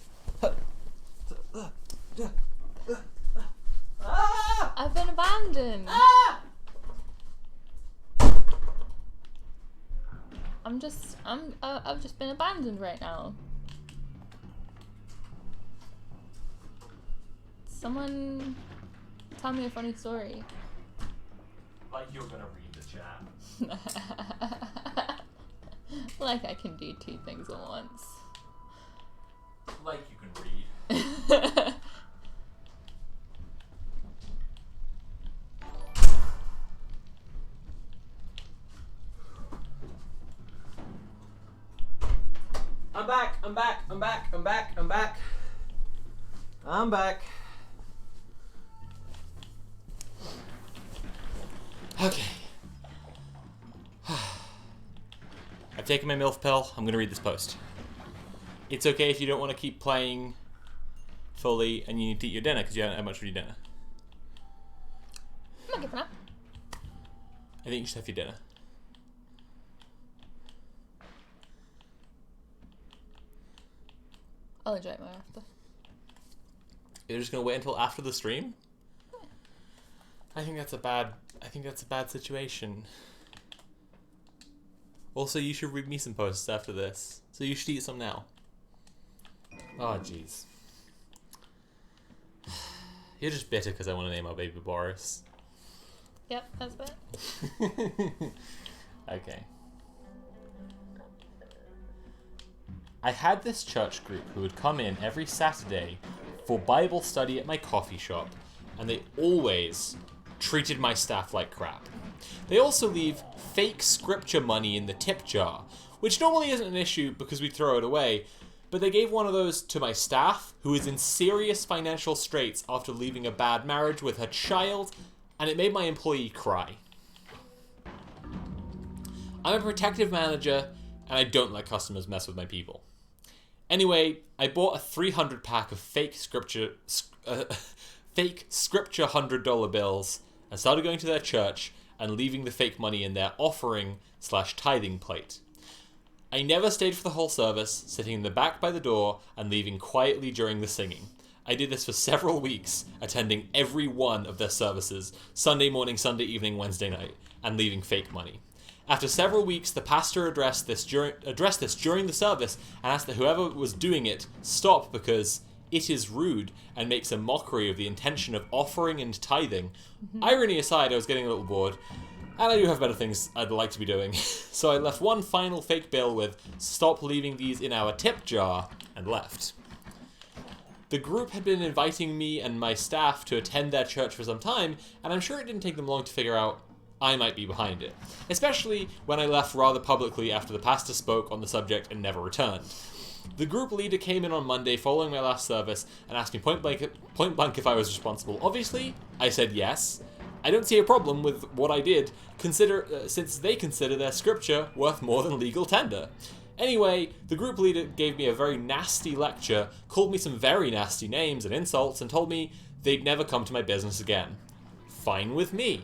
S2: I've been abandoned. I've just been abandoned right now. Someone tell me a funny story.
S1: Like you're gonna read the chat.
S2: Like I can do two things at once.
S1: Like you can read. I'm back. Okay. I've taken my MILF pill. I'm going to read this post. It's okay if you don't want to keep playing fully and you need to eat your dinner because you haven't had much for your dinner.
S2: I'm not giving up.
S1: I think you should have your dinner.
S2: I'll enjoy it more after.
S1: You're just going to wait until after the stream? Yeah. I think that's a bad situation. Also, you should read me some posts after this. So you should eat some now. Oh, jeez. You're just bitter because I want to name our baby Boris.
S2: Yep, that's it.
S1: Okay. I had this church group who would come in every Saturday for Bible study at my coffee shop, and they always treated my staff like crap. They also leave fake scripture money in the tip jar, which normally isn't an issue because we throw it away, but they gave one of those to my staff, who is in serious financial straits after leaving a bad marriage with her child, and it made my employee cry. I'm a protective manager, and I don't let customers mess with my people. Anyway, I bought a 300 pack of fake scripture $100 bills and started going to their church and leaving the fake money in their offering/tithing plate. I never stayed for the whole service, sitting in the back by the door and leaving quietly during the singing. I did this for several weeks, attending every one of their services, Sunday morning, Sunday evening, Wednesday night, and leaving fake money. After several weeks, the pastor addressed this during the service and asked that whoever was doing it stop because it is rude and makes a mockery of the intention of offering and tithing. Irony aside, I was getting a little bored, and I do have better things I'd like to be doing. So I left one final fake bill with "Stop leaving these in our tip jar" and left. The group had been inviting me and my staff to attend their church for some time, and I'm sure it didn't take them long to figure out I might be behind it, especially when I left rather publicly after the pastor spoke on the subject and never returned. The group leader came in on Monday following my last service and asked me point blank if I was responsible. Obviously, I said yes. I don't see a problem with what I did, since they consider their scripture worth more than legal tender. Anyway, the group leader gave me a very nasty lecture, called me some very nasty names and insults, and told me they'd never come to my business again. Fine with me.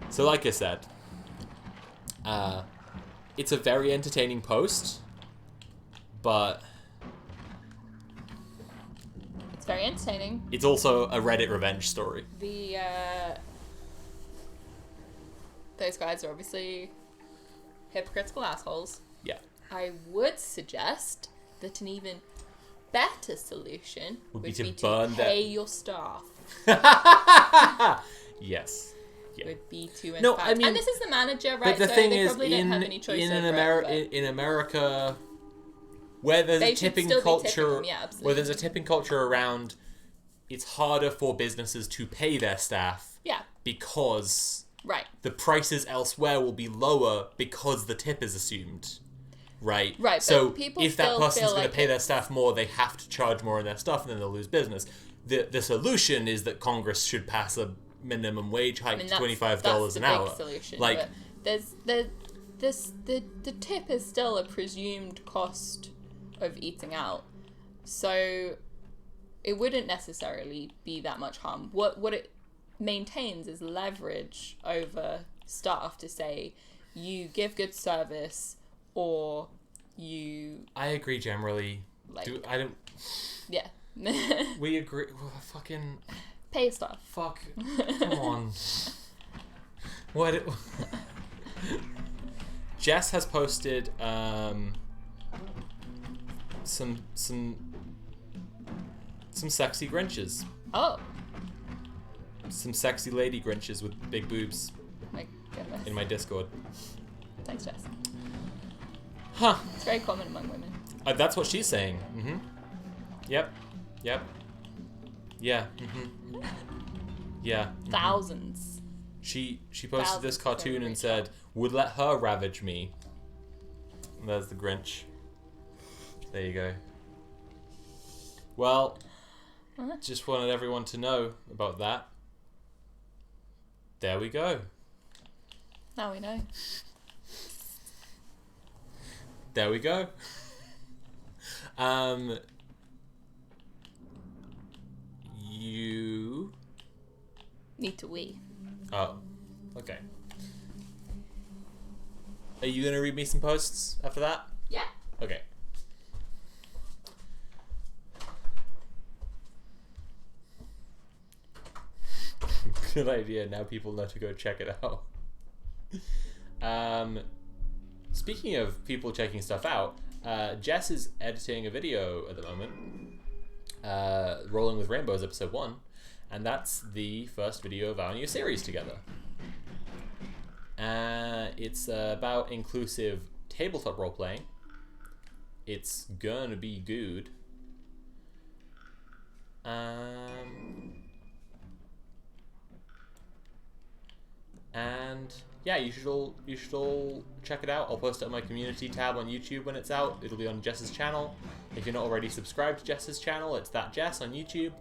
S1: So like I said, it's a very entertaining post, but
S2: very entertaining.
S1: It's also a Reddit revenge story.
S2: Those guys are obviously hypocritical assholes.
S1: Yeah.
S2: I would suggest that an even better solution would be to
S1: burn
S2: pay your staff.
S1: Yes. Yeah.
S2: Would be to in
S1: No,
S2: fact.
S1: I mean,
S2: and this is the manager, right?
S1: But the
S2: so
S1: thing
S2: they
S1: is,
S2: probably don't have any choice
S1: in
S2: over it,
S1: in America, where there's
S2: They
S1: a
S2: should
S1: tipping
S2: still be
S1: culture,
S2: tipping them, yeah, absolutely.
S1: where there's a tipping culture around, it's harder for businesses to pay their staff
S2: yeah,
S1: because
S2: right.
S1: the prices elsewhere will be lower because the tip is assumed. Right.
S2: Right,
S1: So
S2: but people
S1: if that
S2: still
S1: person's
S2: feel
S1: going
S2: like
S1: to pay their
S2: it's-
S1: staff more, they have to charge more on their stuff, and then they'll lose business. The solution is that Congress should pass a minimum wage hike to $25 an hour.
S2: That's the big solution.
S1: Like,
S2: But the tip is still a presumed cost of eating out, so it wouldn't necessarily be that much harm. What it maintains is leverage over staff to say you give good service or you
S1: I agree generally.
S2: like
S1: I don't.
S2: yeah
S1: We agree. Well, fucking.
S2: pay staff.
S1: Fuck. Come on. What? Jess has posted some sexy Grinches.
S2: Oh
S1: Some sexy lady Grinches with big boobs
S2: my goodness.
S1: in my Discord.
S2: Thanks, Jess.
S1: Huh.
S2: It's very common among women.
S1: That's what she's saying. Mm-hmm. Yep. Yep. Yeah. Mm-hmm. Yeah. Mm-hmm.
S2: Thousands.
S1: She posted this
S2: Thousands
S1: cartoon
S2: from
S1: and said, "Would let her ravage me." And there's the Grinch. There you go. Well, just wanted everyone to know about that. There we go.
S2: Now we know.
S1: There we go. You...
S2: Need to wee.
S1: Oh, okay. Are you gonna read me some posts after that?
S2: Yeah.
S1: Okay. Good idea. Now people know to go check it out. Speaking of people checking stuff out, Jess is editing a video at the moment. Rolling with Rainbows episode 1, and that's the first video of our new series together. It's about inclusive tabletop role-playing. It's gonna be good. And yeah, you should all check it out. I'll post it on my community tab on YouTube when it's out. It'll be on Jess's channel. If you're not already subscribed to Jess's channel, it's that Jess on YouTube.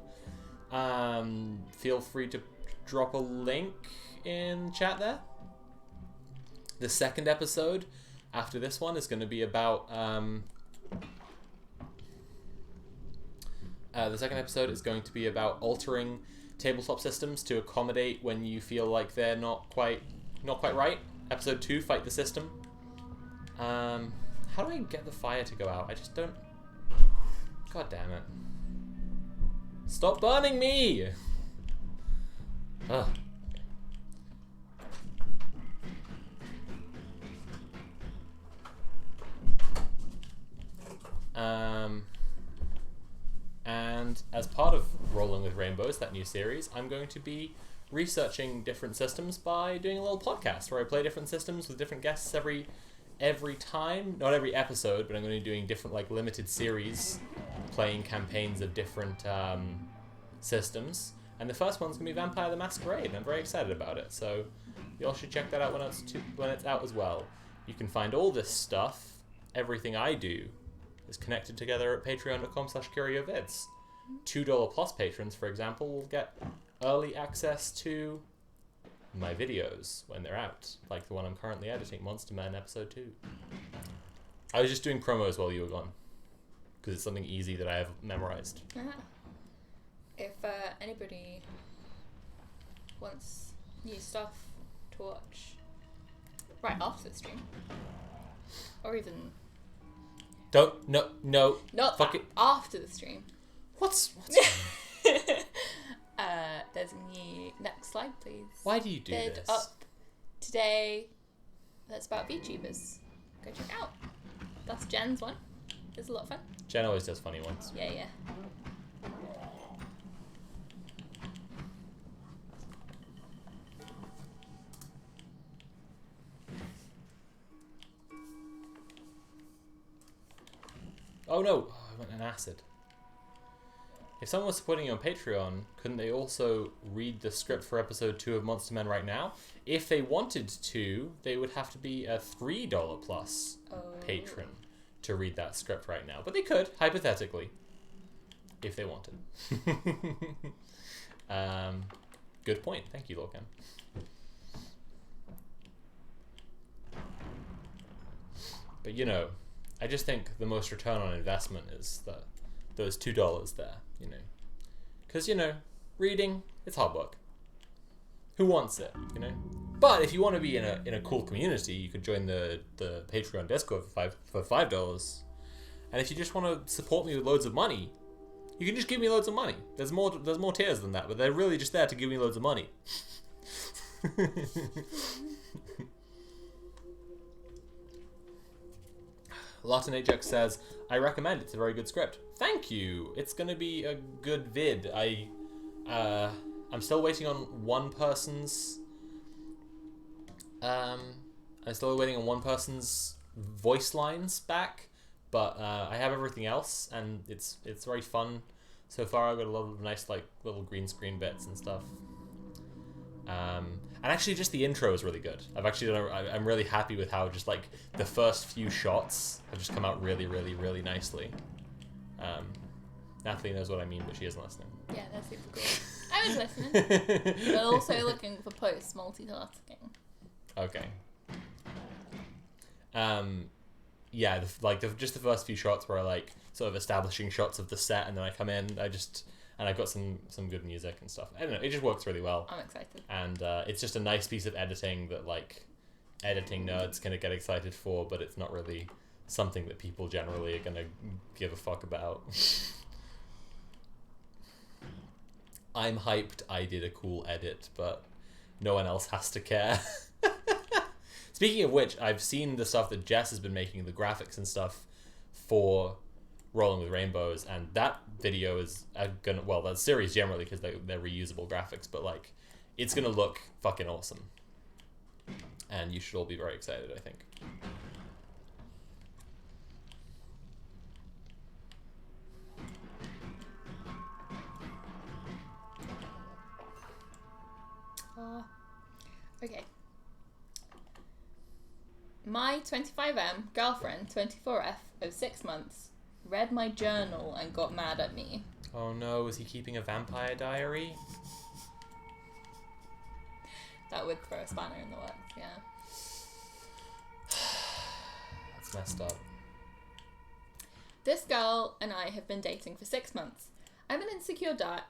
S1: Feel free to drop a link in chat there. The second episode after this one is going to be about altering tabletop systems to accommodate when you feel like they're not quite right. Episode 2, Fight the System. How do I get the fire to go out? I just don't... God damn it. Stop burning me! Ugh. And as part of Rolling with Rainbows, that new series, I'm going to be researching different systems by doing a little podcast where I play different systems with different guests every time. Not every episode, but I'm going to be doing different, like, limited series, playing campaigns of different systems. And the first one's going to be Vampire the Masquerade, and I'm very excited about it. So you all should check that out when it's out as well. You can find all this stuff, everything I do, is connected together at patreon.com/CurioVids. $2 plus patrons, for example, will get early access to my videos when they're out, like the one I'm currently editing, Monster Man Episode 2. I was just doing promos while you were gone, because it's something easy that I have memorized.
S2: If anybody wants new stuff to watch right after the stream, or even
S1: No,
S2: not
S1: fuck it.
S2: after the stream,
S1: What's
S2: There's a new... Next slide, please.
S1: Why do you do
S2: Bid
S1: this?
S2: up today. That's about VTubers. Go check it out. That's Jen's one. It's a lot of fun.
S1: Jen always does funny ones.
S2: Yeah.
S1: Oh no, I went an acid. If someone was supporting you on Patreon, couldn't they also read the script for episode 2 of Monster Men right now? If they wanted to, they would have to be a $3 plus patron to read that script right now. But they could, hypothetically, if they wanted. Good point. Thank you, Lorcan. But you know, I just think the most return on investment is those $2 there, you know. Because, you know, reading, it's hard work. Who wants it, you know? But if you want to be in a cool community, you could join the Patreon Discord for $5. And if you just want to support me with loads of money, you can just give me loads of money. There's more tiers than that, but they're really just there to give me loads of money. Latin Ajax says, I recommend it's a very good script. Thank you. It's gonna be a good vid. I'm still waiting on one person's voice lines back, but I have everything else, and it's very fun so far. I've got a lot of nice like little green screen bits and stuff. And actually, just the intro is really good. I'm really happy with how just like the first few shots have just come out really, really, really nicely. Natalie knows what I mean, but she isn't listening.
S2: Yeah, that's super cool. I was listening, but also looking for posts multitasking.
S1: Okay. Yeah, just the first few shots where I like sort of establishing shots of the set, and then I come in, and I've got some good music and stuff. I don't know, it just works really well.
S2: I'm excited.
S1: And it's just a nice piece of editing that like editing nerds kind of get excited for, but it's not really something that people generally are gonna give a fuck about. I'm hyped I did a cool edit, but no one else has to care. Speaking of which, I've seen the stuff that Jess has been making, the graphics and stuff for Rolling with Rainbows, and that video is that series generally, because they're reusable graphics, but like it's gonna look fucking awesome, and you should all be very excited, I think.
S2: Okay. My 25M girlfriend, 24F, of 6 months, read my journal and got mad at me.
S1: Oh no, is he keeping a vampire diary?
S2: That would throw a spanner in the works, yeah.
S1: That's messed up.
S2: This girl and I have been dating for 6 months. I'm an insecure guy,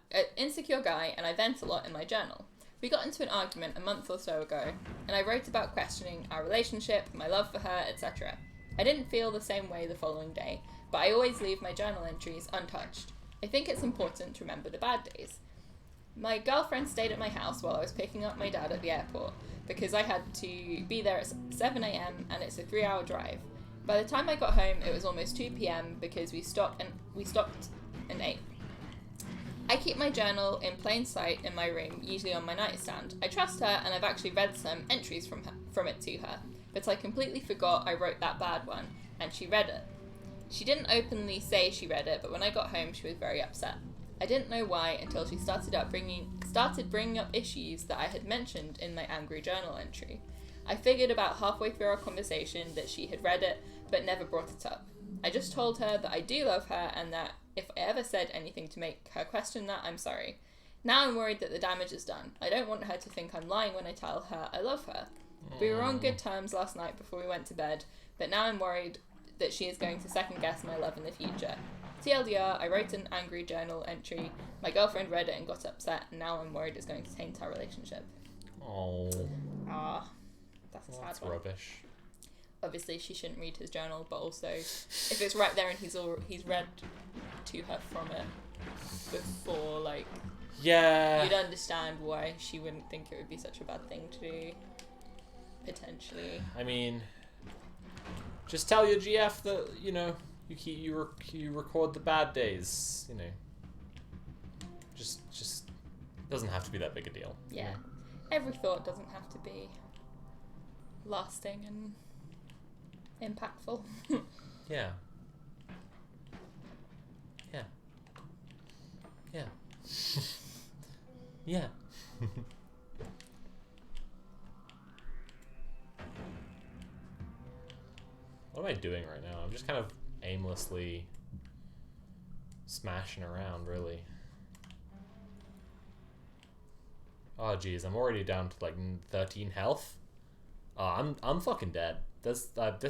S2: and I vent a lot in my journal. We got into an argument a month or so ago, and I wrote about questioning our relationship, my love for her, etc. I didn't feel the same way the following day, but I always leave my journal entries untouched. I think it's important to remember the bad days. My girlfriend stayed at my house while I was picking up my dad at the airport, because I had to be there at 7 a.m. and it's a 3-hour drive. By the time I got home, it was almost 2 p.m. because we stopped and ate. I keep my journal in plain sight in my room, usually on my nightstand. I trust her, and I've actually read some entries from it to her, but I completely forgot I wrote that bad one, and she read it. She didn't openly say she read it, but when I got home, she was very upset. I didn't know why until she started bringing up issues that I had mentioned in my angry journal entry. I figured about halfway through our conversation that she had read it, but never brought it up. I just told her that I do love her, and that if I ever said anything to make her question that, I'm sorry. Now I'm worried that the damage is done. I don't want her to think I'm lying when I tell her I love her. We were on good terms last night before we went to bed, but now I'm worried that she is going to second guess my love in the future. TLDR, I wrote an angry journal entry, my girlfriend read it and got upset, and now I'm worried it's going to taint our relationship.
S1: Oh.
S2: That's a sad
S1: That's
S2: one.
S1: rubbish.
S2: Obviously she shouldn't read his journal, but also if it's right there and he's read to her from it, before, like,
S1: Yeah.
S2: you'd understand why she wouldn't think it would be such a bad thing to do, potentially.
S1: I mean, just tell your GF that, you know, you record the bad days, you know. Just doesn't have to be that big a deal. you
S2: Yeah.
S1: know.
S2: Every thought doesn't have to be lasting and impactful.
S1: Yeah. Yeah. Yeah. Yeah. What am I doing right now? I'm just kind of aimlessly smashing around, really. Oh geez, I'm already down to like 13 health. Oh, I'm fucking dead. This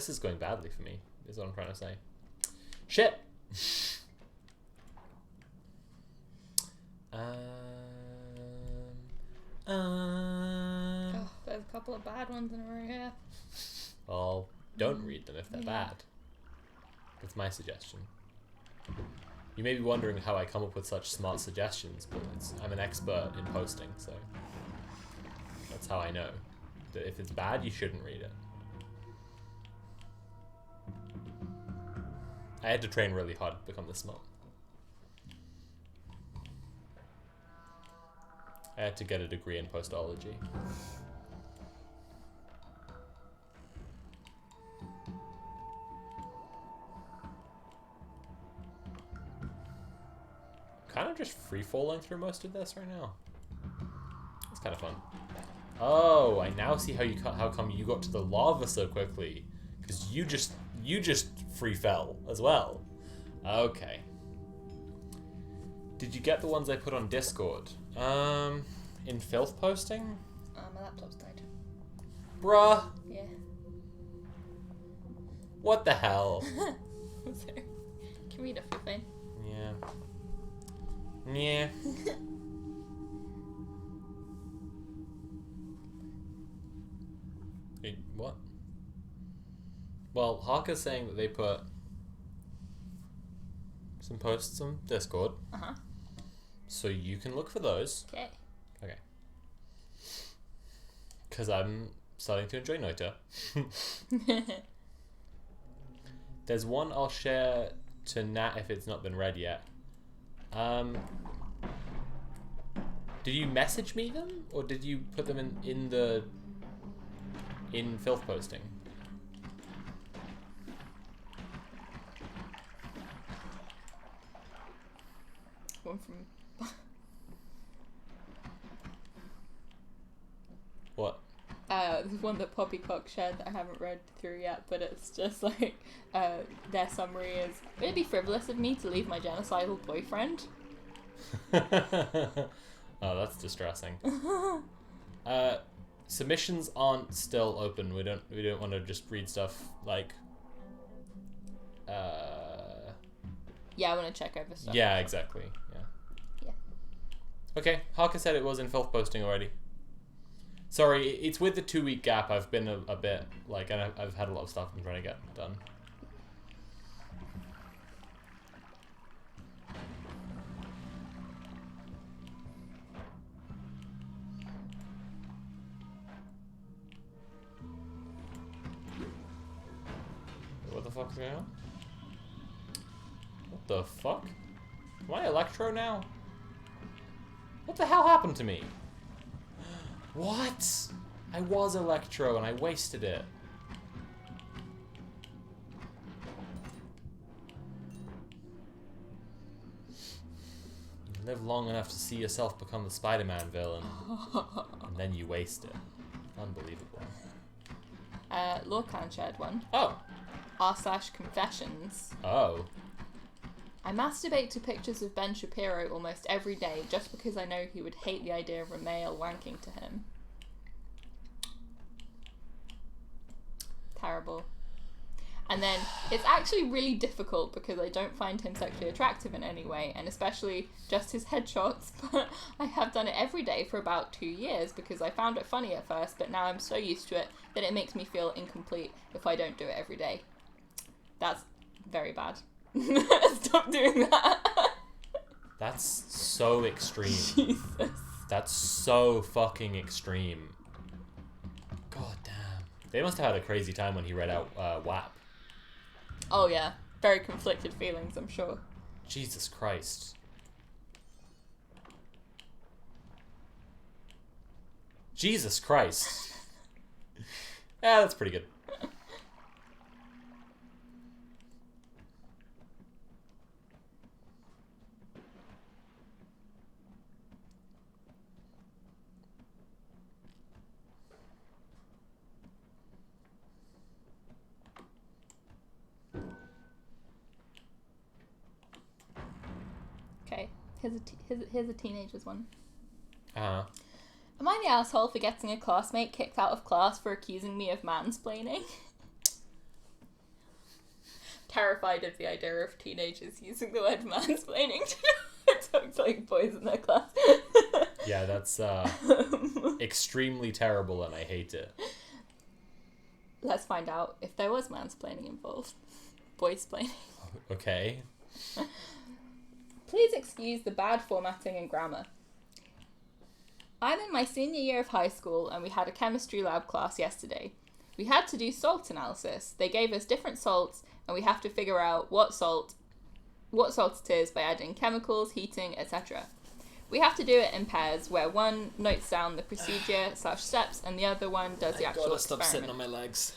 S1: is going badly for me. Is what I'm trying to say. Shit.
S2: Oh, there's a couple of bad ones in a row here.
S1: Well, don't read them if they're
S2: Yeah.
S1: bad. That's my suggestion. You may be wondering how I come up with such smart suggestions, but I'm an expert in posting, so that's how I know that if it's bad, you shouldn't read it. I had to train really hard to become this smart. I had to get a degree in postology. Kind of just free falling through most of this right now. It's kind of fun. Oh, I now see how come you got to the lava so quickly, because you just free fell as well. Okay. Did you get the ones I put on Discord? In filth posting?
S2: My laptop's died.
S1: Bruh,
S2: Yeah.
S1: what the hell?
S2: Sorry. Can read off your phone.
S1: Yeah. Yeah. Wait, what? Well, Harker's saying that they put some posts on Discord,
S2: Uh-huh.
S1: so you can look for those.
S2: Okay.
S1: Okay. Because I'm starting to enjoy Noita. There's one I'll share to Nat if it's not been read yet. Did you message me them, or did you put them in filth posting?
S2: One from...
S1: What?
S2: There's one that Poppycock shared that I haven't read through yet, but it's just like, their summary is, would it be frivolous of me to leave my genocidal boyfriend?
S1: Oh, that's distressing. Submissions aren't still open. We don't want to just read stuff like.
S2: Yeah, I want to check over stuff.
S1: Yeah, exactly. Yeah.
S2: Yeah.
S1: Okay, Harker said it was in filth posting already. Sorry, it's with the 2-week gap. I've been a bit like, and I've had a lot of stuff I'm trying to get done. What the fuck's going on? What the fuck? Am I Electro now? What the hell happened to me? What? I was Electro and I wasted it. You live long enough to see yourself become the Spider-Man villain, and then you waste it. Unbelievable.
S2: Lorcan shared one.
S1: Oh.
S2: r/confessions.
S1: Oh.
S2: I masturbate to pictures of Ben Shapiro almost every day just because I know he would hate the idea of a male wanking to him. Terrible. And then it's actually really difficult because I don't find him sexually attractive in any way, and especially just his headshots, but I have done it every day for about 2 years because I found it funny at first, but now I'm so used to it that it makes me feel incomplete if I don't do it every day. That's very bad. Stop doing that.
S1: That's so extreme.
S2: Jesus.
S1: That's so fucking extreme. God damn. They must have had a crazy time when he read out WAP.
S2: Oh yeah, very conflicted feelings, I'm sure.
S1: Jesus Christ. Jesus Christ. Yeah, that's pretty good.
S2: Okay, here's a teenager's one.
S1: Uh-huh.
S2: Am I the asshole for getting a classmate kicked out of class for accusing me of mansplaining? Terrified of the idea of teenagers using the word mansplaining to talk to like boys in their class.
S1: Yeah, that's extremely terrible and I hate it.
S2: Let's find out if there was mansplaining involved. Boysplaining.
S1: Okay.
S2: Please excuse the bad formatting and grammar. I'm in my senior year of high school and we had a chemistry lab class yesterday. We had to do salt analysis. They gave us different salts and we have to figure out what salt it is by adding chemicals, heating, etc. We have to do it in pairs where one notes down the procedure/steps and the other one does the actual experiment.
S1: Stop sitting on my legs.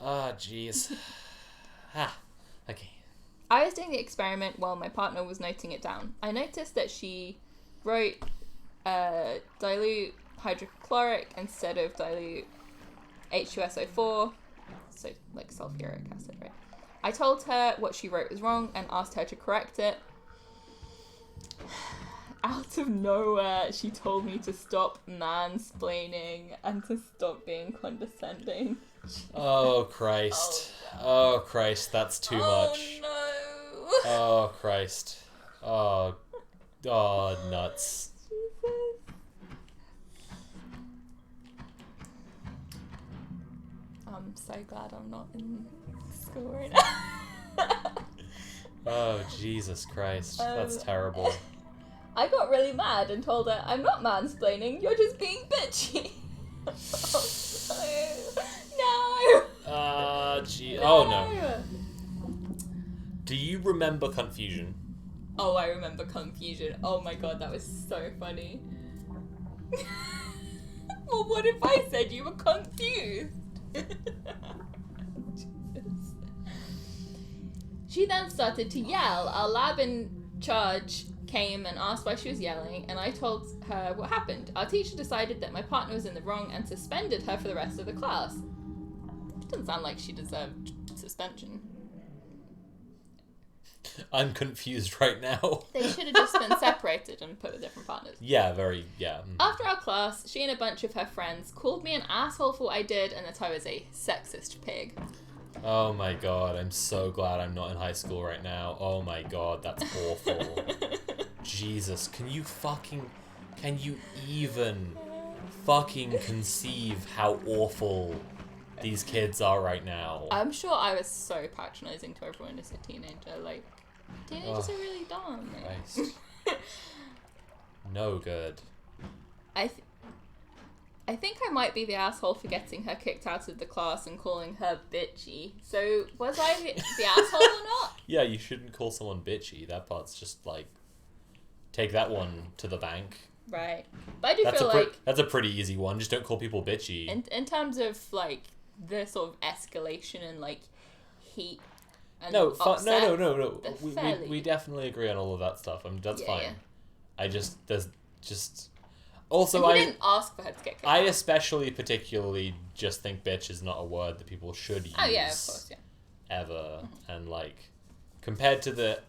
S1: Ah, jeez. Okay.
S2: I was doing the experiment while my partner was noting it down. I noticed that she wrote dilute hydrochloric instead of dilute H2SO4, so like sulfuric acid, right? I told her what she wrote was wrong and asked her to correct it. Out of nowhere, she told me to stop mansplaining and to stop being condescending.
S1: Oh, Christ. Oh, Christ, that's too much.
S2: Oh, no.
S1: Oh, Christ. Oh, nuts.
S2: Jesus. I'm so glad I'm not in school right now.
S1: Oh, Jesus Christ. That's terrible.
S2: I got really mad and told her, I'm not mansplaining, you're just being bitchy. Oh, no.
S1: Gee. Oh, no. Do you remember Confusion?
S2: Oh, I remember Confusion. Oh my god, that was so funny. Well, what if I said you were confused? Jesus. She then started to yell. Our lab in charge came and asked why she was yelling, and I told her what happened. Our teacher decided that my partner was in the wrong and suspended her for the rest of the class. It doesn't sound like she deserved suspension.
S1: I'm confused right now.
S2: They should have just been separated and put with different partners.
S1: Yeah.
S2: After our class, she and a bunch of her friends called me an asshole for what I did and that I was a sexist pig.
S1: Oh my god, I'm so glad I'm not in high school right now. Oh my god, that's awful. Jesus, can you even fucking conceive how awful these kids are right now?
S2: I'm sure I was so patronizing to everyone as a teenager. Like, teenagers are really dumb.
S1: Christ. No good.
S2: I think I might be the asshole for getting her kicked out of the class and calling her bitchy. So, was I the asshole or not?
S1: Yeah, you shouldn't call someone bitchy. That part's just like, take that one to the bank.
S2: Right. But I do feel like...
S1: That's a pretty easy one. Just don't call people bitchy.
S2: In terms of, like, the sort of escalation and, like, heat and
S1: No.
S2: upset,
S1: We definitely agree on all of that stuff. That's fine.
S2: Yeah.
S1: There's just... Also,
S2: and you didn't ask for her to get kicked
S1: I
S2: out.
S1: especially particularly just think bitch is not a word that people should use.
S2: Oh, yeah, of course, yeah.
S1: Ever. And, like, compared to the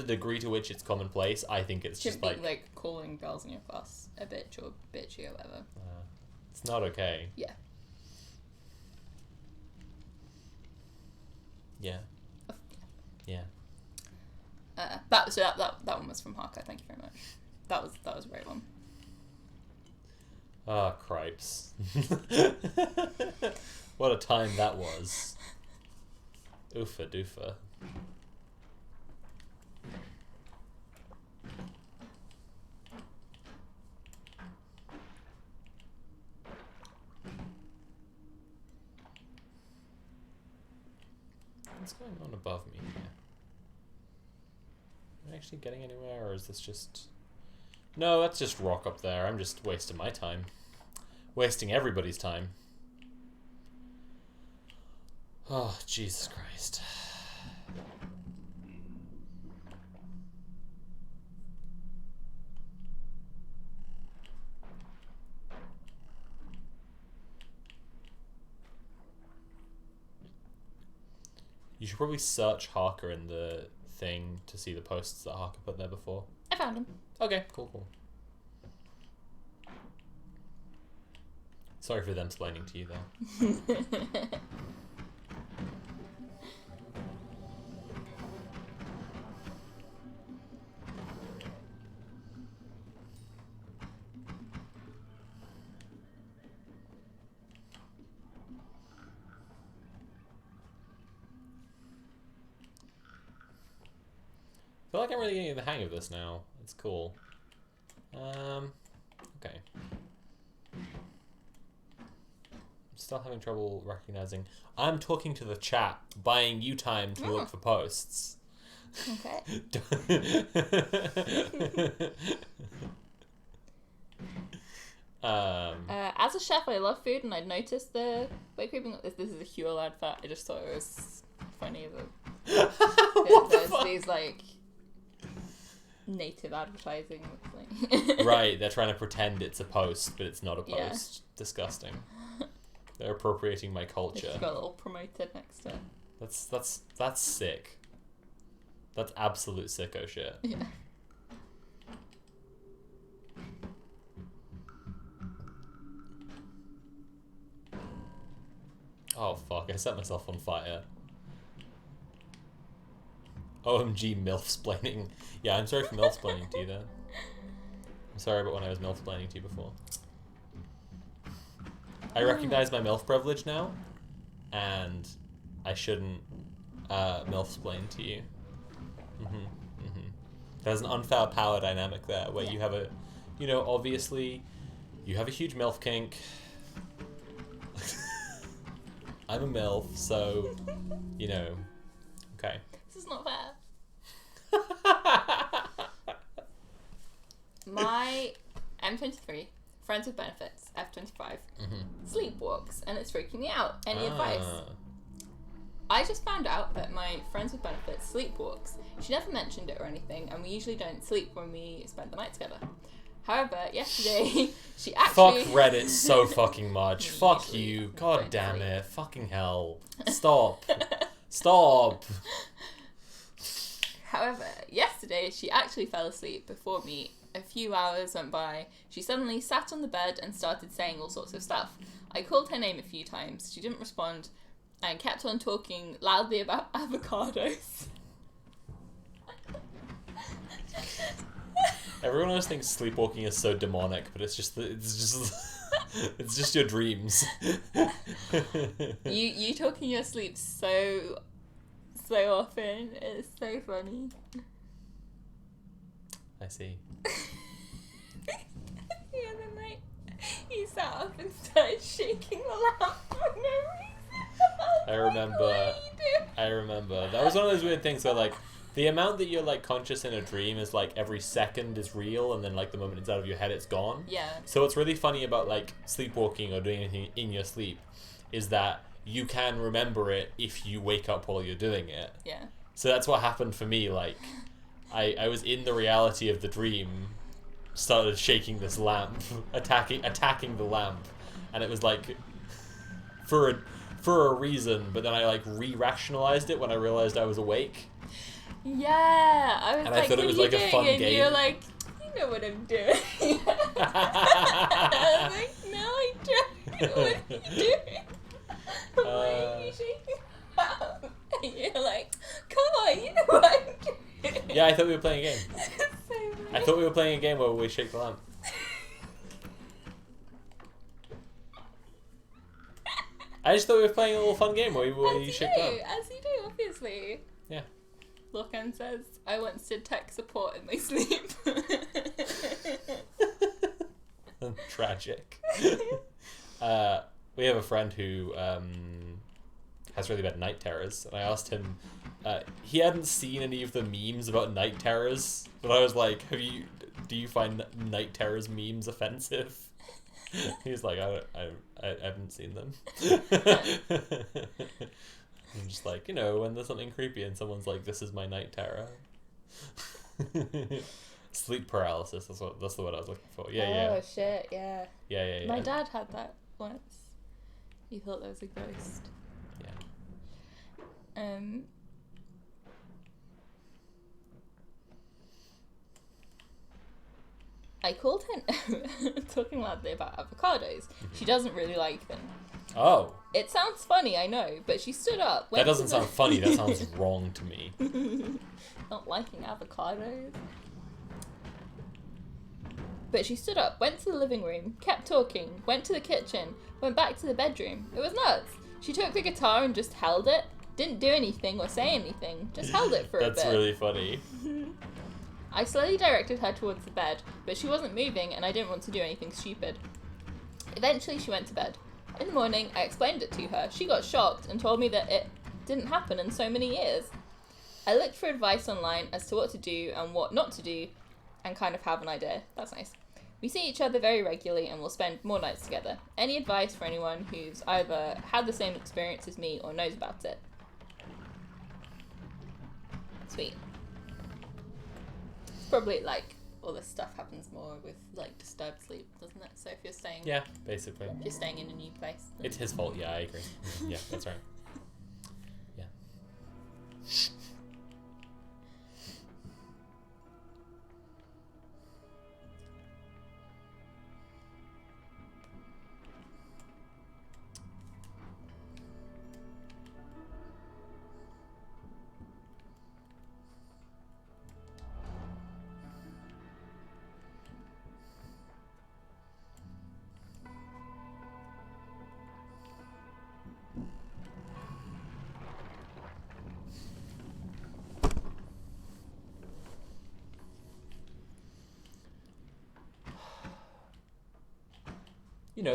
S1: degree to which it's commonplace, I think it's just
S2: Shouldn't be, like, calling girls in your class a bitch or bitchy or whatever.
S1: It's not okay.
S2: Yeah.
S1: Yeah. Yeah.
S2: That one was from Harker. Thank you very much. That was a great one.
S1: Ah, cripes. What a time that was. Oofa doofa. What's going on above me here? Am I actually getting anywhere, or is this just... No, that's just rock up there. I'm just wasting my time. Wasting everybody's time. Oh, Jesus Christ. You should probably search Harker in the thing to see the posts that Harker put there before.
S2: I found him.
S1: Okay, cool. Sorry for them explaining to you though. I feel like I'm really getting the hang of this now. It's cool. Okay. I'm still having trouble recognizing. I'm talking to the chat, buying you time to look for posts.
S2: Okay. As a chef, I love food, and I noticed the weight creeping. This is a Huel advert. I just thought it was funny that there's these like native advertising thing.
S1: Right, they're trying to pretend it's a post, but it's not a post.
S2: Yeah.
S1: Disgusting. They're appropriating my culture.
S2: It's got a little promoted next to it.
S1: That's sick. That's absolute sicko shit.
S2: Yeah.
S1: Oh fuck, I set myself on fire. OMG milf-splaining. Yeah, I'm sorry for milf-splaining to you then. I'm sorry about when I was milf-splaining to you before. I recognize my MILF privilege now, and I shouldn't MILF-splain to you. There's an unfair power dynamic there, where you have a, you know, obviously, you have a huge MILF kink. I'm a MILF, so, you know, okay.
S2: This is not fair. My M23, Friends with Benefits, F25, sleepwalks, and it's freaking me out. Any advice? I just found out that my Friends with Benefits sleepwalks, she never mentioned it or anything, and we usually don't sleep when we spend the night together. However, yesterday, she actually...
S1: Fuck Reddit so fucking much. Fuck you. God damn it. Fucking hell. Stop. Stop.
S2: However, yesterday, she actually fell asleep before me. A few hours went by. She suddenly sat on the bed and started saying all sorts of stuff. I called her name a few times. She didn't respond and kept on talking loudly about avocados.
S1: Everyone always thinks sleepwalking is so demonic, but it's just it's just your dreams.
S2: You talk in your sleep so often. It's so funny.
S1: I see.
S2: The other night, he sat up and started shaking the lamp for no reason.
S1: I remember. That was one of those weird things where, like, the amount that you're, like, conscious in a dream is, like, every second is real, and then, like, the moment it's out of your head, it's gone.
S2: Yeah.
S1: So what's really funny about, like, sleepwalking or doing anything in your sleep is that you can remember it if you wake up while you're doing it.
S2: Yeah.
S1: So that's what happened for me, like, I was in the reality of the dream, started shaking this lamp, attacking the lamp, and it was, like, for a reason, but then I, like, re-rationalized it when I realized I was awake.
S2: Yeah, I was
S1: And
S2: like,
S1: I thought it was
S2: what
S1: like
S2: are you
S1: a fun
S2: doing? And
S1: game.
S2: you're like, you know what I'm doing. I was like, no, I don't. What are you doing? Why are you shaking the lamp? And you're like, come on, you know what I'm doing.
S1: Yeah, I thought we were playing a game.
S2: So
S1: I thought we were playing a game where we shake the lamp. I just thought we were playing a little fun game where you shake the lamp.
S2: As you do, obviously.
S1: Yeah.
S2: Lokan says, I once did tech support in my sleep.
S1: Tragic. We have a friend who has really bad night terrors, and I asked him. He hadn't seen any of the memes about night terrors, but I was like, do you find night terrors memes offensive? He's like, I haven't seen them. I'm just like, when there's something creepy and someone's like, this is my night terror. Sleep paralysis, that's the word I was looking for. Yeah.
S2: Oh shit, yeah.
S1: Yeah.
S2: My dad had that once. He thought there was a ghost.
S1: Yeah.
S2: I called her talking loudly about avocados. She doesn't really like them.
S1: Oh.
S2: It sounds funny, I know, but she stood up.
S1: That doesn't sound funny, that sounds wrong to me.
S2: Not liking avocados. But she stood up, went to the living room, kept talking, went to the kitchen, went back to the bedroom. It was nuts. She took the guitar and just held it. Didn't do anything or say anything. Just held it for a bit.
S1: That's really funny.
S2: I slowly directed her towards the bed, but she wasn't moving and I didn't want to do anything stupid. Eventually she went to bed. In the morning, I explained it to her. She got shocked and told me that it didn't happen in so many years. I looked for advice online as to what to do and what not to do and kind of have an idea. That's nice. We see each other very regularly and will spend more nights together. Any advice for anyone who's either had the same experience as me or knows about it? Sweet. Probably like all this stuff happens more with like disturbed sleep, doesn't it? So if you're staying
S1: Basically.
S2: if you're staying in a new place, then...
S1: It's his fault, yeah, I agree. Yeah, that's right. Yeah.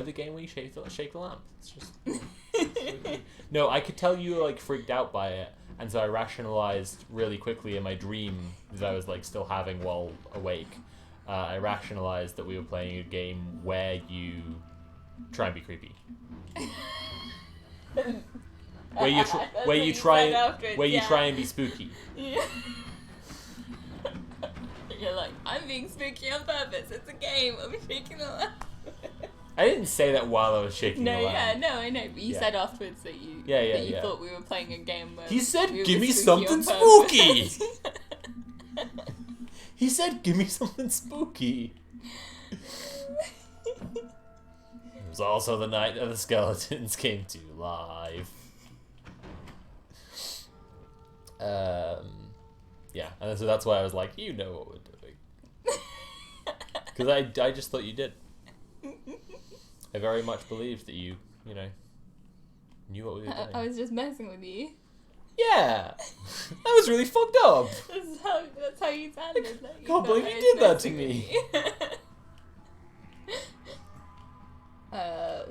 S1: The game where you shake the lamp. It's just... No, I could tell you were, freaked out by it, and so I rationalized really quickly in my dream that I was, still having while awake. I rationalized that we were playing a game where you try and be creepy. Where you try and be spooky.
S2: Yeah. You're like, I'm being spooky on purpose. It's a game. I'm shaking the lamp.
S1: I didn't say that while I was shaking the lamp.
S2: I know. But you said afterwards that you thought we were playing a game where
S1: he said,
S2: we
S1: "Give
S2: were
S1: me
S2: spooky
S1: something
S2: on purpose."
S1: spooky." He said, "Give me something spooky." It was also the night that the skeletons came to life. Yeah, and so that's why I was like, you know what we're doing. Because I just thought you did. I very much believed that you knew what we were doing.
S2: I was just messing with you.
S1: Yeah! That was really fucked up!
S2: That's how you sounded.
S1: I can't believe you did that to me!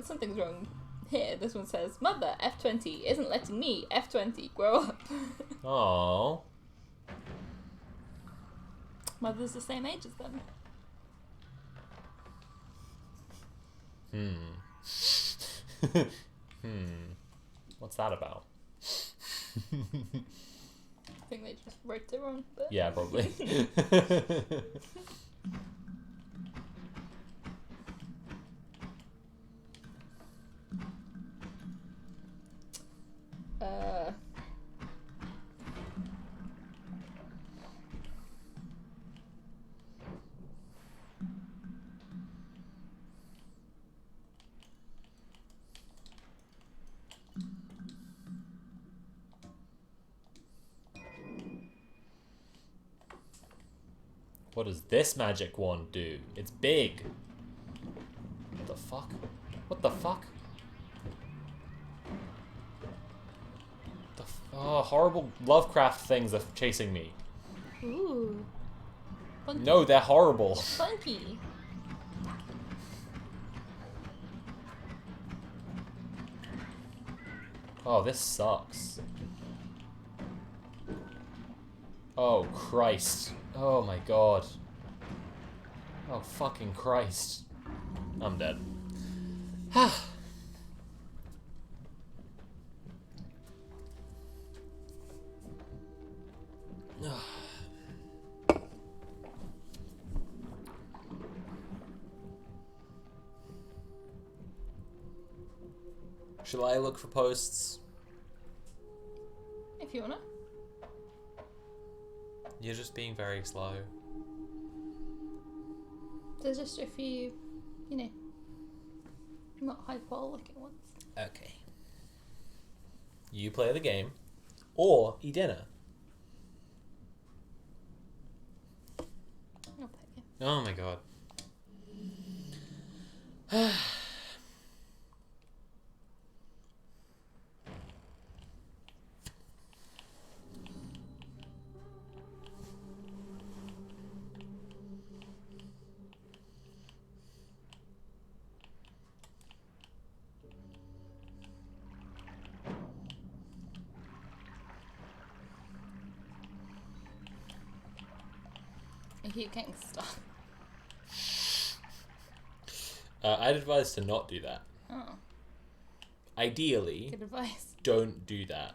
S2: Something's wrong here. This one says, Mother, F20 isn't letting me, F20, grow up.
S1: Aww.
S2: Mother's the same age as them.
S1: What's that about?
S2: I think they just wrote it wrong. But...
S1: Yeah, probably. What does this magic wand do? It's big. What the fuck? What the fuck? Horrible Lovecraft things are chasing me.
S2: Ooh. Funky.
S1: No, they're horrible.
S2: Funky.
S1: Oh, this sucks. Oh, Christ. Oh my god. Oh, fucking Christ. I'm dead. Shall I look for posts?
S2: If you wanna.
S1: You're just being very slow.
S2: There's just a few, you know, not high quality looking ones.
S1: Okay. You play the game, or eat dinner.
S2: I'll play it.
S1: Oh my god.
S2: I keep getting stuck.
S1: I'd advise to not do that.
S2: Oh,
S1: Ideally,
S2: good advice.
S1: don't do that.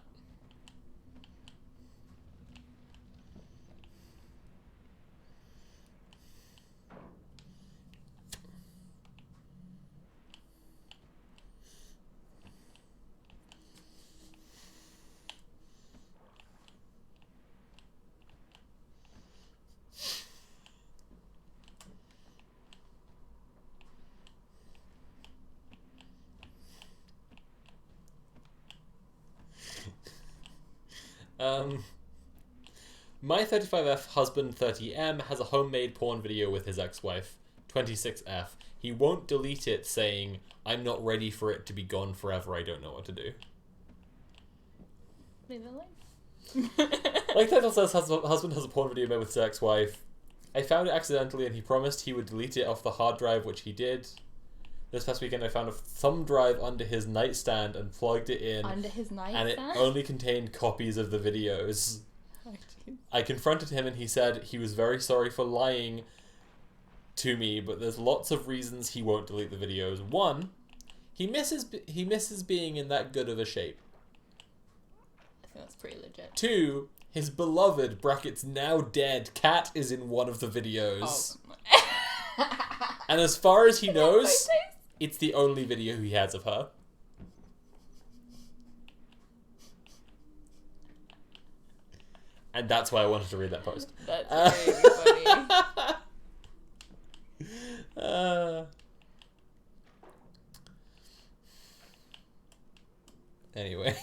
S1: My 35F husband 30M has a homemade porn video with his ex-wife 26F. He won't delete it, saying, "I'm not ready for it to be gone forever. I don't know what to do."
S2: Leave it alone.
S1: Like title says, husband has a porn video made with his ex-wife. I found it accidentally and he promised he would delete it off the hard drive, which he did. This past weekend I found a thumb drive under his nightstand and plugged it in.
S2: Under his
S1: And
S2: nightstand?
S1: it only contained copies of the videos.
S2: Oh, jeez.
S1: I confronted him and he said he was very sorry for lying to me, but there's lots of reasons he won't delete the videos. One, he misses being in that good of a shape.
S2: I think that's pretty legit.
S1: Two, his beloved brackets now dead cat is in one of the videos.
S2: Oh.
S1: And as far as he
S2: Is that
S1: knows,
S2: photos?
S1: it's the only video he has of her. And that's why I wanted to read that post.
S2: That's very funny.
S1: Anyway,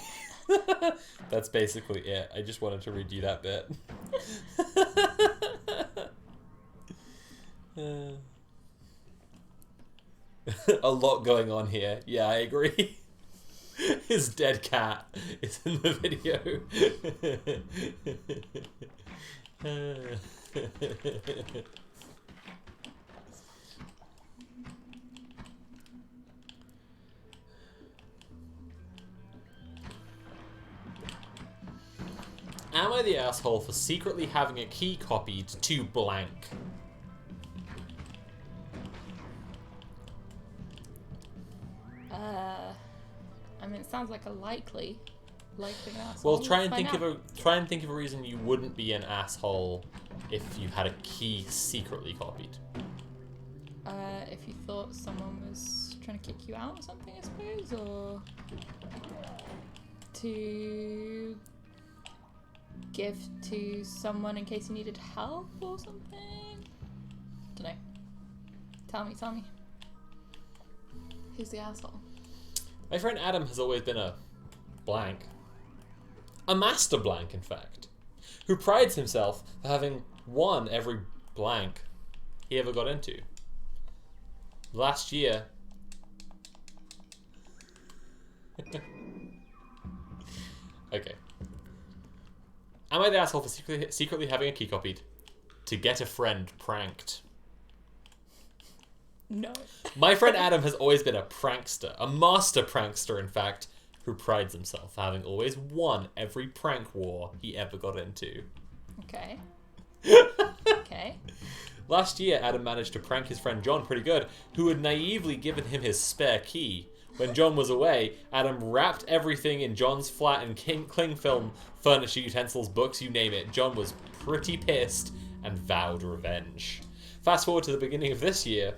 S1: that's basically it. I just wanted to read you that bit. A lot going on here. Yeah, I agree. His dead cat is in the video. Am I the asshole for secretly having a key copied to blank?
S2: I mean, it sounds like a likely asshole.
S1: Well, try and
S2: Let's
S1: think
S2: find
S1: of a reason you wouldn't be an asshole if you had a key secretly copied.
S2: out. If you thought someone was trying to kick you out or something, I suppose, or to give to someone in case you needed help or something. Don't know. Tell me. Who's the asshole?
S1: My friend Adam has always been a blank. A master blank, in fact. Who prides himself for having won every blank he ever got into. Last year... Okay. Am I the asshole for secretly having a key copied to get a friend pranked?
S2: No.
S1: My friend Adam has always been a prankster, a master prankster, in fact, who prides himself for having always won every prank war he ever got into.
S2: Okay. Okay.
S1: Last year, Adam managed to prank his friend John pretty good, who had naively given him his spare key. When John was away, Adam wrapped everything in John's flat in cling film, furniture, utensils, books, you name it. John was pretty pissed and vowed revenge. Fast forward to the beginning of this year.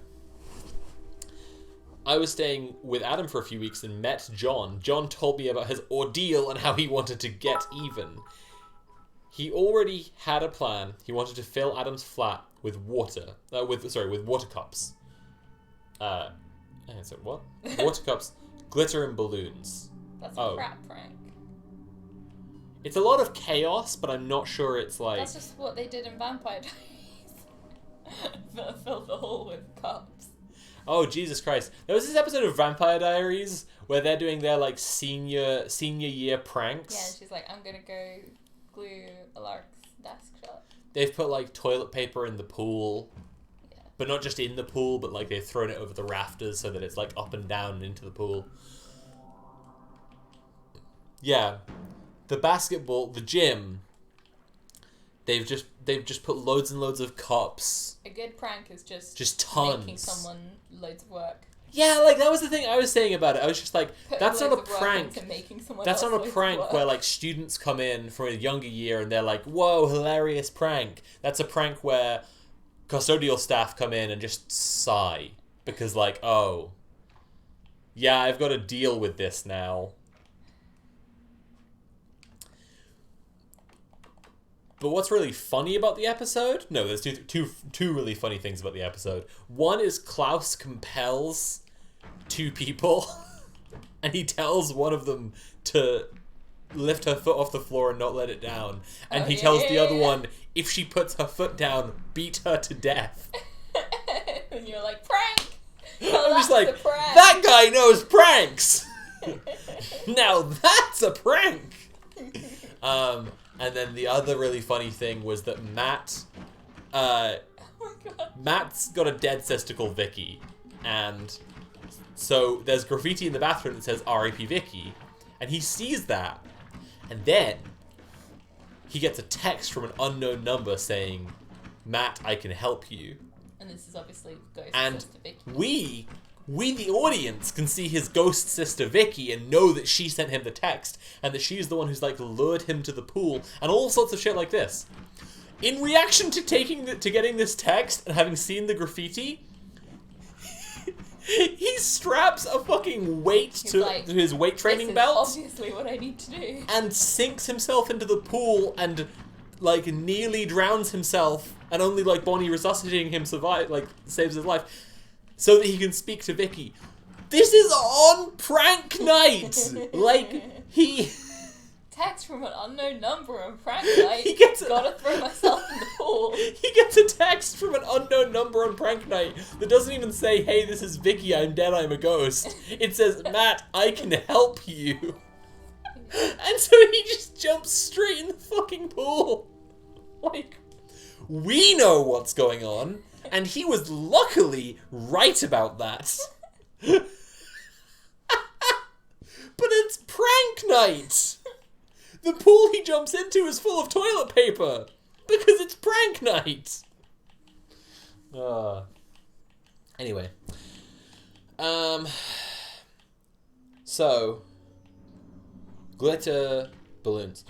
S1: I was staying with Adam for a few weeks and met John. John told me about his ordeal and how he wanted to get even. He already had a plan. He wanted to fill Adam's flat with water. With water cups. So what? Water cups, glitter and balloons.
S2: That's a crap prank.
S1: It's a lot of chaos, but I'm not sure it's like...
S2: That's just what they did in Vampire Diaries. Fill the hall with cups.
S1: Oh, Jesus Christ. There was this episode of Vampire Diaries where they're doing their, like, senior year pranks.
S2: Yeah, and she's like, I'm gonna go glue Alaric's desk shut.
S1: They've put, like, toilet paper in the pool. Yeah. But not just in the pool, but, like, they've thrown it over the rafters so that it's, like, up and down and into the pool. Yeah. The gym, they've just put loads and loads of cups.
S2: A good prank is just
S1: tons.
S2: Making someone loads of work.
S1: Yeah, like, that was the thing I was saying about it. I was just like, that's not a prank. That's not a prank where, like, students come in from a younger year and they're like, whoa, hilarious prank. That's a prank where custodial staff come in and just sigh. Because, like, oh, yeah, I've got to deal with this now. But what's really funny about the episode... No, there's two really funny things about the episode. One is Klaus compels two people, and he tells one of them to lift her foot off the floor and not let it down. And he tells the other one, if she puts her foot down, beat her to death.
S2: And you're like, prank!
S1: Well, I'm just like, that guy knows pranks! Now that's a prank! And then the other really funny thing was that Matt, Matt's got a dead sister called Vicky, and so there's graffiti in the bathroom that says R.I.P. Vicky, and he sees that, and then he gets a text from an unknown number saying, Matt, I can help you.
S2: And this is obviously Ghost
S1: and
S2: Sister Vicky.
S1: We, the audience, can see his ghost sister Vicky and know that she sent him the text and that she's the one who's, like, lured him to the pool and all sorts of shit like this. In reaction to getting this text and having seen the graffiti, he straps a fucking weight to his weight training belt.
S2: Obviously what I need to do.
S1: And sinks himself into the pool and, like, nearly drowns himself, and only, like, Bonnie resuscitating him saves his life. So that he can speak to Vicky. This is on prank night! Like, he...
S2: Text from an unknown number on prank night.
S1: He gets
S2: gotta throw myself in the pool.
S1: He gets a text from an unknown number on prank night that doesn't even say, hey, this is Vicky, I'm dead, I'm a ghost. It says, Matt, I can help you. And so he just jumps straight in the fucking pool. Like, we know what's going on. And he was luckily right about that. But it's prank night! The pool he jumps into is full of toilet paper! Because it's prank night! Anyway. So. Glitter balloons.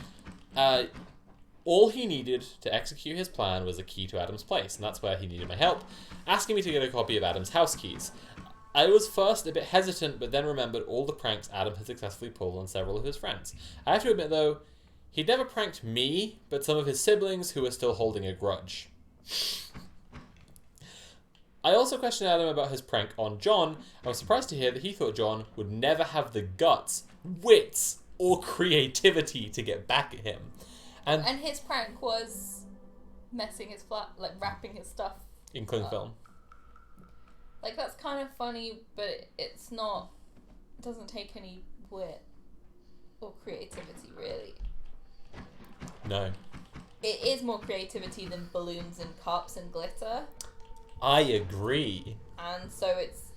S1: All he needed to execute his plan was a key to Adam's place, and that's where he needed my help, asking me to get a copy of Adam's house keys. I was first a bit hesitant, but then remembered all the pranks Adam had successfully pulled on several of his friends. I have to admit, though, he'd never pranked me, but some of his siblings who were still holding a grudge. I also questioned Adam about his prank on John. I was surprised to hear that he thought John would never have the guts, wits, or creativity to get back at him. And
S2: his prank was messing his flat, like wrapping his stuff
S1: in cling film.
S2: Like, that's kind of funny, but it's not, it doesn't take any wit or creativity, really.
S1: No.
S2: It is more creativity than balloons and cups and glitter.
S1: I agree.
S2: And so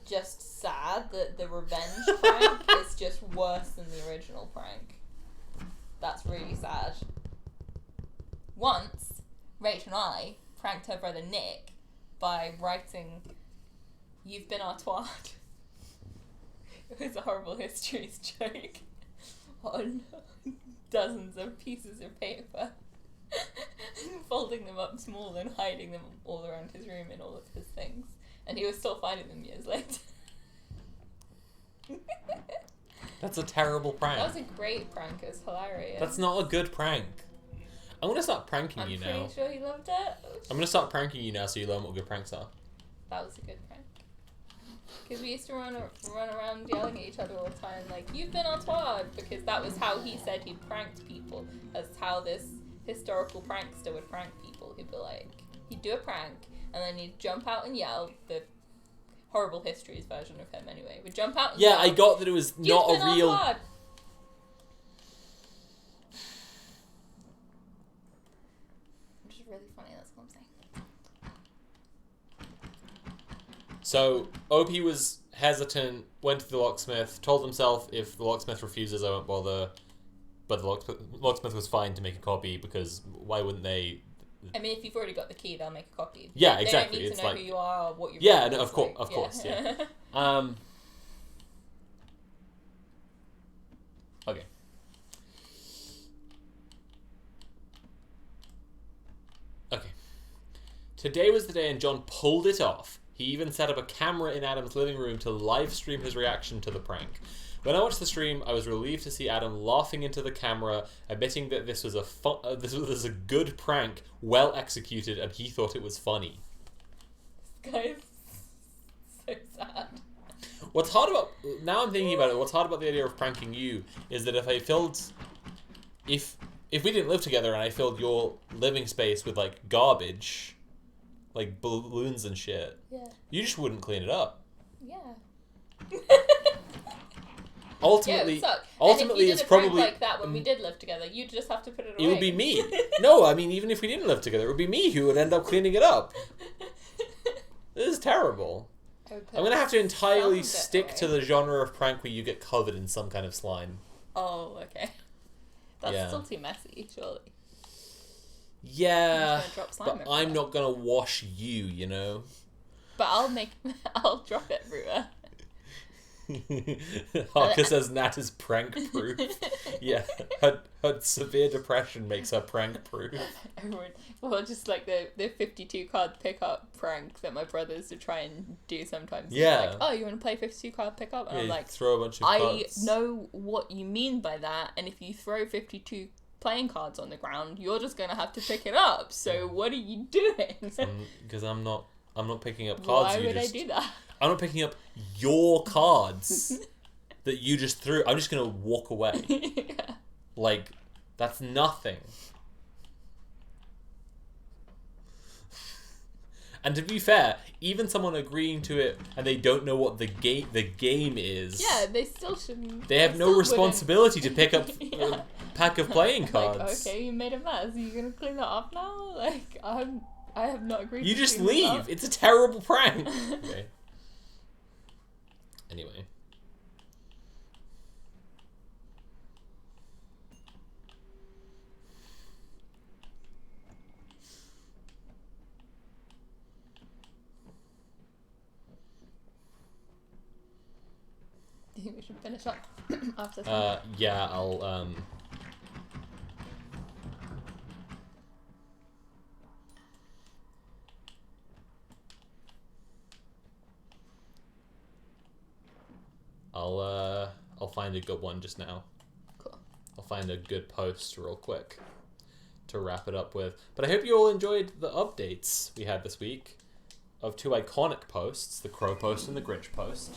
S2: just sad that the revenge prank is just worse than the original prank. That's really sad. Once, Rachel and I pranked her brother Nick by writing, "You've been our twat." It was a horrible histories joke on dozens of pieces of paper, folding them up small and hiding them all around his room in all of his things. And he was still finding them years later.
S1: That's a terrible prank.
S2: That was a great prank. It was hilarious.
S1: That's not a good prank. I'm gonna start pranking you now.
S2: I'm pretty sure he loved it.
S1: I'm gonna start pranking you now so you learn what good pranks are.
S2: That was a good prank. Because we used to run around yelling at each other all the time, like, "You've been our twat," because that was how he said he pranked people. That's how this historical prankster would prank people. He'd be like, he'd do a prank, and then he'd jump out and yell. The horrible histories version of him, anyway, would jump out and yell.
S1: Yeah, I got that it was
S2: "You've
S1: not
S2: been
S1: a
S2: our
S1: real.
S2: twat." Which is really funny. That's what I'm saying.
S1: So OP was hesitant, went to the locksmith, told himself if the locksmith refuses, I won't bother. But the locksmith was fine to make a copy because why wouldn't they?
S2: I mean, if you've already got the key, they'll make a copy.
S1: Yeah,
S2: They
S1: exactly.
S2: don't need
S1: It's
S2: to know
S1: like-
S2: who you are or what you're.
S1: Yeah, no, of course, yeah. Okay. Okay. Today was the day and John pulled it off. He even set up a camera in Adam's living room to live stream his reaction to the prank. When I watched the stream, I was relieved to see Adam laughing into the camera, admitting that this was a good prank, well executed, and he thought it was funny.
S2: This guy is so sad.
S1: What's hard about now I'm thinking about it. What's hard about the idea of pranking you is that if we didn't live together and I filled your living space with like garbage, like balloons and shit,
S2: Yeah.
S1: you just wouldn't clean it up.
S2: Yeah.
S1: Ultimately,
S2: yeah, it would suck.
S1: ultimately,
S2: and if
S1: it's
S2: you did a prank
S1: probably
S2: like that when we did live together. You'd just have to put it away.
S1: it would be me. No, I mean even if we didn't live together, it would be me who would end up cleaning it up. This is terrible. I'm gonna have to entirely stick to the genre of prank where you get covered in some kind of slime.
S2: Oh, okay. That's
S1: Yeah.
S2: still too messy, surely.
S1: Yeah,
S2: I'm just gonna drop slime
S1: but I'm
S2: everywhere.
S1: not gonna wash you, you know.
S2: But I'll drop it everywhere.
S1: Harker says Nat is prank proof. Yeah, her severe depression makes her prank proof.
S2: Everyone, well, just like the 52 card pickup prank that my brothers would try and do sometimes. They're
S1: Yeah.
S2: Like, oh, you want to play 52 card pickup? And
S1: Yeah,
S2: I'm
S1: you
S2: like,
S1: throw a bunch of
S2: I
S1: cards.
S2: know what you mean by that, and if you throw 52 playing cards on the ground, you're just gonna have to pick it up. So what are you doing?
S1: Because I'm not picking up cards.
S2: Why would I do that?
S1: I'm not picking up your cards that you just threw. I'm just gonna walk away.
S2: Yeah.
S1: Like, that's nothing. And to be fair, even someone agreeing to it and they don't know what the game is.
S2: Yeah, they still shouldn't.
S1: They have
S2: still
S1: no
S2: wouldn't.
S1: responsibility to pick up
S2: Yeah.
S1: a pack of playing cards.
S2: Like, okay, you made a mess. Are you gonna clean that up now? Like, I have not agreed.
S1: You
S2: to
S1: just
S2: clean this
S1: leave.
S2: up.
S1: It's a terrible prank. Okay. Anyway.
S2: Do you think we should finish up after this?
S1: Yeah, I'll I'll find a good one just now.
S2: Cool.
S1: I'll find a good post real quick to wrap it up with. But I hope you all enjoyed the updates we had this week of two iconic posts, the Crow post and the Grinch post.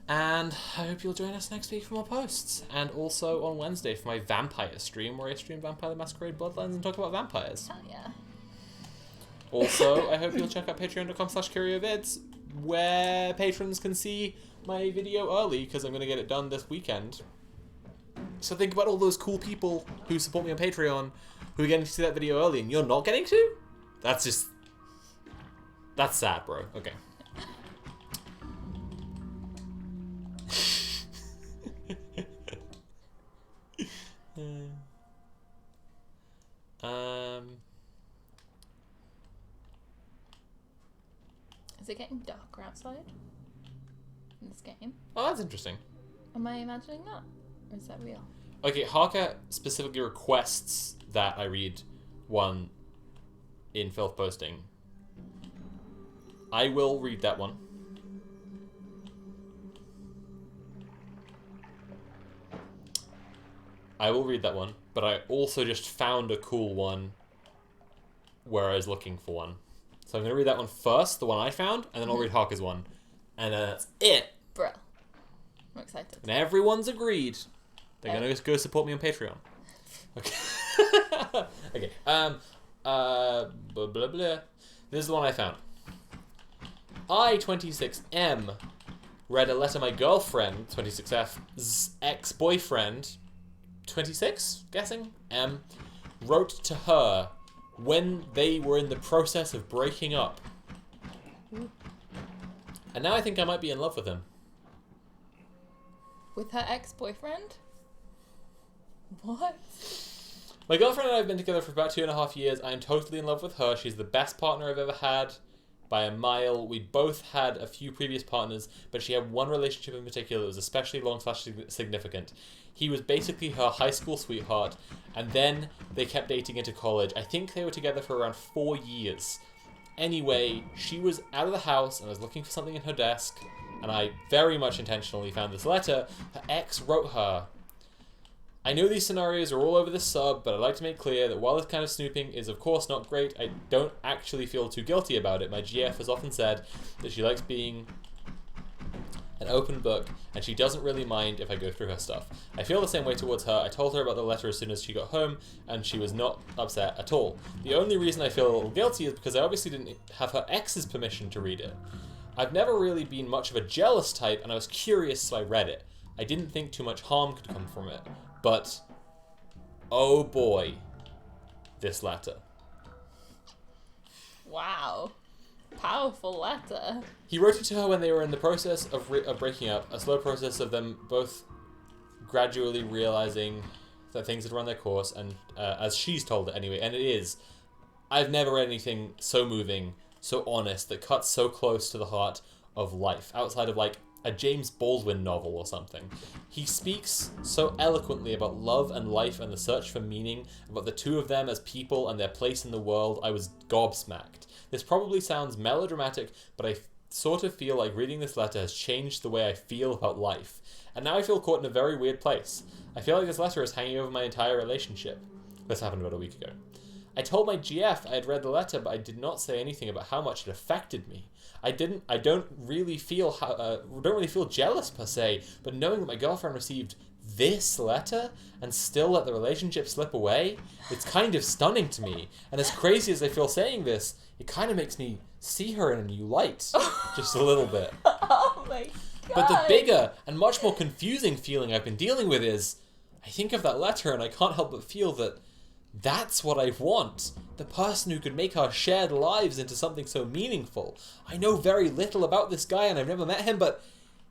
S1: And I hope you'll join us next week for more posts. And also on Wednesday for my vampire stream, where I stream Vampire the Masquerade Bloodlines and talk about vampires.
S2: Hell yeah.
S1: Also, I hope you'll check out patreon.com/CurioVids, where patrons can see my video early, because I'm going to get it done this weekend. So think about all those cool people who support me on Patreon, who are getting to see that video early, and you're not getting to? That's sad, bro. Okay.
S2: it getting darker outside in this game?
S1: Oh, that's interesting.
S2: Am I imagining that? Or is that real?
S1: Okay, Harker specifically requests that I read one in Filth Posting. I will read that one. I will read that one, but I also just found a cool one where I was looking for one. So I'm going to read that one first, the one I found, and then I'll read Harker's one. And then that's it.
S2: Bro. I'm excited.
S1: And everyone's agreed. They're going to go support me on Patreon. Okay. Okay. Blah, blah, blah. This is the one I found. I-26M read a letter my girlfriend, 26F's ex-boyfriend, 26, guessing, M, wrote to her when they were in the process of breaking up.
S2: Ooh.
S1: And now I think I might be in love with him.
S2: With her ex-boyfriend? What?
S1: My girlfriend and I have been together for about 2.5 years. I am totally in love with her. She's the best partner I've ever had by a mile. We both had a few previous partners, but she had one relationship in particular that was especially long/significant. He was basically her high school sweetheart, and then they kept dating into college. I think they were together for around 4 years. Anyway, she was out of the house and was looking for something in her desk, and I very much intentionally found this letter her ex wrote her. I know these scenarios are all over the sub, but I'd like to make clear that while this kind of snooping is of course not great, I don't actually feel too guilty about it. My GF has often said that she likes being an open book, and she doesn't really mind if I go through her stuff. I feel the same way towards her. I told her about the letter as soon as she got home, and she was not upset at all. The only reason I feel a little guilty is because I obviously didn't have her ex's permission to read it. I've never really been much of a jealous type, and I was curious, so I read it. I didn't think too much harm could come from it. But, oh boy, this letter.
S2: Wow. Powerful letter.
S1: He wrote it to her when they were in the process of breaking up, a slow process of them both gradually realizing that things had run their course, and as she's told it anyway, and it is. I've never read anything so moving, so honest, that cuts so close to the heart of life, outside of like a James Baldwin novel or something. He speaks so eloquently about love and life and the search for meaning, about the two of them as people and their place in the world. I was gobsmacked. This probably sounds melodramatic, but I sort of feel like reading this letter has changed the way I feel about life. And now I feel caught in a very weird place. I feel like this letter is hanging over my entire relationship. This happened about a week ago. I told my GF I had read the letter, but I did not say anything about how much it affected me. I don't really feel jealous per se, but knowing that my girlfriend received this letter and still let the relationship slip away, it's kind of stunning to me. And as crazy as I feel saying this, it kind of makes me see her in a new light, just a little bit.
S2: Oh my god.
S1: But the bigger and much more confusing feeling I've been dealing with is, I think of that letter and I can't help but feel that that's what I want. The person who could make our shared lives into something so meaningful. I know very little about this guy and I've never met him, but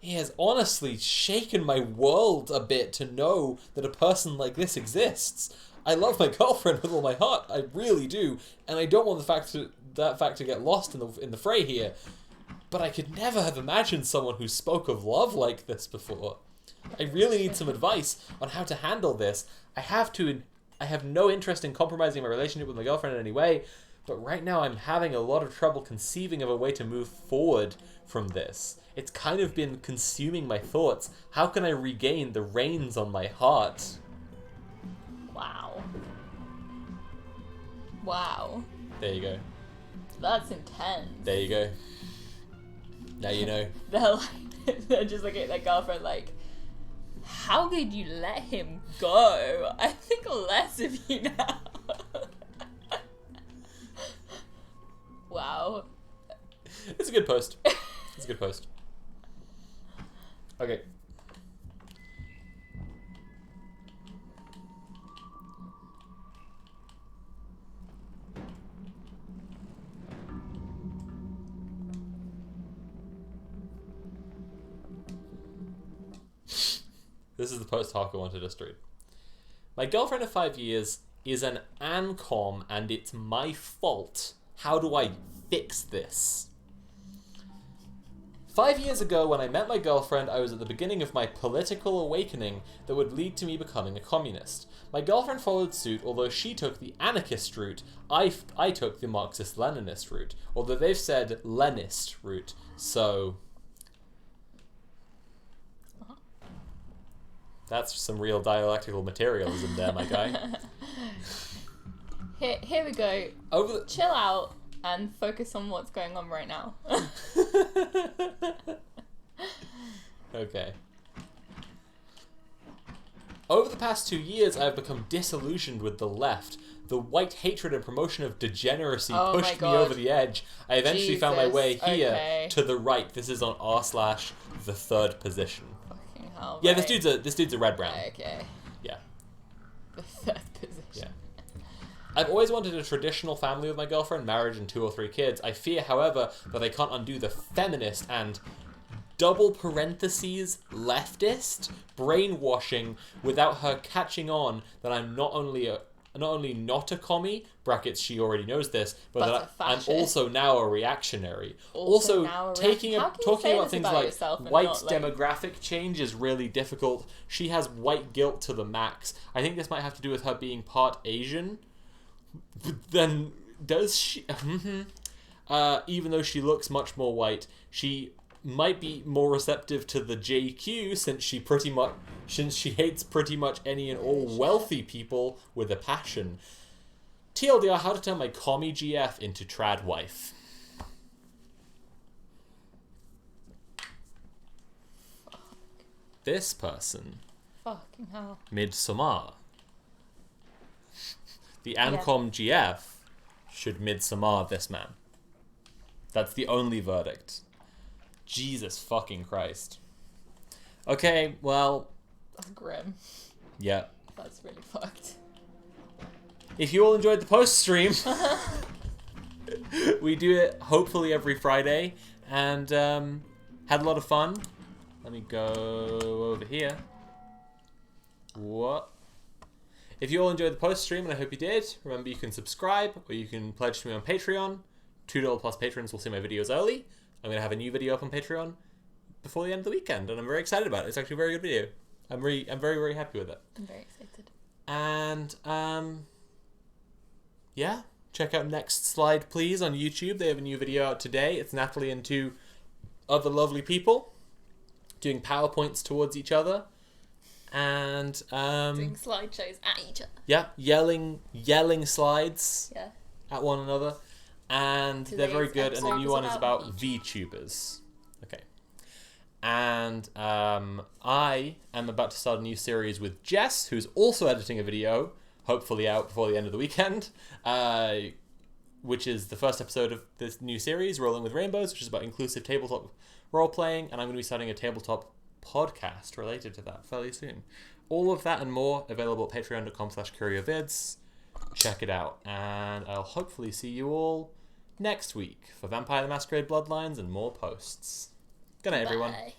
S1: he has honestly shaken my world a bit to know that a person like this exists. I love my girlfriend with all my heart, I really do, and I don't want that fact to get lost in the fray here. But I could never have imagined someone who spoke of love like this before. I really need some advice on how to handle this. I have no interest in compromising my relationship with my girlfriend in any way, but right now I'm having a lot of trouble conceiving of a way to move forward from this. It's kind of been consuming my thoughts. How can I regain the reins on my heart?
S2: Wow. Wow.
S1: There you go.
S2: That's intense.
S1: There you go. Now you know.
S2: They're just looking at their girlfriend like, how could you let him go? I think less of you now. Wow.
S1: It's a good post. It's a good post. Okay. This is the post Harker wanted us to read. My girlfriend of 5 years is an ANCOM and it's my fault. How do I fix this? 5 years ago, when I met my girlfriend, I was at the beginning of my political awakening that would lead to me becoming a communist. My girlfriend followed suit, although she took the anarchist route. I took the Marxist-Leninist route, although they've said Leninist route, so... That's some real dialectical materialism there, my guy.
S2: Here we go. Chill out and focus on what's going on right now.
S1: Okay. Over the past 2 years, I have become disillusioned with the left. The white hatred and promotion of degeneracy pushed me over the edge. I eventually found my way here to the right. This is on r/the third position.
S2: Fucking hell.
S1: Yeah,
S2: right.
S1: this dude's a red brown.
S2: Okay.
S1: Yeah.
S2: The third position.
S1: Yeah. I've always wanted a traditional family with my girlfriend, marriage and 2 or 3 kids. I fear, however, that I can't undo the feminist and double parentheses leftist brainwashing without her catching on that I'm not only not a commie, brackets she already knows this, but that I'm also now a reactionary. Also talking about things like white demographic change is really difficult. She has white guilt to the max. I think this might have to do with her being part Asian. But then does she? Even though she looks much more white, she might be more receptive to the JQ since she hates pretty much any and all wealthy people with a passion. TLDR, how to turn my commie GF into trad wife. This person.
S2: Fucking hell.
S1: Midsommar. The Ancom GF should Midsommar this man. That's the only verdict. Jesus fucking Christ. Okay, well...
S2: That's grim.
S1: Yeah.
S2: That's really fucked.
S1: If you all enjoyed the post stream, we do it hopefully every Friday, and had a lot of fun. Let me go over here. What? If you all enjoyed the post stream, and I hope you did, remember you can subscribe, or you can pledge to me on Patreon. $2 plus patrons will see my videos early. I'm going to have a new video up on Patreon before the end of the weekend, and I'm very excited about it. It's actually a very good video. I'm very, very happy with it.
S2: I'm very excited.
S1: And, yeah, check out Next Slide, please, on YouTube. They have a new video out today. It's Natalie and 2 other lovely people doing PowerPoints towards each other. And,
S2: doing slideshows at each other.
S1: Yeah, yelling slides at one another. And they're very good, and the new one is about VTubers. Okay. And I am about to start a new series with Jess, who's also editing a video, hopefully out before the end of the weekend, which is the first episode of this new series, Rolling with Rainbows, which is about inclusive tabletop role-playing, and I'm going to be starting a tabletop podcast related to that fairly soon. All of that and more available at patreon.com/CurioVids. Check it out, and I'll hopefully see you all next week for Vampire the Masquerade Bloodlines and more posts. Good night, everyone.
S2: Bye.